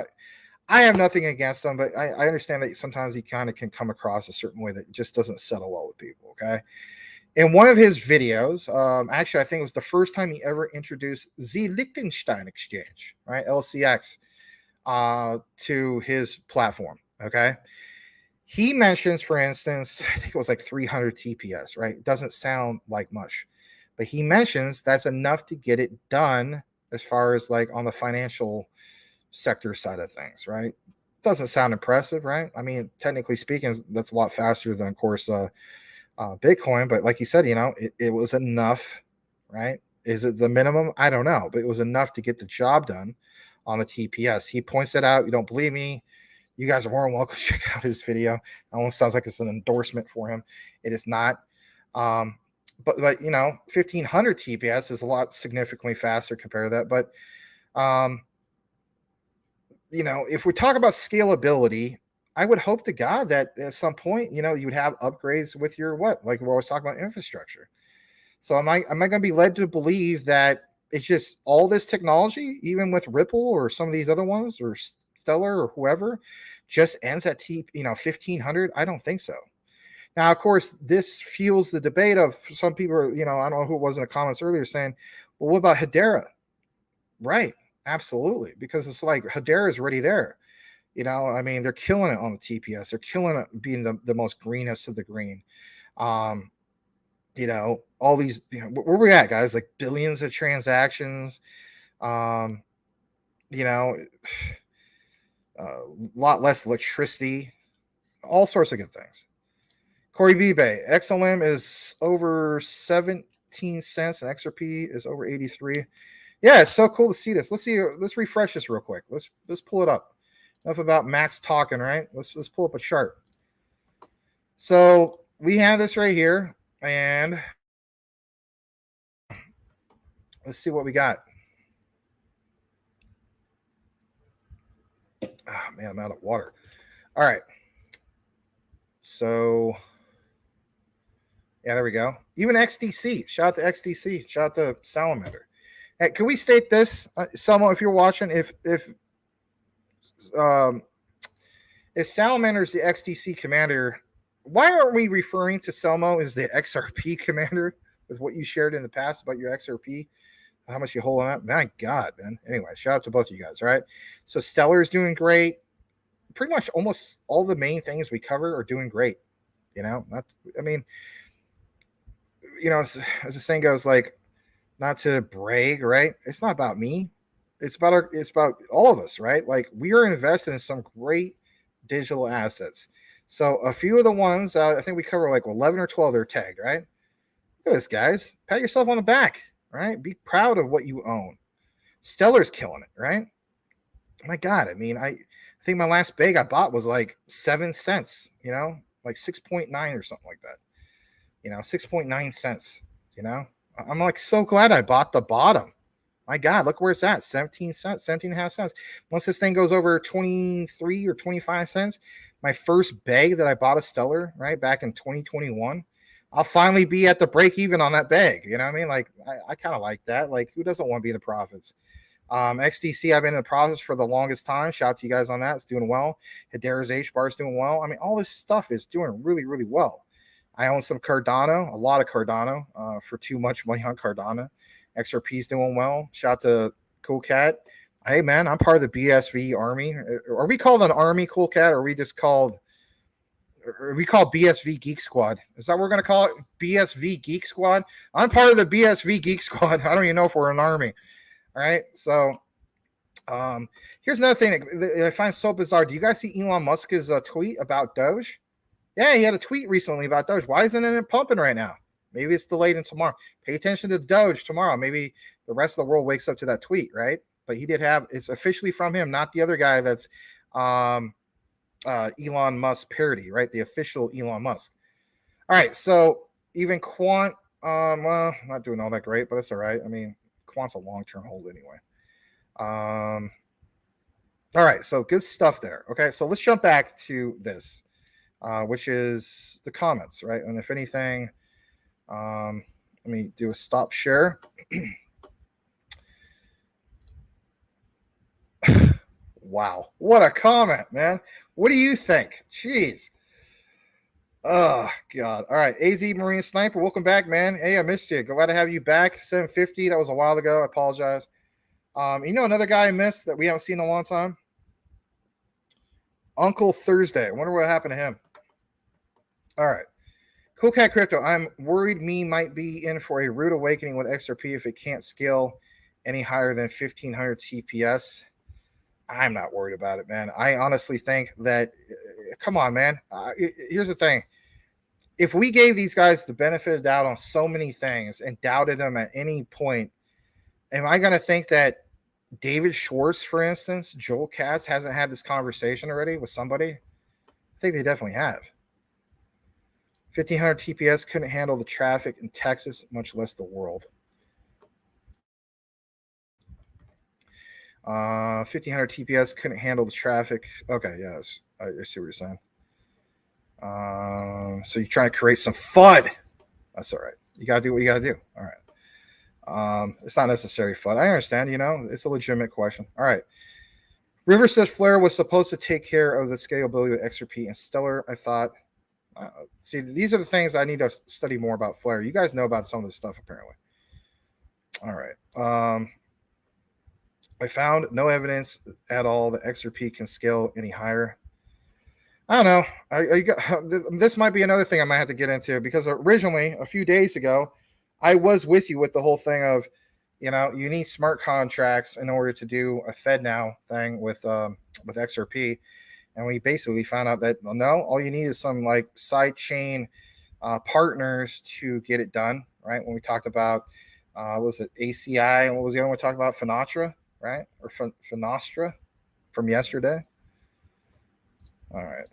A: I have nothing against them, but I understand that sometimes he kind of can come across a certain way that just doesn't settle well with people, okay? In one of his videos, actually, I think it was the first time he ever introduced the Liechtenstein Exchange, right, LCX, to his platform, okay? He mentions, for instance, I think it was like 300 TPS, right? It doesn't sound like much, but he mentions that's enough to get it done as far as like on the financial sector side of things, right? Doesn't sound impressive, right? I mean, technically speaking, that's a lot faster than, of course, Bitcoin. But like you said, it was enough, right? Is it the minimum? I don't know, but it was enough to get the job done on the TPS. He points that out. You don't believe me? You guys are more than welcome to check out his video. That one sounds like it's an endorsement for him. It is not. But 1500 TPS is a lot significantly faster compared to that. But if we talk about scalability, I would hope to God that at some point, you would have upgrades with your like we always talk about infrastructure. So am I going to be led to believe that it's just all this technology, even with Ripple or some of these other ones or Stellar or whoever, just ends at 1500? I don't think so. Now, of course, this fuels the debate of some people, I don't know who it was in the comments earlier saying, well, what about Hedera? Right. Absolutely. Because it's like Hedera is already there. They're killing it on the TPS. They're killing it being the most greenest of the green. All these, where we at, guys? Like billions of transactions. A lot less electricity. All sorts of good things. Corey Bibe, XLM is over 17 cents and XRP is over 83. Yeah, it's so cool to see this. Let's refresh this real quick. Let's pull it up. Enough about Max talking, right? Let's pull up a chart. So we have this right here, and let's see what we got. Oh man, I'm out of water. All right. So yeah, there we go. Even XDC. Shout out to XDC. Shout out to Salamander. Hey, can we state this, Selmo, if you're watching, if Salamander is the XDC commander, why aren't we referring to Selmo as the XRP commander with what you shared in the past about your XRP? How much you holding up? My God, man. Anyway, shout out to both of you guys, all right? So Stellar is doing great. Pretty much almost all the main things we cover are doing great. As the saying goes, like, not to brag, right? It's not about me. It's about all of us, right? Like, we are invested in some great digital assets. So a few of the ones, I think we cover like 11 or 12, they're tagged, right? Look at this, guys. Pat yourself on the back, right? Be proud of what you own. Stellar's killing it, right? My God, I think my last bag I bought was like 7 cents, like 6.9 or something like that. 6.9 cents, I'm like so glad I bought the bottom. My God, look where it's at. 17 cents, 17 and a half cents. Once this thing goes over 23 or 25 cents, my first bag that I bought of Stellar, right, back in 2021, I'll finally be at the break even on that bag. You know what I mean? Like, I kind of like that. Like, who doesn't want to be in the profits? XDC, I've been in the process for the longest time. Shout out to you guys on that. It's doing well. Hedera's H-bar is doing well. All this stuff is doing really, really well. I own some Cardano, a lot of Cardano, for too much money on Cardano. XRP is doing well. Shout out to Cool Cat. Hey, man, I'm part of the BSV Army. Are we called an Army, Cool Cat, or are we just called, or we call BSV Geek Squad? Is that what we're going to call it? BSV Geek Squad? I'm part of the BSV Geek Squad. I don't even know if we're an army. All right, so here's another thing that I find so bizarre. Do you guys see Elon Musk's tweet about Doge? Yeah, he had a tweet recently about Doge. Why isn't it pumping right now? Maybe it's delayed in tomorrow. Pay attention to Doge tomorrow. Maybe the rest of the world wakes up to that tweet, right? But he did have, it's officially from him, not the other guy that's Elon Musk parody, right? The official Elon Musk. All right, so even Quant, well, not doing all that great, but that's all right. Quant's a long-term hold anyway. All right, so good stuff there. Okay, so let's jump back to this, which is the comments, right? And if anything, let me do a stop share. Wow, what a comment, man. What do you think? Jeez. Oh, God. All right, AZ Marine Sniper, welcome back, man. Hey, I missed you. Glad to have you back. 750, that was a while ago. I apologize. Another guy I missed that we haven't seen in a long time? Uncle Thursday. I wonder what happened to him. All right. Cool Cat Crypto. I'm worried me might be in for a rude awakening with XRP if it can't scale any higher than 1500 TPS. I'm not worried about it, man. I honestly think that, come on, man. Here's the thing. if we gave these guys the benefit of the doubt on so many things and doubted them at any point, am I going to think that David Schwartz, for instance, Joel Katz hasn't had this conversation already with somebody? I think they definitely have. 1500 TPS couldn't handle the traffic in Texas, much less the world. 1500 TPS couldn't handle the traffic. Okay, yes, I see what you're saying. So you're trying to create some FUD. That's all right. You gotta do what you gotta do. All right. It's not necessary FUD. I understand. It's a legitimate question. All right. River says Flare was supposed to take care of the scalability with XRP and Stellar. I thought. See, these are the things I need to study more about Flare. You guys know about some of this stuff apparently. All right. I found no evidence at all that XRP can scale any higher. I don't know. This might be another thing I might have to get into, because originally, a few days ago, I was with you with the whole thing of, you need smart contracts in order to do a FedNow thing with XRP. And we basically found out that, no, all you need is some like side chain partners to get it done, right? When we talked about, was it ACI? And what was the other one we talked about? Finastra, right? Or Finastra from yesterday. All right.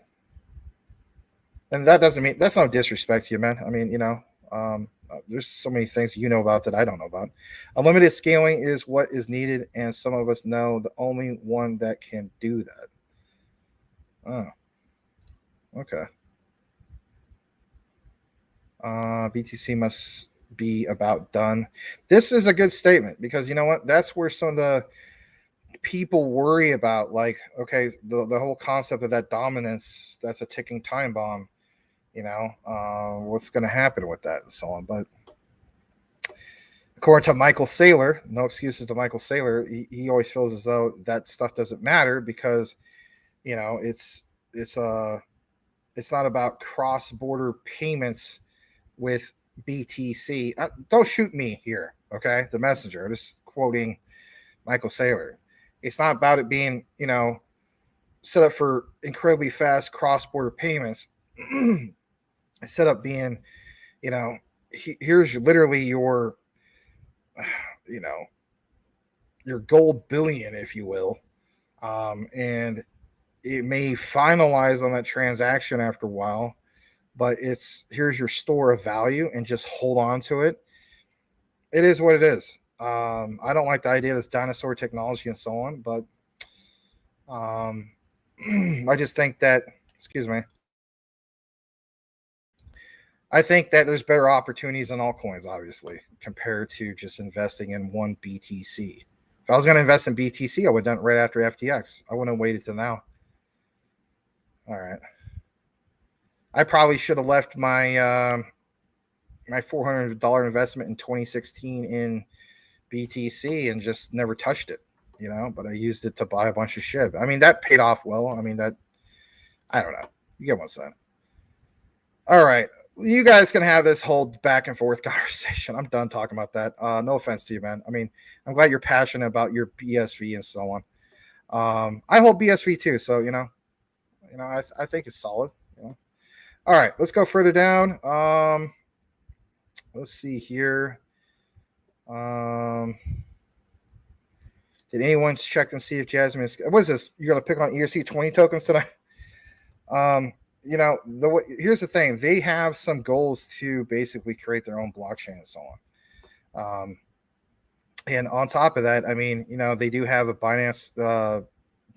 A: And that doesn't mean, that's no disrespect to you, man. I mean, there's so many things about that I don't know about. Unlimited scaling is what is needed, and some of us know the only one that can do that. Oh, okay. BTC must be about done. This is a good statement, because you know what? That's where some of the people worry about, like, okay, the whole concept of that dominance, that's a ticking time bomb. What's going to happen with that and so on. But according to Michael Saylor, no excuses to Michael Saylor, he always feels as though that stuff doesn't matter, because it's not about cross-border payments with BTC. Don't shoot me here, okay? The messenger, just quoting Michael Saylor. It's not about it being, set up for incredibly fast cross-border payments. It's set up being, here's literally your, your gold billion, if you will. And it may finalize on that transaction after a while, but here's your store of value, and just hold on to it. It is what it is. I don't like the idea of this dinosaur technology and so on, but I just think that, excuse me, I think that there's better opportunities in altcoins, obviously, compared to just investing in one BTC. If I was going to invest in BTC, I would have done it right after FTX. I wouldn't have waited till now. All right. I probably should have left my my $400 investment in 2016 in BTC and just never touched it, but I used it to buy a bunch of SHIB. I mean, that paid off well. I mean, I don't know. You get what I'm saying. All right. You guys can have this whole back and forth conversation. I'm done talking about that. No offense to you, man. I mean, I'm glad you're passionate about your BSV and so on. I hold BSV too, so I think it's solid. All right, let's go further down. Let's see here. Did anyone check and see if Jasmine is? What is this? You're gonna pick on ERC20 tokens tonight? Here's the thing. They have some goals to basically create their own blockchain and so on. And on top of that, I mean, they do have a Binance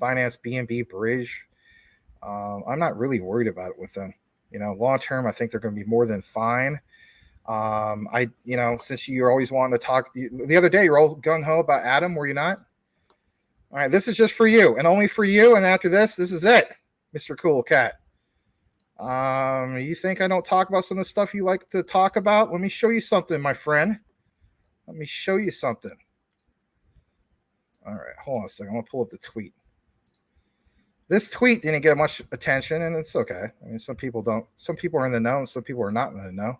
A: BNB bridge. I'm not really worried about it with them. Long term, I think they're going to be more than fine. Since you're always wanting to talk, the other day you're all gung ho about Adam, were you not? All right, this is just for you and only for you. And after this is it, Mr. Cool Cat. You think I don't talk about some of the stuff you like to talk about? Let me show you something, my friend. Let me show you something. All right, hold on a second. I'm gonna pull up the tweet. This tweet didn't get much attention, and it's okay. I mean, some people don't. Some people are in the know, and some people are not in the know.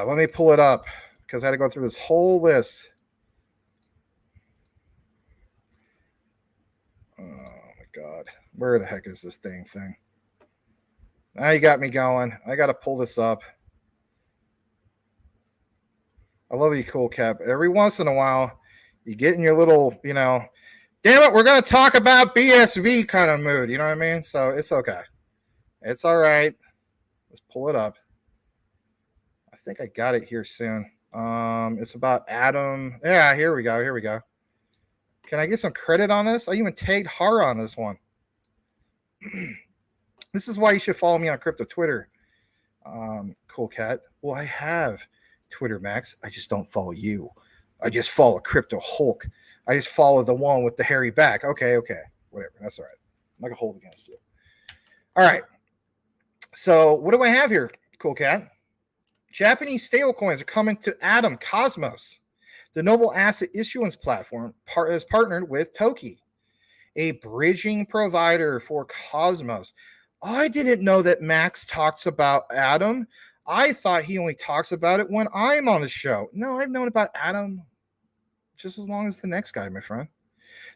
A: Let me pull it up, because I had to go through this whole list. Oh my God, where the heck is this thing? Now you got me going. I got to pull this up. I love you, Cool Cap. Every once in a while, you get in your little, damn it, we're going to talk about BSV kind of mood. You know what I mean? So it's okay. It's all right. Let's pull it up. I think I got it here soon. It's about Adam. Yeah, here we go. Can I get some credit on this? I even tagged Hara on this one. This is why you should follow me on crypto Twitter. Cool Cat. Well, I have Twitter, Max. I just don't follow you. I just follow Crypto Hulk. I just follow the one with the hairy back. Okay. Whatever. That's all right. I'm not going to hold against you. All right. So what do I have here, Cool Cat? Japanese stablecoins are coming to Atom Cosmos. The Noble Asset Issuance Platform has partnered with Toki, a bridging provider for Cosmos. I didn't know that Max talks about Atom. I thought he only talks about it when I'm on the show. No, I've known about Atom just as long as the next guy, my friend.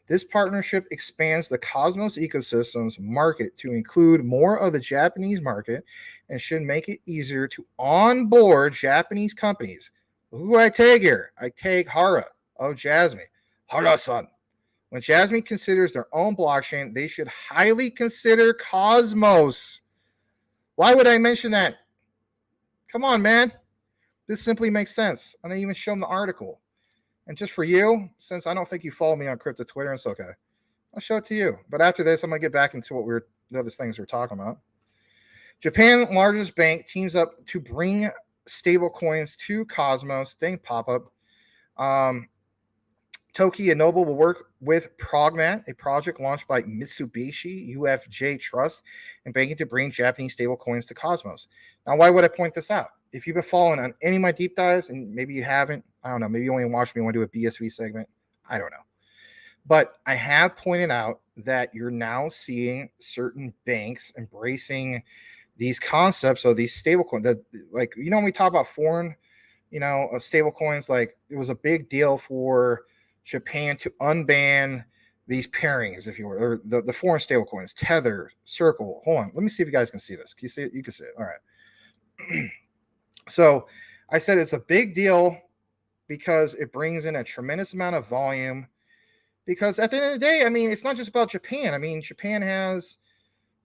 A: This partnership expands the Cosmos ecosystem's market to include more of the Japanese market and should make it easier to onboard Japanese companies. Who do I tag here? I tag Hara. Oh, Jasmine. Hara-san. When Jasmine considers their own blockchain, they should highly consider Cosmos. Why would I mention that? Come on, man. This simply makes sense. And I even show them the article. And just for you, since I don't think you follow me on crypto Twitter, it's okay. I'll show it to you. But after this, I'm going to get back into the other things we're talking about. Japan's largest bank teams up to bring stable coins to Cosmos. Dang pop-up. Toki and Noble will work with Pragma, a project launched by Mitsubishi UFJ Trust and banking to bring Japanese stable coins to Cosmos. Now, why would I point this out? If you've been following on any of my deep dives, and maybe you haven't, I don't know, maybe you only watch me when I do a BSV segment. I don't know. But I have pointed out that you're now seeing certain banks embracing these concepts of these stable coins. That, like, when we talk about foreign, stable coins, like it was a big deal for Japan to unban these pairings, if you will, or the foreign stable coins, Tether, Circle. Hold on. Let me see if you guys can see this. Can you see it? You can see it. All right. So I said it's a big deal because it brings in a tremendous amount of volume. Because at the end of the day, I mean, it's not just about Japan. I mean, Japan has,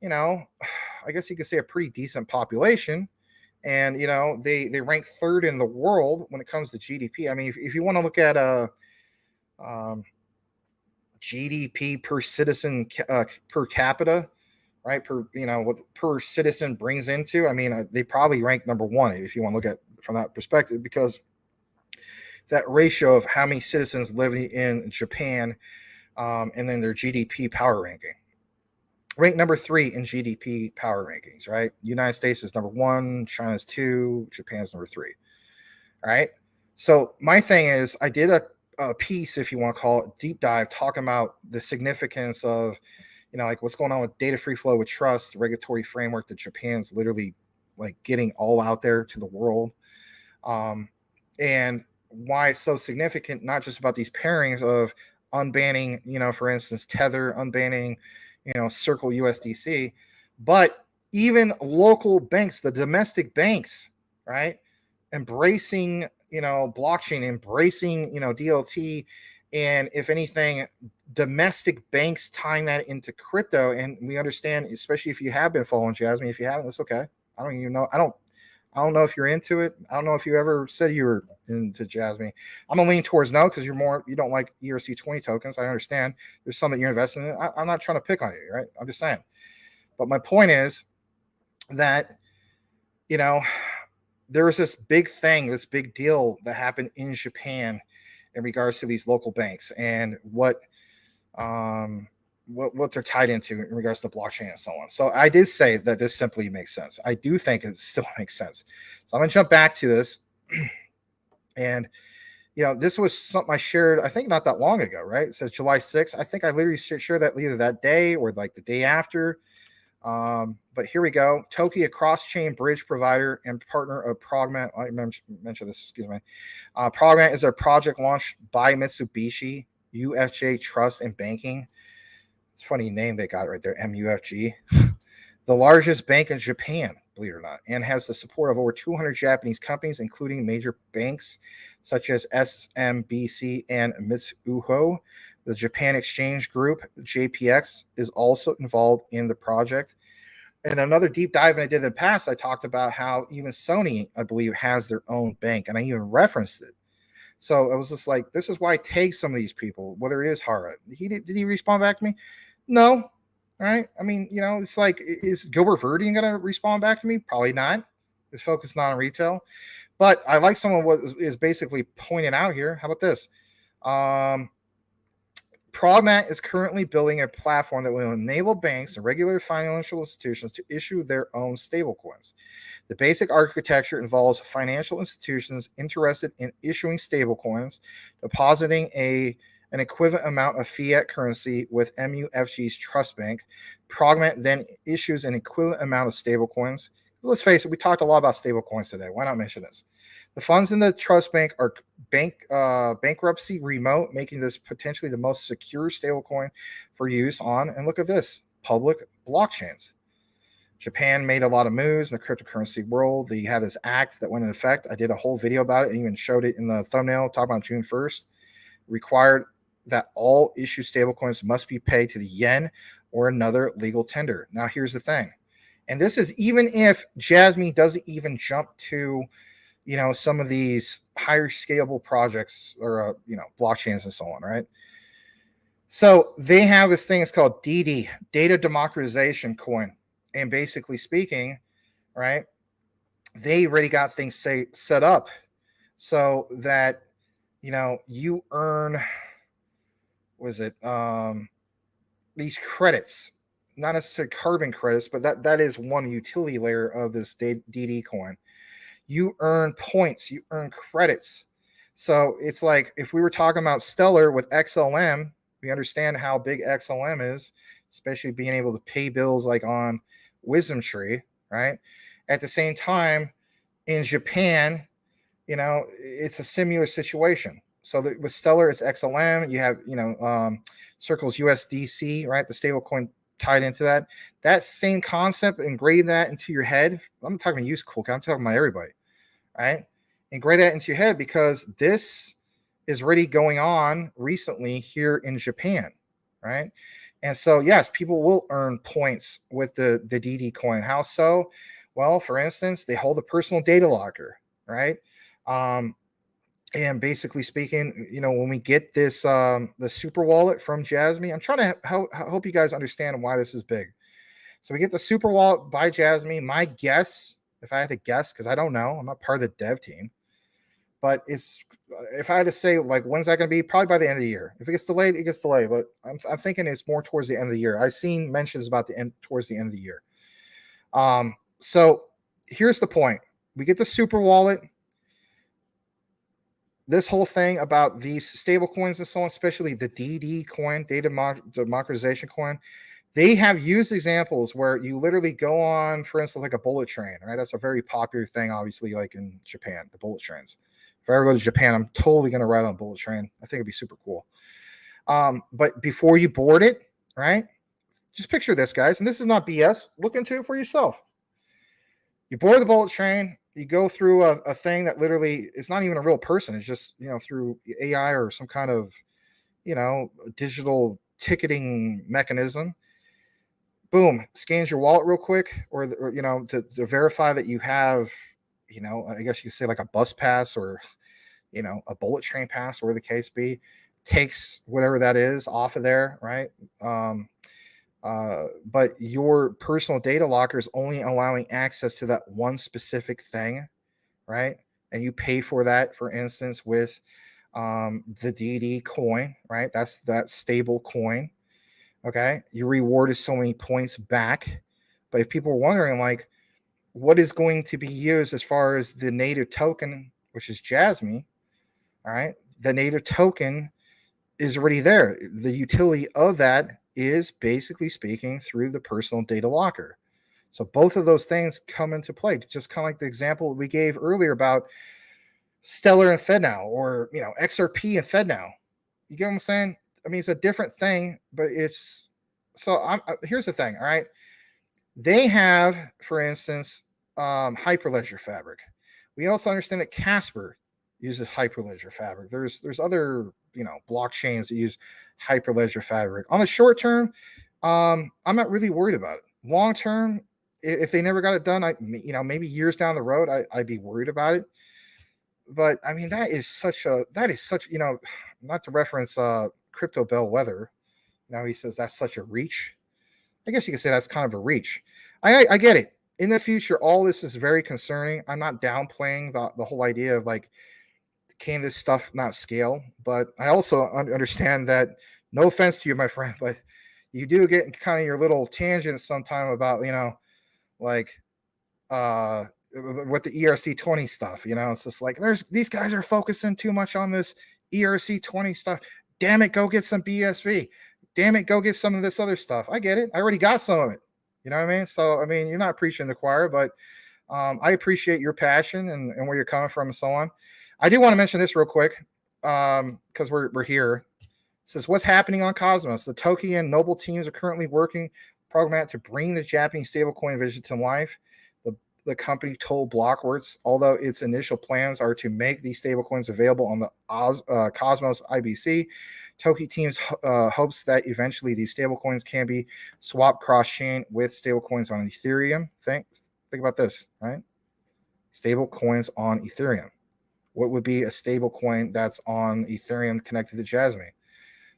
A: I guess you could say a pretty decent population. And, they rank third in the world when it comes to GDP. I mean, if you want to look at GDP per citizen per capita, right? What per citizen brings into, I mean, they probably rank number one if you want to look at from that perspective, because that ratio of how many citizens live in Japan and then their GDP power ranking. Ranked number 3 in GDP power rankings, right? United States is number 1, China's 2, Japan's number 3. All right. So my thing is, I did a piece, if you want to call it, deep dive, talking about the significance of, like what's going on with data free flow with trust, the regulatory framework that Japan's literally like getting all out there to the world. And why it's so significant, not just about these pairings of unbanning, for instance, Tether, unbanning, Circle USDC, but even local banks, the domestic banks, right? Embracing, blockchain, embracing, DLT, and if anything, domestic banks tying that into crypto. And we understand, especially if you have been following Jasmine, if you haven't, that's okay. I don't even know. I don't know if you're into it. I don't know if you ever said you were into Jasmine. I'm gonna lean towards no, because you don't like ERC20 tokens. I understand there's some that you're investing in. I'm not trying to pick on you, right? I'm just saying. But my point is that, there was this big thing, this big deal that happened in Japan in regards to these local banks and what they're tied into in regards to blockchain and so on. So I did say that this simply makes sense. I do think it still makes sense. So I'm going to jump back to this. And, this was something I shared, I think not that long ago, right? It says July 6th. I think I literally shared that either that day or like the day after. But here we go. Toki, a cross-chain bridge provider and partner of Pragma. I mentioned this, excuse me. Pragma is a project launched by Mitsubishi, UFJ Trust and Banking. It's a funny name they got right there, MUFG. the largest bank in Japan, believe it or not, and has the support of over 200 Japanese companies, including major banks such as SMBC and Mitsubishi. The Japan Exchange Group, JPX, is also involved in the project. And another deep dive I did in the past, I talked about how even Sony, I believe, has their own bank, and I even referenced it. So I was just like, this is why I take some of these people, whether it is Hara. Did he respond back to me? No. Right? I mean, it's like, is Gilbert Verdine going to respond back to me? Probably not. His focus is not on retail. But I like someone what is basically pointing out here. How about this? Pragma is currently building a platform that will enable banks and regular financial institutions to issue their own stablecoins. The basic architecture involves financial institutions interested in issuing stablecoins, depositing an equivalent amount of fiat currency with MUFG's trust bank. Pragma then issues an equivalent amount of stablecoins. Let's face it, we talked a lot about stablecoins today. Why not mention this? The funds in the trust bank are bankruptcy remote, making this potentially the most secure stablecoin for use on, and look at this, public blockchains. Japan made a lot of moves in the cryptocurrency world. They had this act that went into effect. I did a whole video about it and even showed it in the thumbnail, talking about June 1st. Required that all issued stablecoins must be paid to the yen or another legal tender. Now, here's the thing. And this is even if Jasmine doesn't even jump to, some of these higher scalable projects or, blockchains and so on, right? So they have this thing, it's called DD, Data Democratization Coin. And basically speaking, right, they already got things set up so that, you earn, these credits, not necessarily carbon credits, but that is one utility layer of this DD coin. You earn points, you earn credits. So it's like if we were talking about Stellar with XLM, we understand how big XLM is, especially being able to pay bills like on Wisdom Tree, right? At the same time, in Japan, it's a similar situation. So with Stellar, it's XLM. You have, Circle's USDC, right? The stablecoin tied into that. That same concept, ingrain that into your head. I'm not talking about you, cool. I'm talking about everybody, right? Ingrain that into your head because this is already going on recently here in Japan, right? And so, yes, people will earn points with the DD coin. How so? Well, for instance, they hold a personal data locker, right? And basically speaking, when we get this, the super wallet from Jasmine, I'm trying to help you guys understand why this is big. So we get the super wallet by Jasmine. My guess, if I had to guess, because I don't know, I'm not part of the dev team, but if I had to say, like, when's that going to be? Probably by the end of the year. If it gets delayed, it gets delayed. But I'm thinking it's more towards the end of the year. I've seen mentions about towards the end of the year. So here's the point. We get the super wallet. This whole thing about these stable coins and so on, especially the DD coin, data democratization coin, they have used examples where you literally go on, for instance, like a bullet train, right? That's a very popular thing, obviously, like in Japan, the bullet trains. If I ever go to Japan, I'm totally going to ride on a bullet train. I think it'd be super cool. But before you board it, right? Just picture this, guys. And this is not BS. Look into it for yourself. You board the bullet train. You go through a thing that literally is not even a real person. It's just, through AI or some kind of, digital ticketing mechanism. Boom, scans your wallet real quick or to verify that you have, I guess you could say like a bus pass or, a bullet train pass, or the case be, takes whatever that is off of there, right? But your personal data locker is only allowing access to that one specific thing, right? And you pay for that, for instance, with the DD coin, right? That's that stable coin. Okay, your reward is so many points back. But if people are wondering, like, what is going to be used as far as the native token, which is Jasmine, all right, the native token is already there. The utility of that is basically speaking through the personal data locker. So both of those things come into play, just kind of like the example we gave earlier about Stellar and FedNow, or XRP and FedNow. You get what I'm saying? I mean, it's a different thing, but it's so. Here's the thing. All right, They have, for instance, Hyperledger Fabric. We also understand that Casper uses Hyperledger Fabric. There's other blockchains that use Hyperledger Fabric. On the short term, I'm not really worried about it. Long term, if they never got it done, maybe years down the road, I'd be worried about it. But I mean, that is such not to reference Crypto Bellwether. Now he says that's such a reach. I guess you could say that's kind of a reach. I get it. In the future, all this is very concerning. I'm not downplaying the whole idea of like, can this stuff not scale? But I also understand that, no offense to you, my friend, but you do get kind of your little tangents sometime about, like with the ERC20 stuff. It's just like these guys are focusing too much on this ERC20 stuff. Damn it, go get some BSV. Damn it, go get some of this other stuff. I get it. I already got some of it. You know what I mean? So, I mean, you're not preaching to the choir, but I appreciate your passion and where you're coming from and so on. I do want to mention this real quick because we're here. It says, what's happening on Cosmos? The Toki and Noble teams are currently working Pragma to bring the Japanese stablecoin vision to life. The company told Blockworks, although its initial plans are to make these stablecoins available on the Cosmos IBC, Toki teams hopes that eventually these stablecoins can be swapped cross-chain with stablecoins on Ethereum. Think about this, right? Stablecoins on Ethereum. What would be a stablecoin that's on Ethereum connected to Jasmine?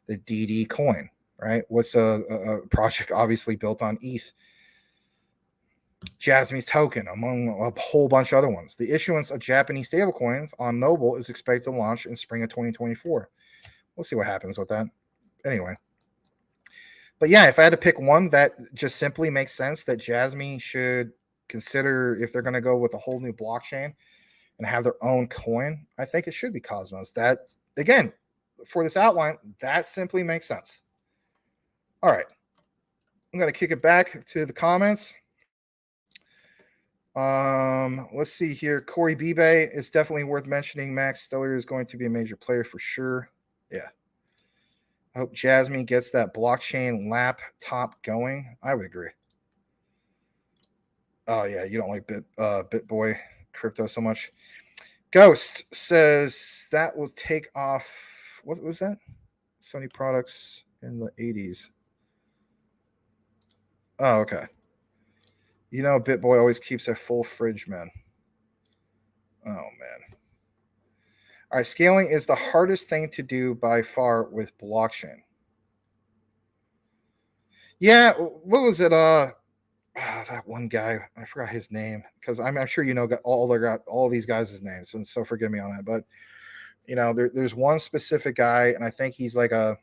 A: The DD coin, right? What's a project obviously built on ETH? Jasmine's token, among a whole bunch of other ones. The issuance of Japanese stablecoins on Noble is expected to launch in spring of 2024. We'll see what happens with that. Anyway. But yeah, if I had to pick one that just simply makes sense that Jasmine should consider if they're going to go with a whole new blockchain and have their own coin, I think it should be Cosmos. That, again, for this outline, that simply makes sense. All right. I'm going to kick it back to the comments. Let's see here. Corey Bibe, it's definitely worth mentioning. Max Stellar is going to be a major player for sure. Yeah. I hope Jasmine gets that blockchain laptop going. I would agree. Oh yeah, you don't like BitBoy crypto so much. Ghost says that will take off. What was that? Sony products in the 80s. Oh, okay. BitBoy always keeps a full fridge, man. Oh, man. All right, scaling is the hardest thing to do by far with blockchain. Yeah, what was it? That one guy, I forgot his name, because I'm sure all these guys' names, and so forgive me on that. But there's one specific guy, and I think he's like a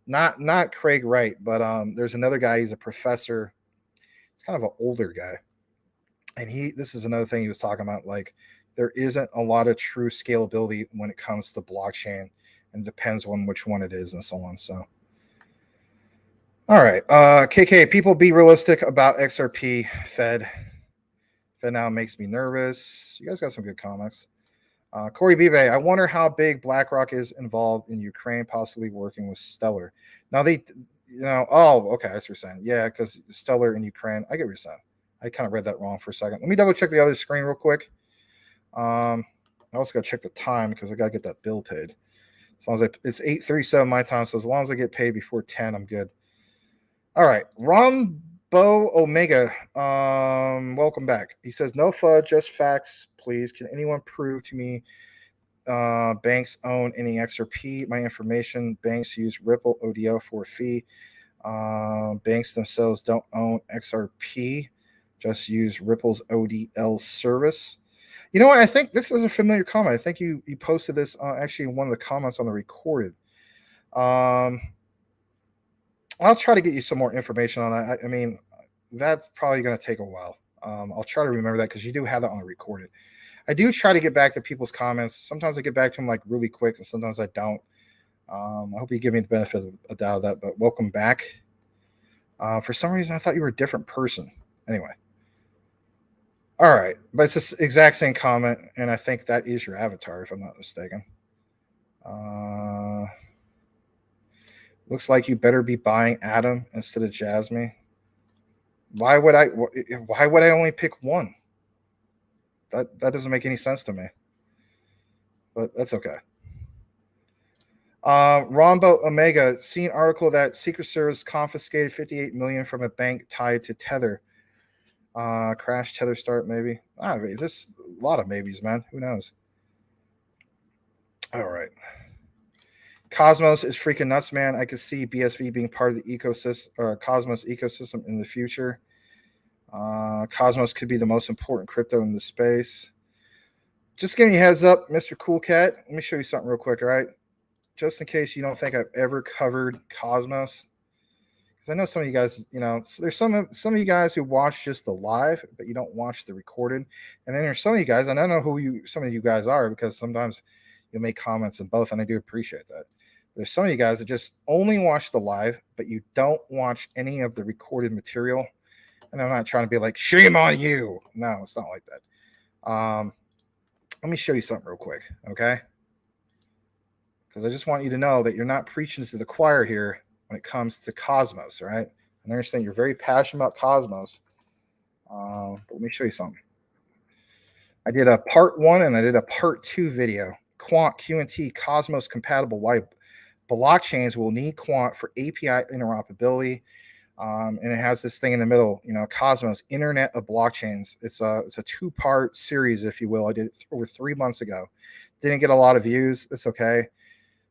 A: not Craig Wright, but there's another guy. He's a professor. Kind of an older guy, and this is another thing he was talking about, like there isn't a lot of true scalability when it comes to blockchain, and it depends on which one it is and so on. So all right, KK, people be realistic about XRP. FedNow makes me nervous. You guys got some good comments. Corey Bibe, I wonder how big BlackRock is involved in Ukraine, possibly working with Stellar. Now oh, okay, I see what you're saying. Yeah, because Stellar in Ukraine. I get what you're saying. I kind of read that wrong for a second. Let me double check the other screen real quick. I also got to check the time because I got to get that bill paid. As long as it's 8:37 my time, so as long as I get paid before 10, I'm good. All right, Rombo Omega, welcome back. He says, no FUD, just facts, please. Can anyone prove to me banks own any XRP? My information, banks use Ripple ODL for a fee. Banks themselves don't own XRP, just use Ripple's ODL service. You know what? I think this is a familiar comment. I think you posted this actually in one of the comments on the recorded. I'll try to get you some more information on that. I mean, that's probably going to take a while. I'll try to remember that because you do have that on the recorded. I do try to get back to people's comments. Sometimes I get back to them like really quick, and sometimes I don't. I hope you give me the benefit of a doubt of that, but welcome back. For some reason, I thought you were a different person. Anyway. All right. But it's the exact same comment, and I think that is your avatar, if I'm not mistaken. Looks like you better be buying Atom instead of Jasmine. Why would I only pick one? That doesn't make any sense to me. But that's okay. Rombo Omega, seen article that Secret Service confiscated 58 million from a bank tied to Tether. Crash Tether start maybe. There's a lot of maybes, man. Who knows? All right. Cosmos is freaking nuts, man. I could see BSV being part of the ecosystem, Cosmos ecosystem in the future. Cosmos could be the most important crypto in the space. Just giving you a heads up, Mr. Cool Cat. Let me show you something real quick, all right? Just in case you don't think I've ever covered Cosmos. Because I know some of you guys, there's some of you guys who watch just the live, but you don't watch the recorded. And then there's some of you guys, and I don't know who some of you guys are, because sometimes you'll make comments in both, and I do appreciate that. There's some of you guys that just only watch the live, but you don't watch any of the recorded material. And I'm not trying to be like, shame on you. No, it's not like that. Let me show you something real quick, okay? Because I just want you to know that you're not preaching to the choir here when it comes to Cosmos, right? I understand you're very passionate about Cosmos. But let me show you something. I did a part 1 and I did a part 2 video. Quant, QNT, Cosmos compatible. Why blockchains will need Quant for API interoperability. And it has this thing in the middle, Cosmos, Internet of Blockchains. It's a 2-part series, if you will. I did it over 3 months ago. Didn't get a lot of views. It's okay.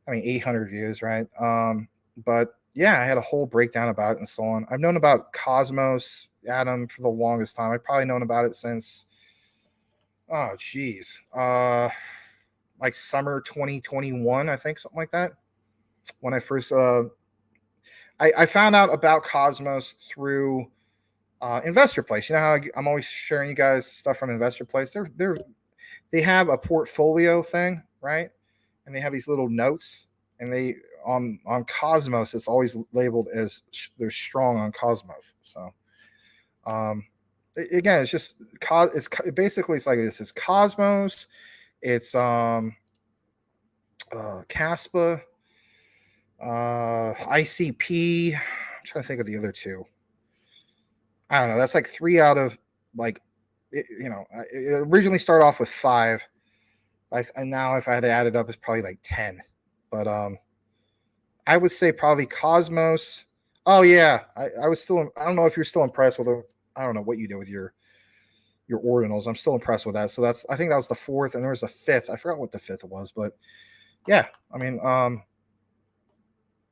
A: 800 views, right? But yeah, I had a whole breakdown about it and so on. I've known about Cosmos, Atom, for the longest time. I've probably known about it since, like summer 2021, I think, something like that. When I first, I found out about Cosmos through Investor Place. You know how I'm always sharing you guys stuff from Investor Place. They have a portfolio thing, right? And they have these little notes, and they on Cosmos, it's always labeled as they're strong on Cosmos. So, again, it's just it's basically it's like this. It's Cosmos, it's Caspa, ICP. I'm trying to think of the other two. I don't know. That's like 3 out of it originally started off with 5. And now if I had to add it up, it's probably like 10. But I would say probably Cosmos. Oh yeah, I was still. I don't know if you're still impressed with. I don't know what you did with your ordinals. I'm still impressed with that. So I think that was the 4th, and there was a 5th. I forgot what the 5th was, but yeah.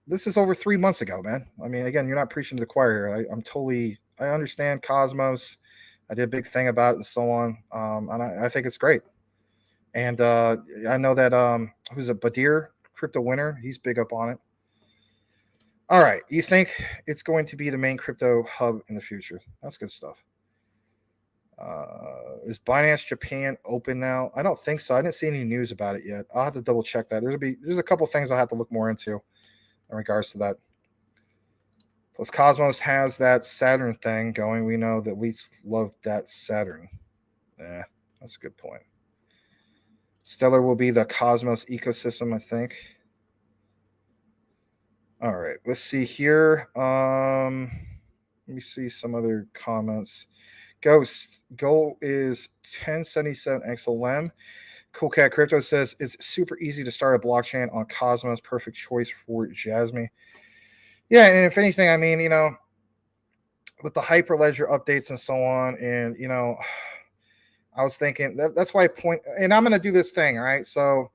A: This is over 3 months ago, man. Again, you're not preaching to the choir here. I understand Cosmos. I did a big thing about it and so on. And I think it's great. And I know that who's a Badir crypto winner, he's big up on it. All right, you think it's going to be the main crypto hub in the future? That's good stuff. Is Binance Japan open now? I don't think so. I didn't see any news about it yet. I'll have to double check that. There's a couple things I'll have to look more into in regards to that. Plus, Cosmos has that Saturn thing going. We know that elites love that Saturn. Yeah, that's a good point. Stellar will be the Cosmos ecosystem, I think. All right, let's see here. Let me see some other comments. Ghost goal is 1077 XLM. Cool Cat Crypto says it's super easy to start a blockchain on Cosmos. Perfect choice for Jasmine. Yeah, and if anything, with the Hyperledger updates and so on, and I was thinking that's why and I'm going to do this thing, all right? So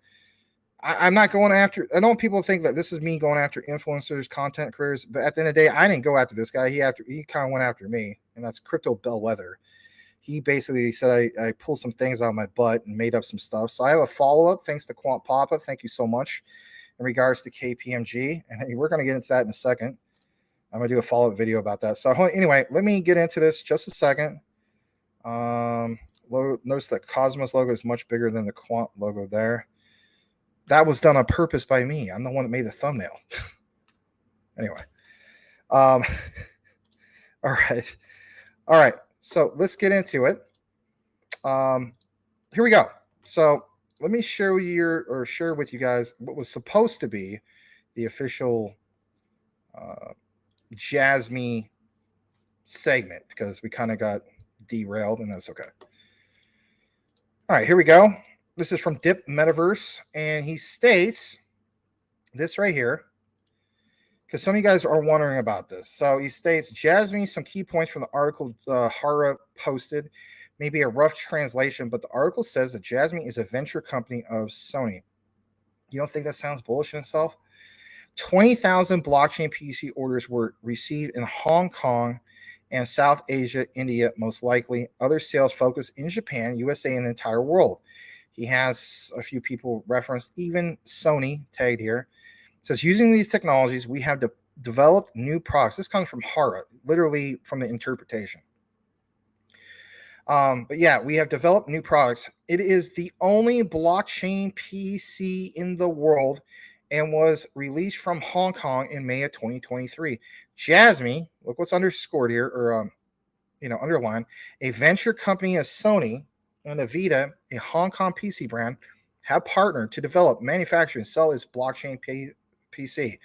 A: I'm not going after. I know people think that this is me going after influencers, content creators, but at the end of the day, I didn't go after this guy. He kind of went after me, and that's Crypto Bellwether. He basically said I pulled some things out of my butt and made up some stuff. So I have a follow-up thanks to Quant Papa. Thank you so much in regards to KPMG. And we're going to get into that in a second. I'm going to do a follow-up video about that. So anyway, let me get into this just a second. Notice that Cosmos logo is much bigger than the Quant logo there. That was done on purpose by me. I'm the one that made the thumbnail. Anyway. All right. So let's get into it. Here we go. So let me share with you guys what was supposed to be the official Jasmy segment because we kind of got derailed, and that's okay. All right, here we go. This is from Dip Metaverse, and he states this right here because some of you guys are wondering about this. So he states, Jasmine, some key points from the article Hara posted, maybe a rough translation, but the article says that Jasmine is a venture company of Sony. You don't think that sounds bullish in itself? 20,000 blockchain PC orders were received in Hong Kong and South Asia, India, most likely. Other sales focus in Japan, USA, and the entire world. He has a few people referenced, even Sony tagged here. It says, using these technologies, we have developed new products. This comes from Hara, literally from the interpretation. But yeah, we have developed new products. It is the only blockchain PC in the world and was released from Hong Kong in May of 2023. Jasmy, look what's underscored here, or underlined, a venture company of Sony and Avita, a Hong Kong PC brand, have partnered to develop, manufacture, and sell its blockchain PC.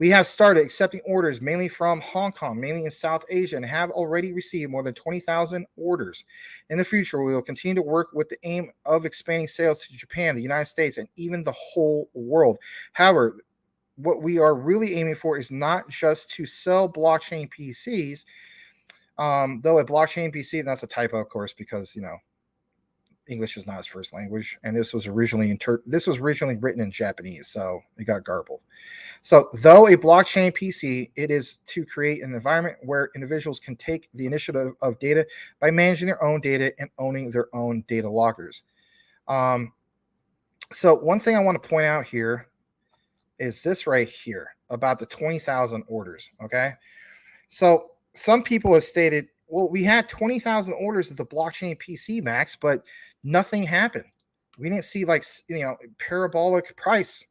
A: We have started accepting orders mainly from Hong Kong, mainly in South Asia, and have already received more than 20,000 orders. In the future, we will continue to work with the aim of expanding sales to Japan, the United States, and even the whole world. However, what we are really aiming for is not just to sell blockchain PCs, though a blockchain PC, and that's a typo, of course, because, English is not his first language, and this was originally written in Japanese, so it got garbled. So, though a blockchain PC, it is to create an environment where individuals can take the initiative of data by managing their own data and owning their own data lockers. So, one thing I want to point out here is this right here about the 20,000 orders. Okay, so some people have stated, well, we had 20,000 orders of the blockchain PC, Max, but nothing happened. We didn't see parabolic price.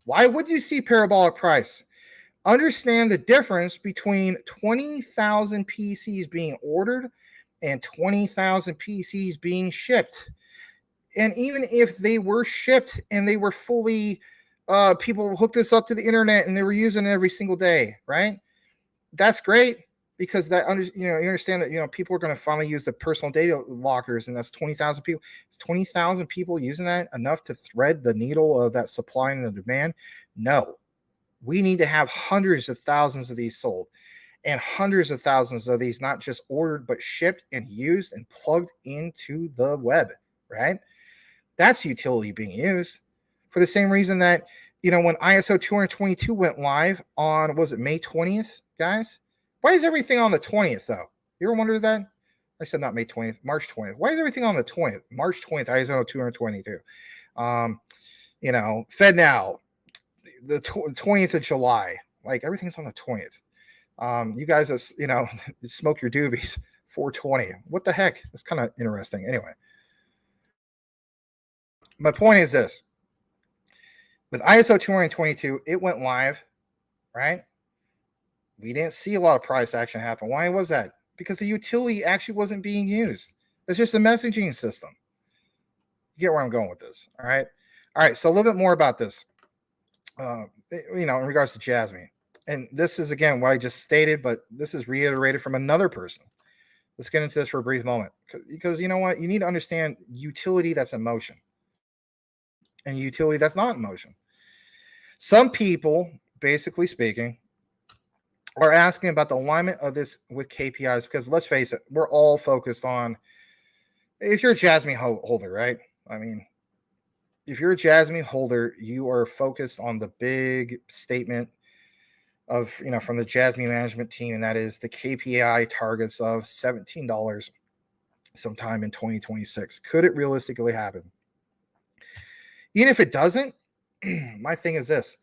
A: Why would you see parabolic price? Understand the difference between 20,000 PCs being ordered and 20,000 PCs being shipped. And even if they were shipped and they were fully, people hooked this up to the internet and they were using it every single day, right? That's great. Because you understand that people are going to finally use the personal data lockers, and that's 20,000 people. Is 20,000 people using that enough to thread the needle of that supply and the demand? No, we need to have hundreds of thousands of these sold, and hundreds of thousands of these not just ordered but shipped and used and plugged into the web. Right? That's utility being used for the same reason that when ISO 222 went live on May 20th, guys. Why is everything on the 20th, though? You ever wonder that? I said not May 20th, March 20th. Why is everything on the 20th? March 20th, ISO 222. FedNow, the 20th of July. Like, everything's on the 20th. You guys, smoke your doobies, 420. What the heck? That's kind of interesting. Anyway, my point is this. With ISO 222, it went live, right? We didn't see a lot of price action happen. Why was that? Because the utility actually wasn't being used. It's just a messaging system. You get where I'm going with this. All right. So a little bit more about this, in regards to Jasmine. And this is, again, what I just stated, but this is reiterated from another person. Let's get into this for a brief moment. Because you know what? You need to understand utility that's in motion and utility that's not in motion. Some people, basically speaking, are asking about the alignment of this with KPIs, because let's face it, we're all focused on, if you're a Jasmine holder, right? I mean, if you're a Jasmine holder, you are focused on the big statement of, from the Jasmine management team, and that is the KPI targets of $17 sometime in 2026. Could it realistically happen? Even if it doesn't, my thing is this.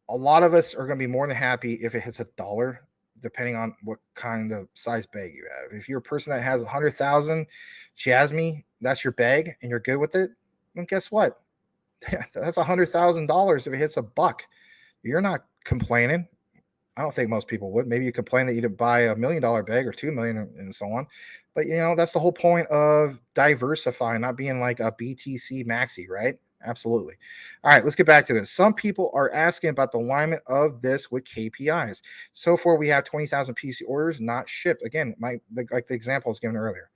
A: A lot of us are going to be more than happy if it hits $1, depending on what kind of size bag you have. If you're a person that has 100,000 Jasmine, that's your bag, and you're good with it, then guess what? That's $100,000 if it hits $1. You're not complaining. I don't think most people would. Maybe you complain that you didn't buy $1 million bag or $2 million and so on. But that's the whole point of diversifying, not being like a BTC maxi, right? Absolutely. All right, let's get back to this. Some people are asking about the alignment of this with KPIs. So far, we have 20,000 PC orders not shipped. Again, like the example I was given earlier.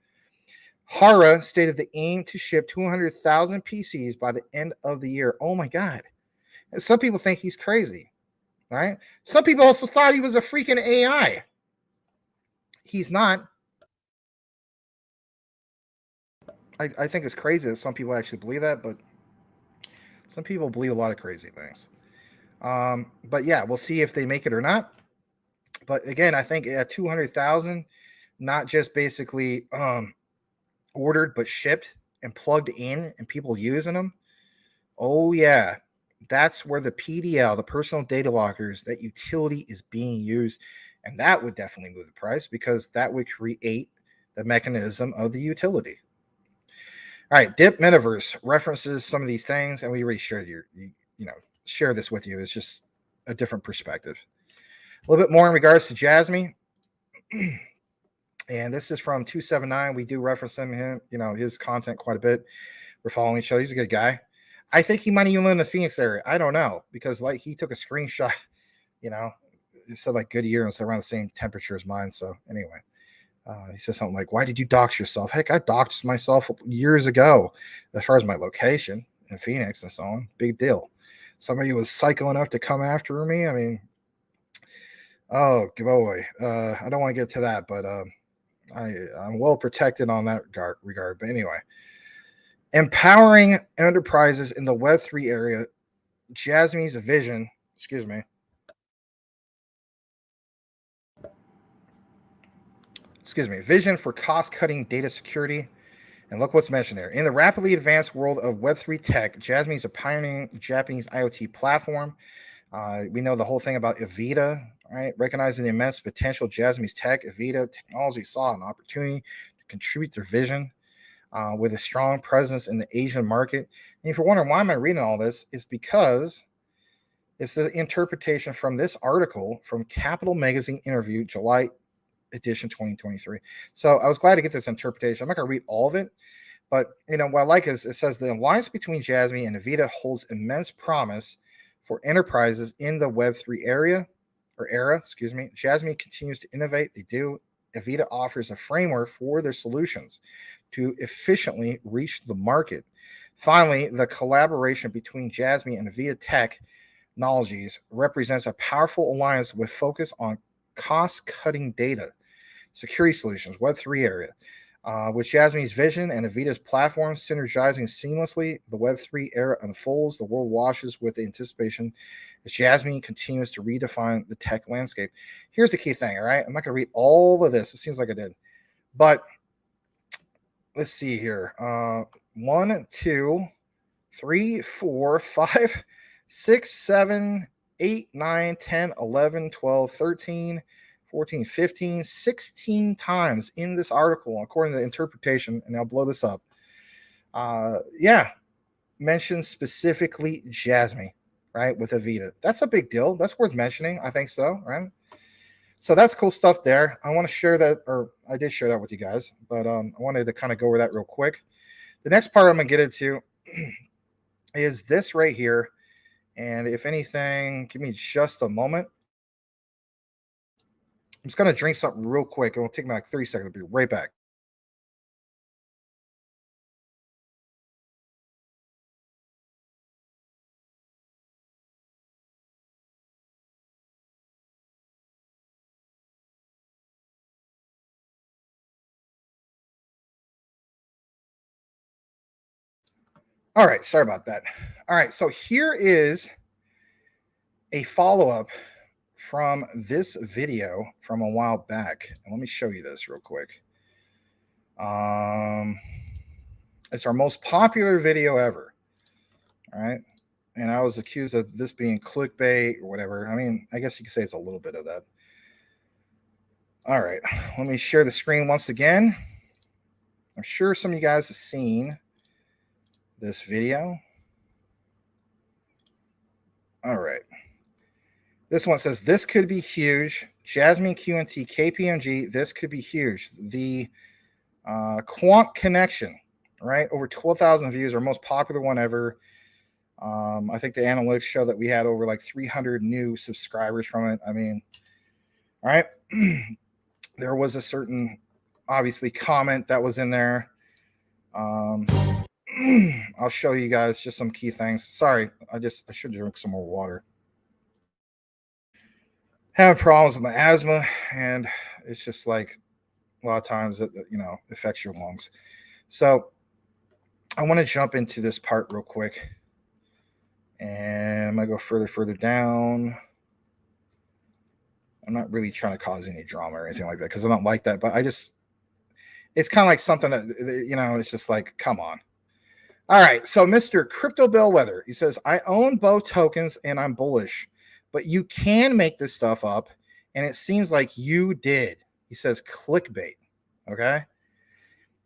A: Hara stated the aim to ship 200,000 PCs by the end of the year. Oh my God. And some people think he's crazy, right? Some people also thought he was a freaking AI. He's not. I think it's crazy that some people actually believe that, but some people believe a lot of crazy things. But yeah, we'll see if they make it or not. But again, I think at 200,000, not just basically ordered, but shipped and plugged in and people using them. Oh yeah, that's where the PDL, the personal data lockers, that utility is being used. And that would definitely move the price because that would create the mechanism of the utility. All right, Dip Metaverse references some of these things, and we already shared share this with you. It's just a different perspective. A little bit more in regards to Jasmy, and this is from 279. We do reference him, his content quite a bit. We're following each other. He's a good guy. I think he might even live in the Phoenix area. I don't know because like he took a screenshot. It said like good year and it's around the same temperature as mine. So anyway. He says something like, why did you dox yourself? Heck, I doxed myself years ago as far as my location in Phoenix and so on. Big deal. Somebody was psycho enough to come after me. I mean, oh, boy. I don't want to get to that, but I'm well protected on that regard. But anyway, empowering enterprises in the Web3 area, Jasmy's vision, vision for cost-cutting data security. And look what's mentioned there. In the rapidly advanced world of Web3 tech, Jasmy is a pioneering Japanese IoT platform. We know the whole thing about Evita, right? Recognizing the immense potential of Jasmy's tech, Evita technology saw an opportunity to contribute their vision with a strong presence in the Asian market. And if you're wondering why am I reading all this, it's because it's the interpretation from this article from Capital Magazine interview, July edition 2023. So I was glad to get this interpretation. I'm not going to read all of it, but what I like is it says the alliance between Jasmy and Evita holds immense promise for enterprises in the Web3 era. Jasmy continues to innovate. They do. Evita offers a framework for their solutions to efficiently reach the market. Finally, the collaboration between Jasmy and Evita Technologies represents a powerful alliance with focus on cost-cutting data security solutions, Web3 area. With Jasmy's vision and Evita's platform synergizing seamlessly, the Web3 era unfolds. The world washes with anticipation as Jasmy continues to redefine the tech landscape. Here's the key thing, all right? I'm not going to read all of this. It seems like I did. But let's see here. 1, 2, 3, 4, 5, 6, 7, 8, 9, 10, 11, 12, 13, 14, 15, 16 times in this article, according to the interpretation, and I'll blow this up. Mentions specifically Jasmy, right, with Evita. That's a big deal. That's worth mentioning. I think so, right? So that's cool stuff there. I want to share that, or I did share that with you guys, but I wanted to kind of go over that real quick. The next part I'm going to get into is this right here. And if anything, give me just a moment. I'm just going to drink something real quick. It will take me like 30 seconds. I'll be right back. All right. Sorry about that. All right. So here is a follow-up from this video from a while back. And let me show you this real quick. It's our most popular video ever. All right. And I was accused of this being clickbait or whatever. I mean, I guess you could say it's a little bit of that. All right. Let me share the screen once again. I'm sure some of you guys have seen this video. All right. This one says, this could be huge. Jasmine QNT, KPMG, this could be huge. The Quant connection, right? Over 12,000 views, our most popular one ever. I think the analytics show that we had over like 300 new subscribers from it. I mean, all right. There was a certain, obviously, comment that was in there. I'll show you guys just some key things. Sorry, I should drink some more water. Having problems with my asthma, and it's just like a lot of times it, affects your lungs. So I want to jump into this part real quick, and I'm gonna go further down. I'm not really trying to cause any drama or anything like that because I don't like that, but it's kind of like something that, it's just like, come on. All right, so Mr. Crypto Bellwether, he says, I own both tokens and I'm bullish, but you can make this stuff up, and it seems like you did. He says clickbait, okay?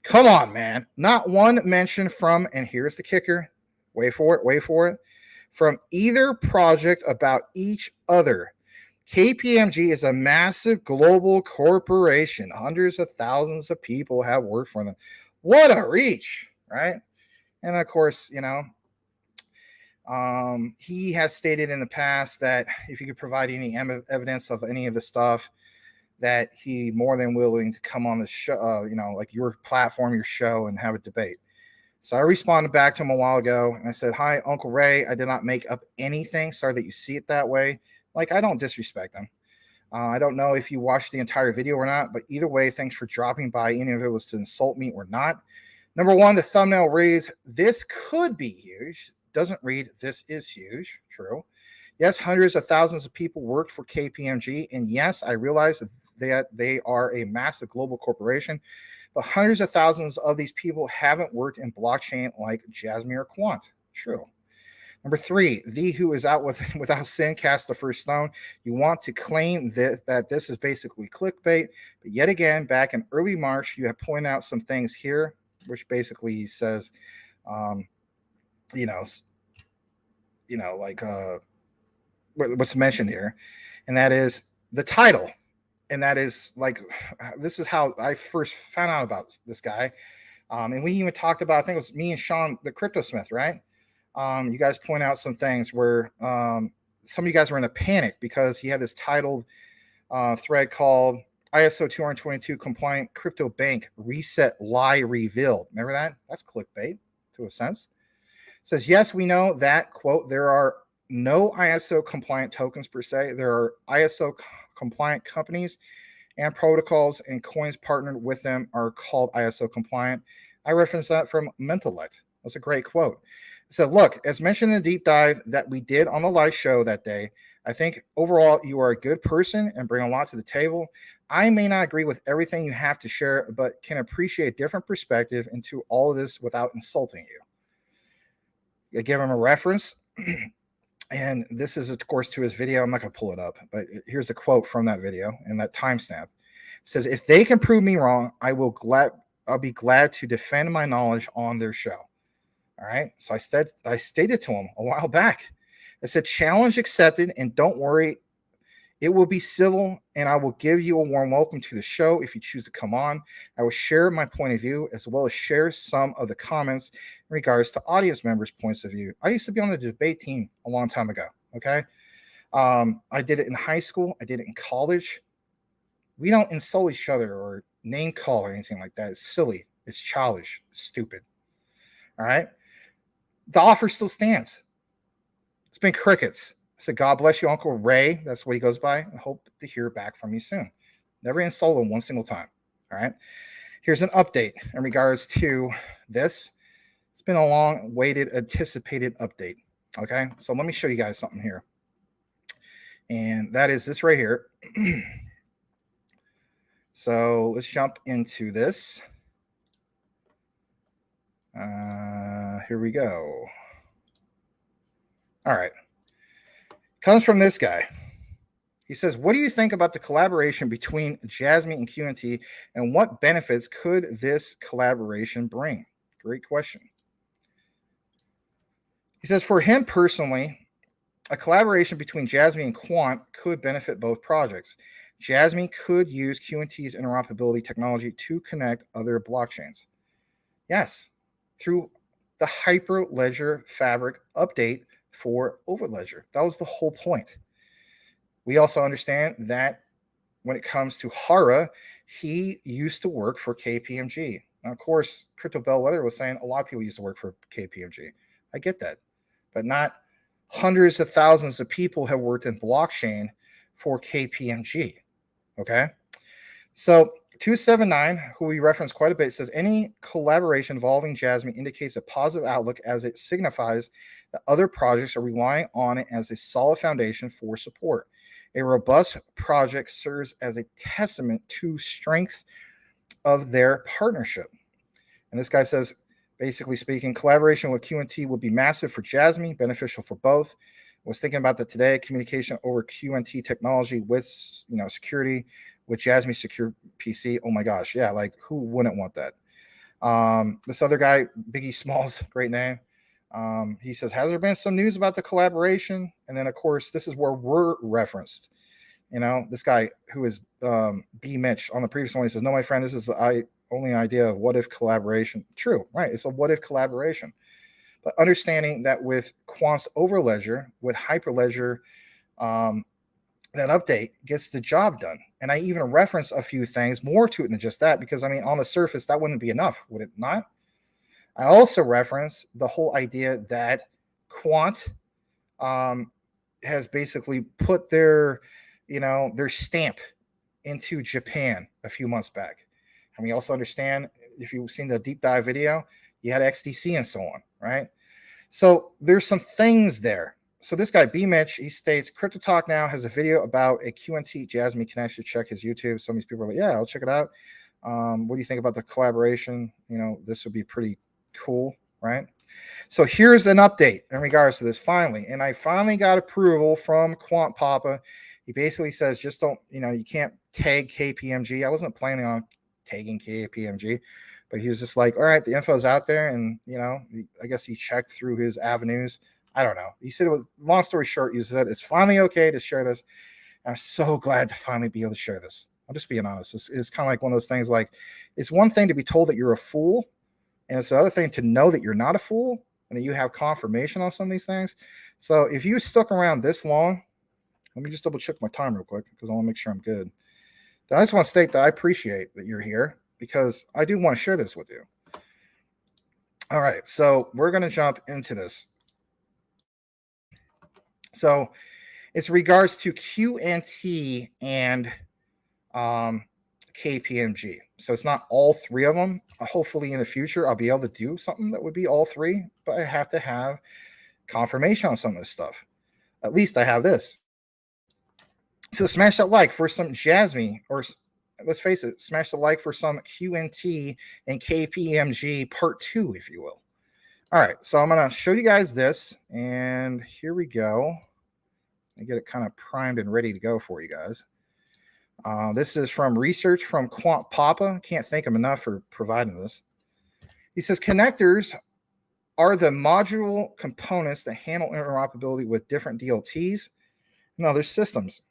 A: Come on, man. Not one mention from, and here's the kicker, wait for it, from either project about each other. KPMG is a massive global corporation. Hundreds of thousands of people have worked for them. What a reach, right? And of course, he has stated in the past that if you could provide any evidence of any of the stuff, that he more than willing to come on the show, like your platform, your show, and have a debate. So I responded back to him a while ago, and I said, hi, Uncle Ray. I did not make up anything. Sorry that you see it that way. Like, I don't disrespect him. I don't know if you watched the entire video or not, but either way, thanks for dropping by, even if it was to insult me or not. Number one, the thumbnail reads, this could be huge. Doesn't read, this is huge. True. Yes, hundreds of thousands of people worked for KPMG. And yes, I realize that they are a massive global corporation, but hundreds of thousands of these people haven't worked in blockchain like Jasmine or Quant. True. Number three, the who is out without sin cast the first stone. You want to claim that this is basically clickbait, but yet again, back in early March, you have pointed out some things here, which basically says, what's mentioned here, and that is the title, and that is like, this is how I first found out about this guy, and we even talked about, I think it was me and Sean, the Crypto Smith, right? You guys point out some things where some of you guys were in a panic because he had this titled thread called ISO 222 compliant crypto bank reset lie revealed. Remember that? That's clickbait to a sense. It says, yes, we know that, quote, there are no ISO compliant tokens per se. There are ISO compliant companies and protocols, and coins partnered with them are called ISO compliant. I referenced that from Mentellect. That's a great quote. So look, as mentioned in the deep dive that we did on the live show that day, I think overall you are a good person and bring a lot to the table. I may not agree with everything you have to share, but can appreciate a different perspective into all of this without insulting you. I give him a reference, and this is, of course, to his video. I'm not going to pull it up, but here's a quote from that video and that timestamp. It says, if they can prove me wrong, I'll be glad to defend my knowledge on their show. All right. So I stated to him a while back. I said, challenge accepted, and don't worry, it will be civil, and I will give you a warm welcome to the show if you choose to come on. I will share my point of view as well as share some of the comments in regards to audience members' points of view. I used to be on the debate team a long time ago. Okay. I did it in high school. I did it in college. We don't insult each other or name call or anything like that. It's silly. It's childish. It's stupid. All right. The offer still stands. It's been crickets. I said, God bless you, Uncle Ray. That's what he goes by. I hope to hear back from you soon. Never insulted him one single time. All right. Here's an update in regards to this. It's been a long-awaited, anticipated update. Okay. So let me show you guys something here. And that is this right here. So let's jump into this. Here we go. All right. Comes from this guy. He says, what do you think about the collaboration between Jasmine and QNT, and what benefits could this collaboration bring? Great question. He says, for him personally, a collaboration between Jasmine and Quant could benefit both projects. Jasmine could use QNT's interoperability technology to connect other blockchains. Yes, through the Hyperledger Fabric update for Overledger. That was the whole point. We also understand that when it comes to Hara, he used to work for KPMG. Now, of course, Crypto Bellwether was saying a lot of people used to work for KPMG. I get that. But not hundreds of thousands of people have worked in blockchain for KPMG. Okay? So 279, who we reference quite a bit, says any collaboration involving Jasmine indicates a positive outlook as it signifies that other projects are relying on it as a solid foundation for support. A robust project serves as a testament to strength of their partnership. And this guy says, basically speaking, collaboration with QNT would be massive for Jasmine, beneficial for both. I was thinking about that today. Communication over QNT technology with, security with Jasmine Secure PC. Oh my gosh, yeah, like who wouldn't want that? This other guy, Biggie Smalls, great name. He says, has there been some news about the collaboration? And then, of course, this is where we're referenced. This guy who is B. Mitch on the previous one, he says, no, my friend, this is the only idea of what if collaboration. True, right? It's a what if collaboration. But understanding that with Quant's Overledger, with Hyperledger, that update gets the job done. And I even reference a few things more to it than just that, because, on the surface, that wouldn't be enough, would it not? I also reference the whole idea that Quant has basically put their stamp into Japan a few months back. And we also understand, if you've seen the deep dive video, you had XDC and so on, right? So there's some things there. So this guy, B. Mitch, he states, Crypto Talk Now has a video about a QNT Jasmine connection. Check his YouTube. Some of these people are like, yeah, I'll check it out. What do you think about the collaboration? This would be pretty cool, right? So here's an update in regards to this finally. And I finally got approval from Quant Papa. He basically says, just don't, you can't tag KPMG. I wasn't planning on tagging KPMG, but he was just like, all right, the info's out there. And, I guess he checked through his avenues. I don't know. He said it was, long story short, he said it's finally okay to share this. I'm so glad to finally be able to share this. I'm just being honest. It's kind of like one of those things, like, it's one thing to be told that you're a fool, and it's the other thing to know that you're not a fool and that you have confirmation on some of these things. So if you stuck around this long, let me just double check my time real quick because I want to make sure I'm good. Then I just want to state that I appreciate that you're here because I do want to share this with you. All right, so we're going to jump into this. So it's regards to QNT and KPMG. So it's not all three of them. Hopefully in the future, I'll be able to do something that would be all three, but I have to have confirmation on some of this stuff. At least I have this. So smash that like for some Jasmine, or let's face it, smash the like for some QNT and KPMG part 2, if you will. All right, so I'm going to show you guys this, and here we go. I get it kind of primed and ready to go for you guys. This is from research from Quant Papa. Can't thank him enough for providing this. He says connectors are the module components that handle interoperability with different DLTs and other systems.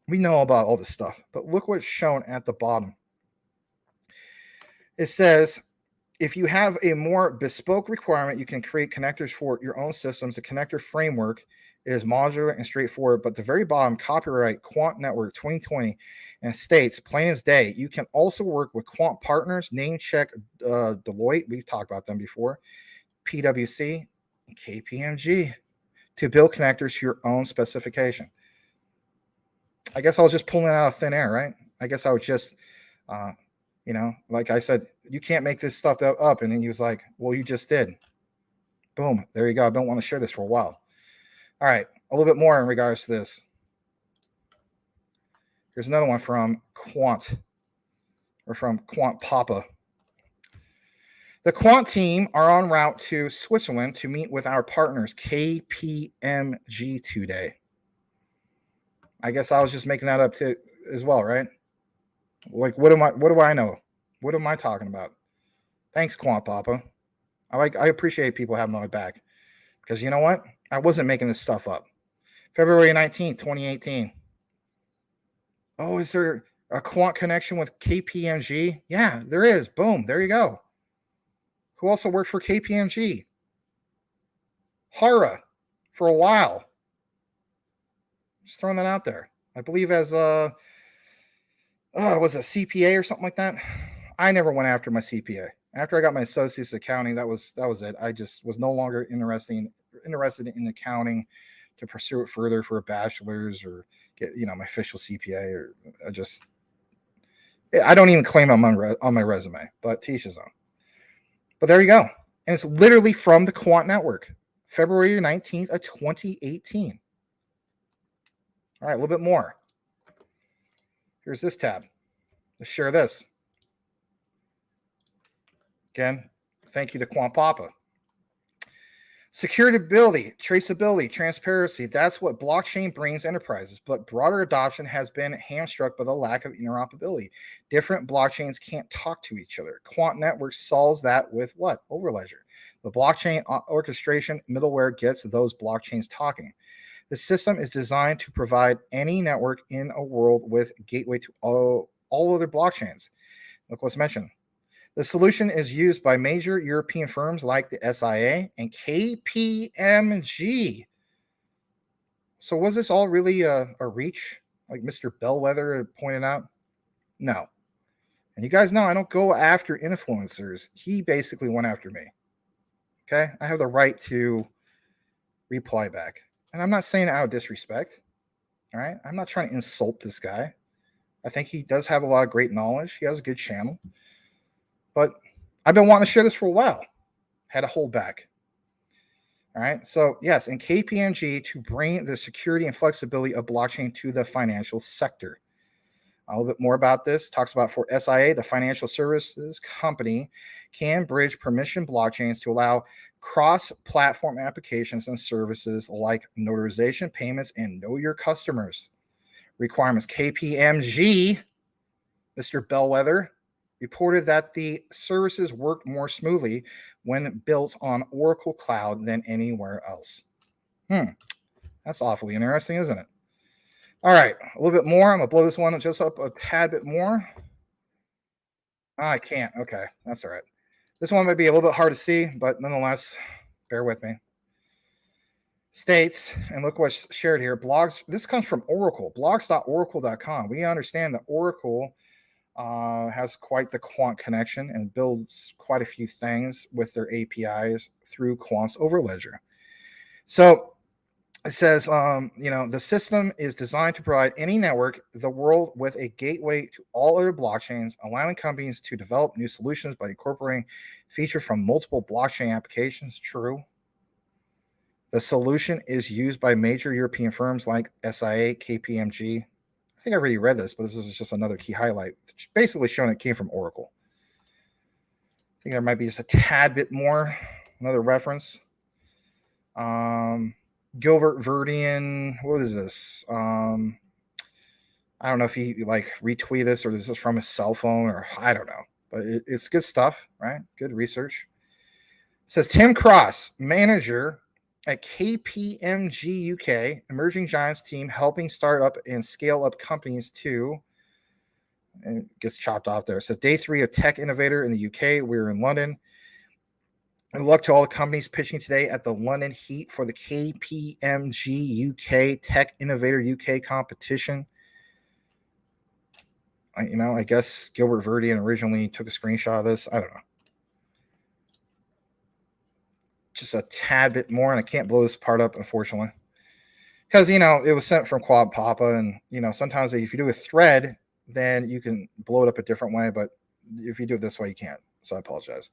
A: We know about all this stuff, but look what's shown at the bottom. It says, if you have a more bespoke requirement, you can create connectors for your own systems. The connector framework is modular and straightforward, but the very bottom, copyright Quant Network 2020, and states, plain as day, you can also work with Quant partners, name check Deloitte, we've talked about them before, PwC, and KPMG, to build connectors to your own specification. I guess I was just pulling it out of thin air, right? I guess I would just, like I said, you can't make this stuff up. And then he was like, well, you just did. Boom. There you go. I've been wanting to share this for a while. All right. A little bit more in regards to this. Here's another one from Quant, or from Quant Papa. The Quant team are en route to Switzerland to meet with our partners, KPMG, today. I guess I was just making that up too, as well, right? Like, what do I know? What am I talking about? Thanks, Quant Papa. I appreciate people having my back, because you know what? I wasn't making this stuff up. February 19th, 2018. Oh, is there a Quant connection with KPMG? Yeah, there is. Boom. There you go. who also worked for KPMG, Hara, for a while. Just throwing that out there. I believe as was a CPA or something like that. I never went after my CPA. After I got my associate's accounting, that was it. I just was no longer interested in accounting to pursue it further for a bachelor's or get my official CPA. Or I don't even claim it on my resume, but to each his own. But there you go, and it's literally from the Quant Network, February 19th of 2018. All right, a little bit more. Here's this tab. Let's share this. Again, thank you to Quant Papa. Security, traceability, transparency. That's what blockchain brings enterprises, but broader adoption has been hamstrung by the lack of interoperability. Different blockchains can't talk to each other. Quant Network solves that with what? Overledger. The blockchain orchestration middleware gets those blockchains talking. The system is designed to provide any network in a world with gateway to all other blockchains. Look what's mentioned. The solution is used by major European firms like the SIA and KPMG. So was this all really a reach, like Mr. Bellwether pointed out? No. And you guys know I don't go after influencers. He basically went after me. Okay? I have the right to reply back. And I'm not saying it out of disrespect. All right? I'm not trying to insult this guy. I think he does have a lot of great knowledge. He has a good channel. But I've been wanting to share this for a while. Had to hold back. All right. So yes, in KPMG to bring the security and flexibility of blockchain to the financial sector. A little bit more about this. Talks about for SIA, the financial services company can bridge permission blockchains to allow cross-platform applications and services like notarization, payments, and know your customers. Requirements. KPMG, Mr. Bellwether, reported that the services worked more smoothly when built on Oracle Cloud than anywhere else. That's awfully interesting, isn't it? All right, a little bit more. I'm going to blow this one just up a tad bit more. I can't. Okay, that's all right. This one might be a little bit hard to see, but nonetheless, bear with me. States, and look what's shared here, blogs. This comes from Oracle, blogs.oracle.com. We understand that Oracle has quite the Quant connection and builds quite a few things with their APIs through Quant's Overledger. So it says, the system is designed to provide any network, the world, with a gateway to all other blockchains, allowing companies to develop new solutions by incorporating features from multiple blockchain applications. True. The solution is used by major European firms like SIA, KPMG. I think I already read this, but this is just another key highlight. It's basically showing it came from Oracle. I think there might be just a tad bit more. Another reference. Gilbert Verdian. What is this? I don't know if he retweet this or this is from his cell phone or I don't know. But it's good stuff, right? Good research. It says Tim Cross, manager at KPMG UK, emerging giants team, helping start up and scale up companies too. And it gets chopped off there. So day 3 of Tech Innovator in the UK. We're in London. Good luck to all the companies pitching today at the London Heat for the KPMG UK Tech Innovator UK competition. I guess Gilbert Verdian originally took a screenshot of this. I don't know. Just a tad bit more, and I can't blow this part up, unfortunately. Because, it was sent from Quad Papa, and, sometimes if you do a thread, then you can blow it up a different way, but if you do it this way, you can't. So I apologize.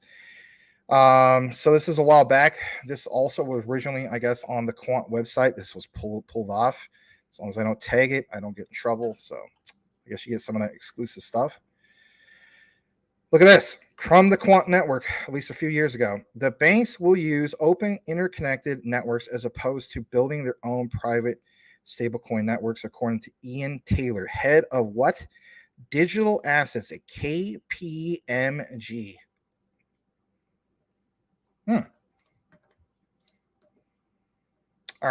A: So this is a while back. This also was originally, I guess, on the Quant website. This was pulled off. As long as I don't tag it, I don't get in trouble. So I guess you get some of that exclusive stuff. Look at this. From the Quant network, at least a few years ago, the banks will use open interconnected networks as opposed to building their own private stablecoin networks, according to Ian Taylor, head of what? Digital assets at KPMG. All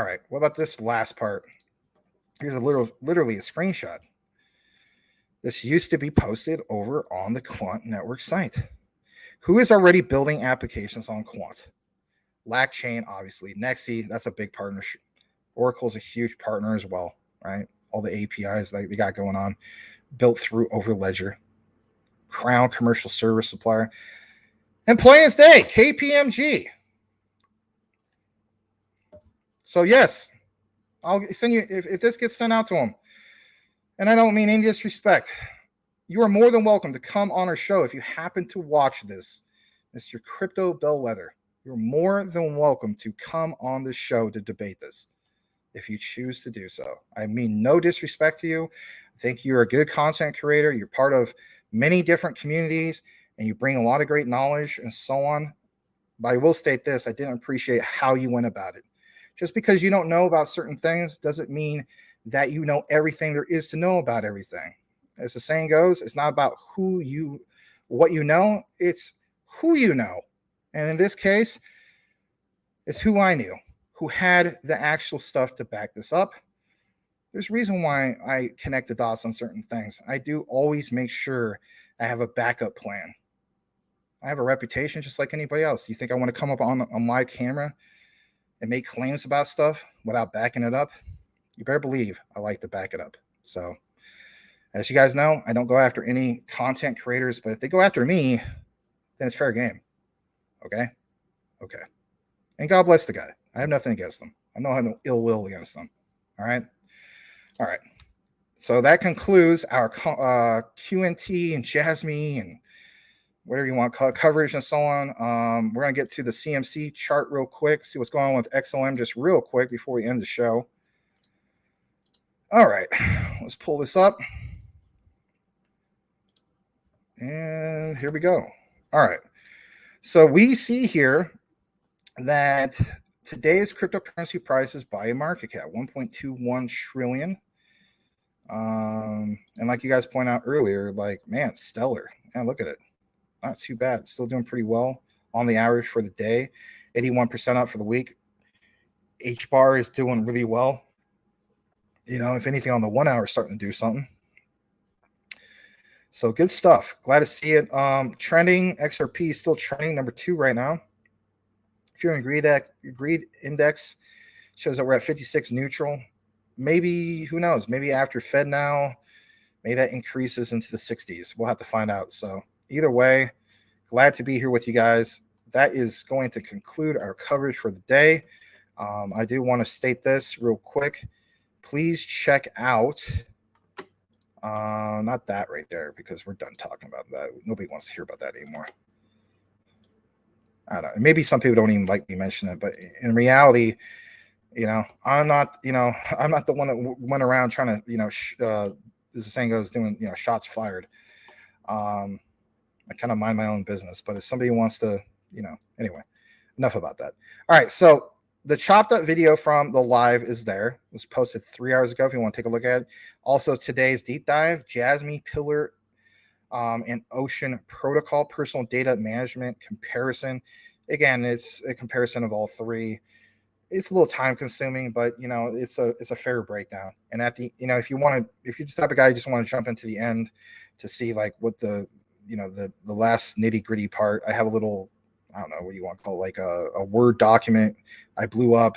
A: right. What about this last part? Here's literally a screenshot. This used to be posted over on the Quant network site. Who is already building applications on Quant? LackChain, obviously. Nexi, that's a big partnership. Oracle's a huge partner as well, right? All the APIs that they got going on, built through Overledger. Crown, commercial service supplier. And plain as day, KPMG. So yes, I'll send you, if this gets sent out to them, and I don't mean any disrespect, you are more than welcome to come on our show if you happen to watch this. Mr. Crypto Bellwether, you're more than welcome to come on the show to debate this if you choose to do so. I mean no disrespect to you. I think you're a good content creator. You're part of many different communities, and you bring a lot of great knowledge and so on. But I will state this, I didn't appreciate how you went about it. Just because you don't know about certain things doesn't mean that you know everything there is to know about everything. As the saying goes, it's not about what you know, it's who you know. And in this case, it's who I knew, who had the actual stuff to back this up. There's a reason why I connect the dots on certain things. I do always make sure I have a backup plan. I have a reputation just like anybody else. Do you think I want to come up on my camera and make claims about stuff without backing it up? You better believe I like to back it up. So as you guys know, I don't go after any content creators, but if they go after me, then it's fair game. Okay. And God bless the guy. I have nothing against them. I know I have no ill will against them. All right. So that concludes our QNT and Jasmy and whatever you want, coverage and so on. We're going to get to the CMC chart real quick, see what's going on with XLM just real quick before we end the show. All right, let's pull this up. And here we go. All right. So we see here that today's cryptocurrency prices by a market cap, 1.21 trillion. And like you guys point out earlier, like, man, Stellar. Man, look at it. Not too bad. Still doing pretty well on the average for the day. 81% up for the week. H-bar is doing really well. You know, if anything, on the 1 hour, starting to do something. So good stuff. Glad to see it. Trending, XRP is still trending number 2 right now. If you're in greed index, shows that we're at 56 neutral. Maybe, who knows? Maybe after FedNow, maybe that increases into the 60s. We'll have to find out. So either way, glad to be here with you guys. That is going to conclude our coverage for the day. I do want to state this real quick. Please check out, not that right there, because we're done talking about that. Nobody wants to hear about that anymore. I don't know. Maybe some people don't even like me mentioning it, but in reality, you know, I'm not the one that went around trying to, as the saying goes, doing, shots fired. I kind of mind my own business, but if somebody wants to, anyway, enough about that. All right. So the chopped up video from the live is there. It was posted 3 hours ago if you want to take a look at it. Also, today's deep dive, Jasmy, Pillar, and Ocean Protocol, personal data management comparison. Again, it's a comparison of all three. It's a little time consuming, but it's a fair breakdown. And at the, if you're the type of guy who just want to jump into the end to see like what the last nitty gritty part, I have a little, I don't know what you want to call it, like a Word document I blew up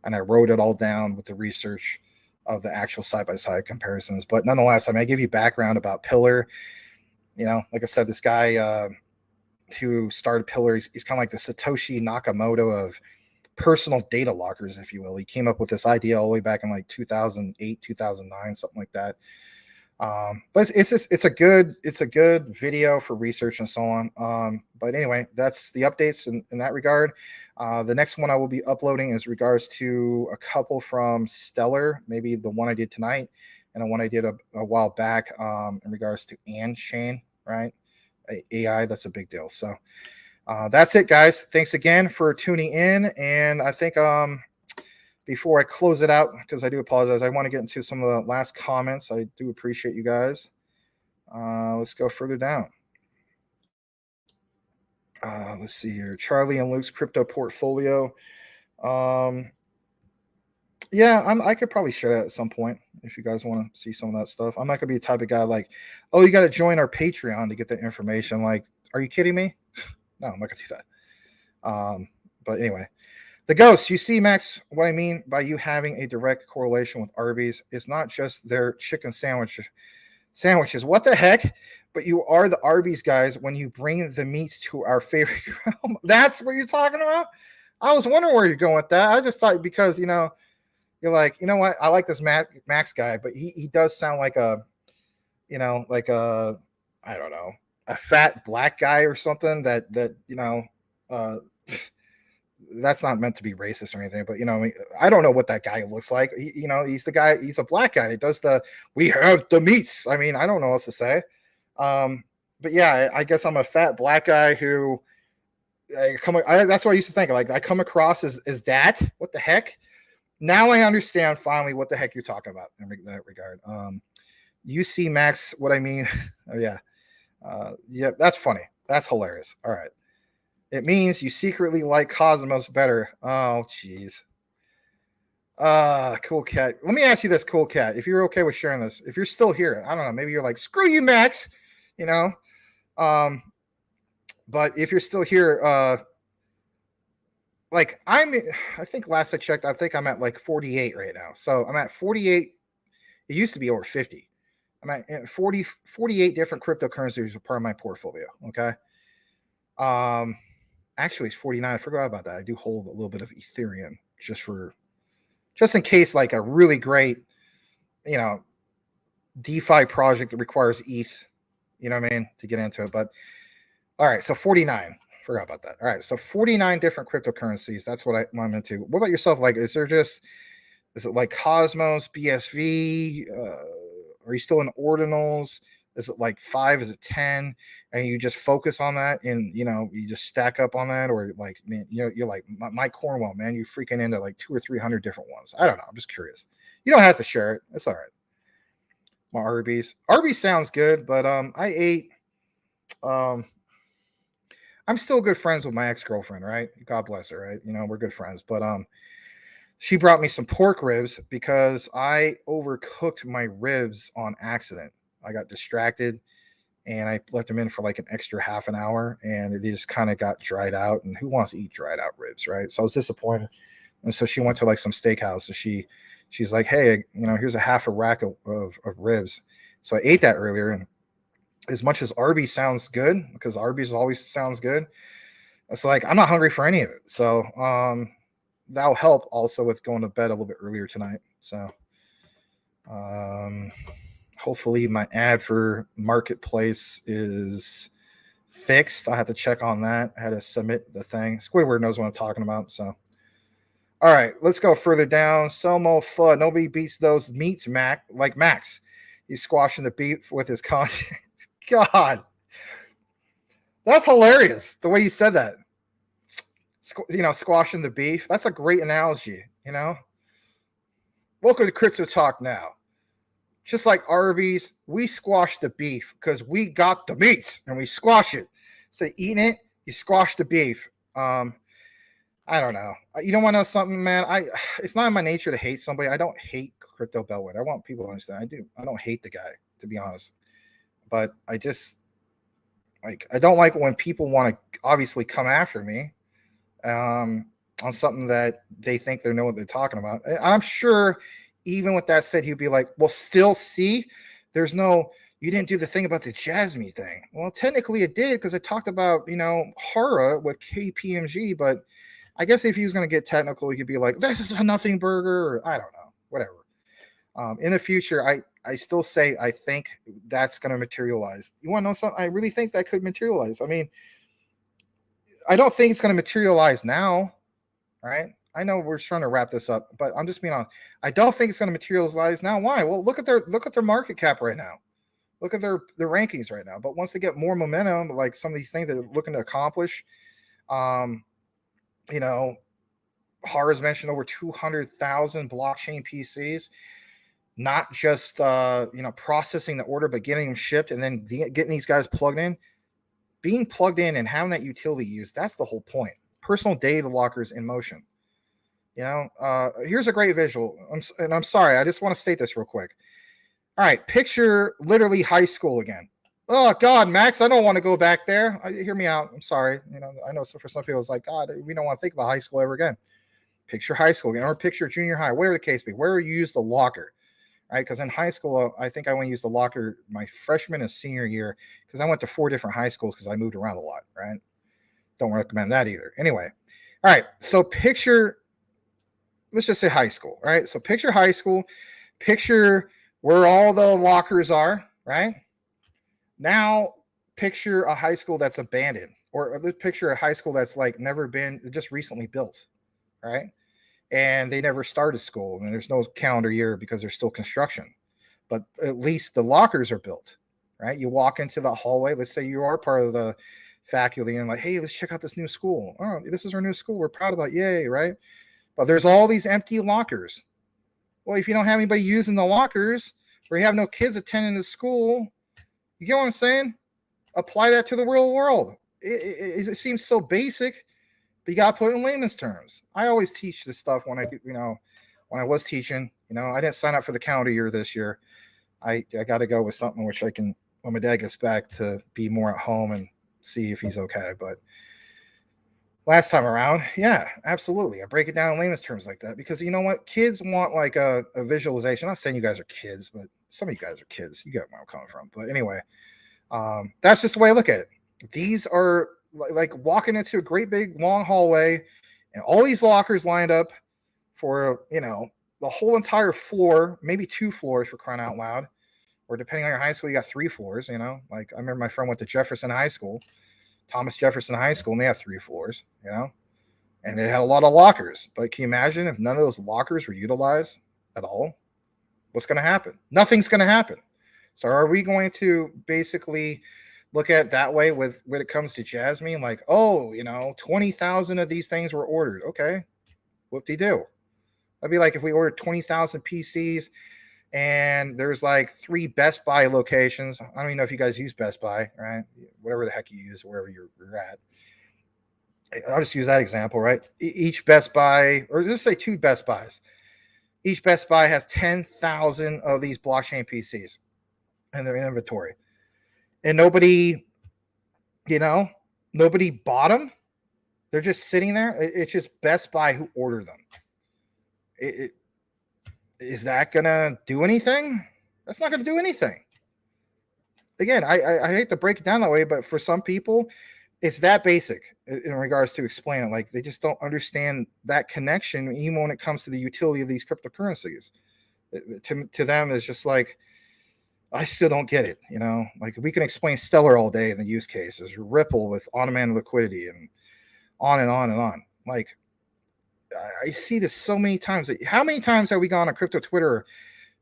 A: and I wrote it all down with the research of the actual side-by-side comparisons. But nonetheless, I give you background about Pillar. Like I said, this guy who started Pillar, he's kind of like the Satoshi Nakamoto of personal data lockers, if you will. He came up with this idea all the way back in like 2008, 2009, something like that. But it's a good video for research and so on. But anyway, that's the updates in that regard. The next one I will be uploading is regards to a couple from Stellar, maybe the one I did tonight and the one I did a while back in regards to Chain, right? AI, that's a big deal. So that's it, guys. Thanks again for tuning in. And I think before I close it out, because I do apologize, I want to get into some of the last comments. I do appreciate you guys. Let's go further down. Let's see here. Charlie and Luke's crypto portfolio. Yeah, I could probably share that at some point if you guys want to see some of that stuff. I'm not going to be the type of guy like, oh, you got to join our Patreon to get the information. Like, are you kidding me? No, I'm not gonna do that. But anyway, the ghosts. You see, Max, what I mean by you having a direct correlation with Arby's is not just their chicken sandwiches. What the heck? But you are the Arby's guys when you bring the meats to our favorite realm. That's what you're talking about. I was wondering where you're going with that. I just thought because you're like, you know what? I like this Max guy, but he does sound like a, like a, I don't know, a fat black guy or something that that's not meant to be racist or anything, but I don't know what that guy looks like. He's the guy. He's a black guy. He does we have the meats. I mean, I don't know what else to say. But yeah, I guess I'm a fat black guy who that's what I used to think. Like I come across as that. What the heck? Now I understand finally what the heck you're talking about in that regard. You see, Max, what I mean? Oh yeah, yeah. That's funny. That's hilarious. All right. It means you secretly like Cosmos better. Oh, jeez. Cool cat. Let me ask you this, cool cat. If you're okay with sharing this, if you're still here, I don't know. Maybe you're like, screw you, Max. But if you're still here, I think last I checked, I think I'm at like 48 right now. So I'm at 48. It used to be over 50. I'm at 48 different cryptocurrencies are part of my portfolio. Okay. Actually, it's 49. I forgot about that. I do hold a little bit of Ethereum just in case, like a really great, DeFi project that requires ETH, you know what I mean, to get into it. But all right, so 49. Forgot about that. All right, so 49 different cryptocurrencies. That's what I'm into. What about yourself? Like, is it like Cosmos, BSV? Are you still in ordinals? Is it like 5? Is it 10? And you just focus on that and, you just stack up on that? Or like, man, you're like Mike Cornwell, man, you freaking into like 200 or 300 different ones. I don't know. I'm just curious. You don't have to share it. It's all right. My Arby's sounds good, but I ate, I'm still good friends with my ex-girlfriend, right? God bless her, right? We're good friends, but she brought me some pork ribs because I overcooked my ribs on accident. I got distracted and I left them in for like an extra half an hour and they just kind of got dried out. And who wants to eat dried out ribs, right? So I was disappointed. And so she went to like some steakhouse. So she's like, hey, here's a half a rack of ribs. So I ate that earlier. And as much as Arby's sounds good, because Arby's always sounds good, it's like, I'm not hungry for any of it. So that'll help also with going to bed a little bit earlier tonight. So hopefully my ad for Marketplace is fixed. I have to check on that. I had to submit the thing. Squidward knows what I'm talking about. So, all right, let's go further down. Selmo Flood. Nobody beats those meats, like Max. He's squashing the beef with his content. God, that's hilarious. The way you said that. Squashing the beef. That's a great analogy. Welcome to Crypto Talk Now. Just like Arby's, we squash the beef because we got the meats and we squash it. So eating it, you squash the beef. I don't know. You don't want to know something, man? It's not in my nature to hate somebody. I don't hate Crypto Bellwether. I want people to understand. I don't hate the guy, to be honest. But I just I don't like when people want to obviously come after me on something that they think they know what they're talking about. And I'm sure. Even with that said, he'd be like, well, still see, you didn't do the thing about the Jasmine thing. Well, technically it did because I talked about, Hara with KPMG, but I guess if he was going to get technical, he could be like, this is a nothing burger, or I don't know, whatever. In the future, I still say I think that's going to materialize. You want to know something? I really think that could materialize. I mean, I don't think it's going to materialize now, right? I know we're trying to wrap this up, but I'm just being honest. I don't think it's going to materialize now. Why? Well, look at their market cap right now. Look at their rankings right now. But once they get more momentum, like some of these things they're looking to accomplish, Hara's mentioned over 200,000 blockchain PCs, not just processing the order, but getting them shipped and then getting these guys plugged in. Being plugged in and having that utility used, that's the whole point. Personal data lockers in motion. Here's a great visual. I'm sorry. I just want to state this real quick. All right. Picture literally high school again. Oh God, Max, I don't want to go back there. Hear me out. I'm sorry. You know, I know for some people it's like, God, we don't want to think about high school ever again. Picture high school again, or picture junior high, whatever the case be, where you use the locker, right? Because in high school, I think I went to use the locker my freshman and senior year because I went to 4 different high schools because I moved around a lot, right? Don't recommend that either. Anyway, all right. So picture, let's just say high school, right? So picture high school, picture where all the lockers are, right? Now picture a high school that's abandoned, or let's picture a high school that's like never been, just recently built, right? And they never started school, and there's no calendar year because there's still construction, but at least the lockers are built, right? You walk into the hallway. Let's say you are part of the faculty and like, hey, let's check out this new school. Oh, this is our new school. We're proud about it. Yay, right? But there's all these empty lockers. Well, if you don't have anybody using the lockers, or you have no kids attending the school, you get what I'm saying? Apply that to the real world. It seems so basic, but you got to put it in layman's terms. I always teach this stuff when I was teaching. I didn't sign up for the calendar year this year. I got to go with something which I can, when my dad gets back, to be more at home and see if he's okay. But last time around, yeah, absolutely. I break it down in layman's terms like that because you know what? Kids want like a visualization. I'm not saying you guys are kids, but some of you guys are kids. You get where I'm coming from. But anyway, that's just the way I look at it. These are like walking into a great big long hallway and all these lockers lined up for, the whole entire floor, maybe 2 floors for crying out loud. Or depending on your high school, you got 3 floors, Like I remember my friend went to Jefferson High School, Thomas Jefferson High School, and they have 3 floors, and they had a lot of lockers. But can you imagine if none of those lockers were utilized at all? What's going to happen? Nothing's going to happen. So are we going to basically look at it that way when it comes to Jasmine? Like, 20,000 of these things were ordered. Okay, whoop-de-doo. That'd be like if we ordered 20,000 PCs and there's like 3 Best Buy locations. I don't even know if you guys use Best Buy, right? Whatever the heck you use, wherever you're at. I'll just use that example, right? Each Best Buy, or just say 2 Best Buys. Each Best Buy has 10,000 of these blockchain PCs in their inventory. And nobody bought them. They're just sitting there. It's just Best Buy who ordered them. Is that going to do anything? That's not going to do anything. Again, I hate to break it down that way, but for some people, it's that basic in regards to explain it. Like they just don't understand that connection, even when it comes to the utility of these cryptocurrencies. To them, it's just like, I still don't get it. Like we can explain Stellar all day in the use cases, Ripple with on-demand liquidity, and on and on and on. Like I see this so many times. How many times have we gone on crypto Twitter,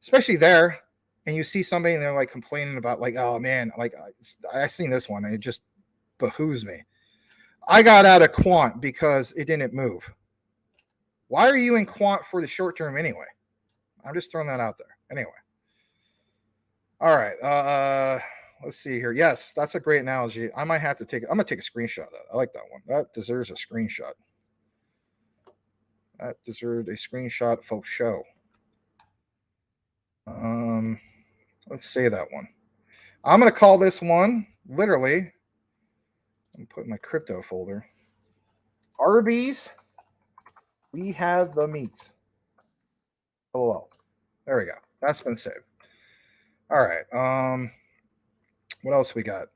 A: especially there, and you see somebody and they're like complaining about like, oh man, like I seen this one and it just behooves me. I got out of Quant because it didn't move. Why are you in Quant for the short term anyway? I'm just throwing that out there. Anyway. All right. Let's see here. Yes, that's a great analogy. I'm going to take a screenshot of that. I like that one. That deserves a screenshot. That deserved a screenshot, folks. Show. Let's say that one. I'm going to call this one literally. I'm putting my crypto folder. Arby's. We have the meat. LOL. There we go. That's been saved. All right. What else we got?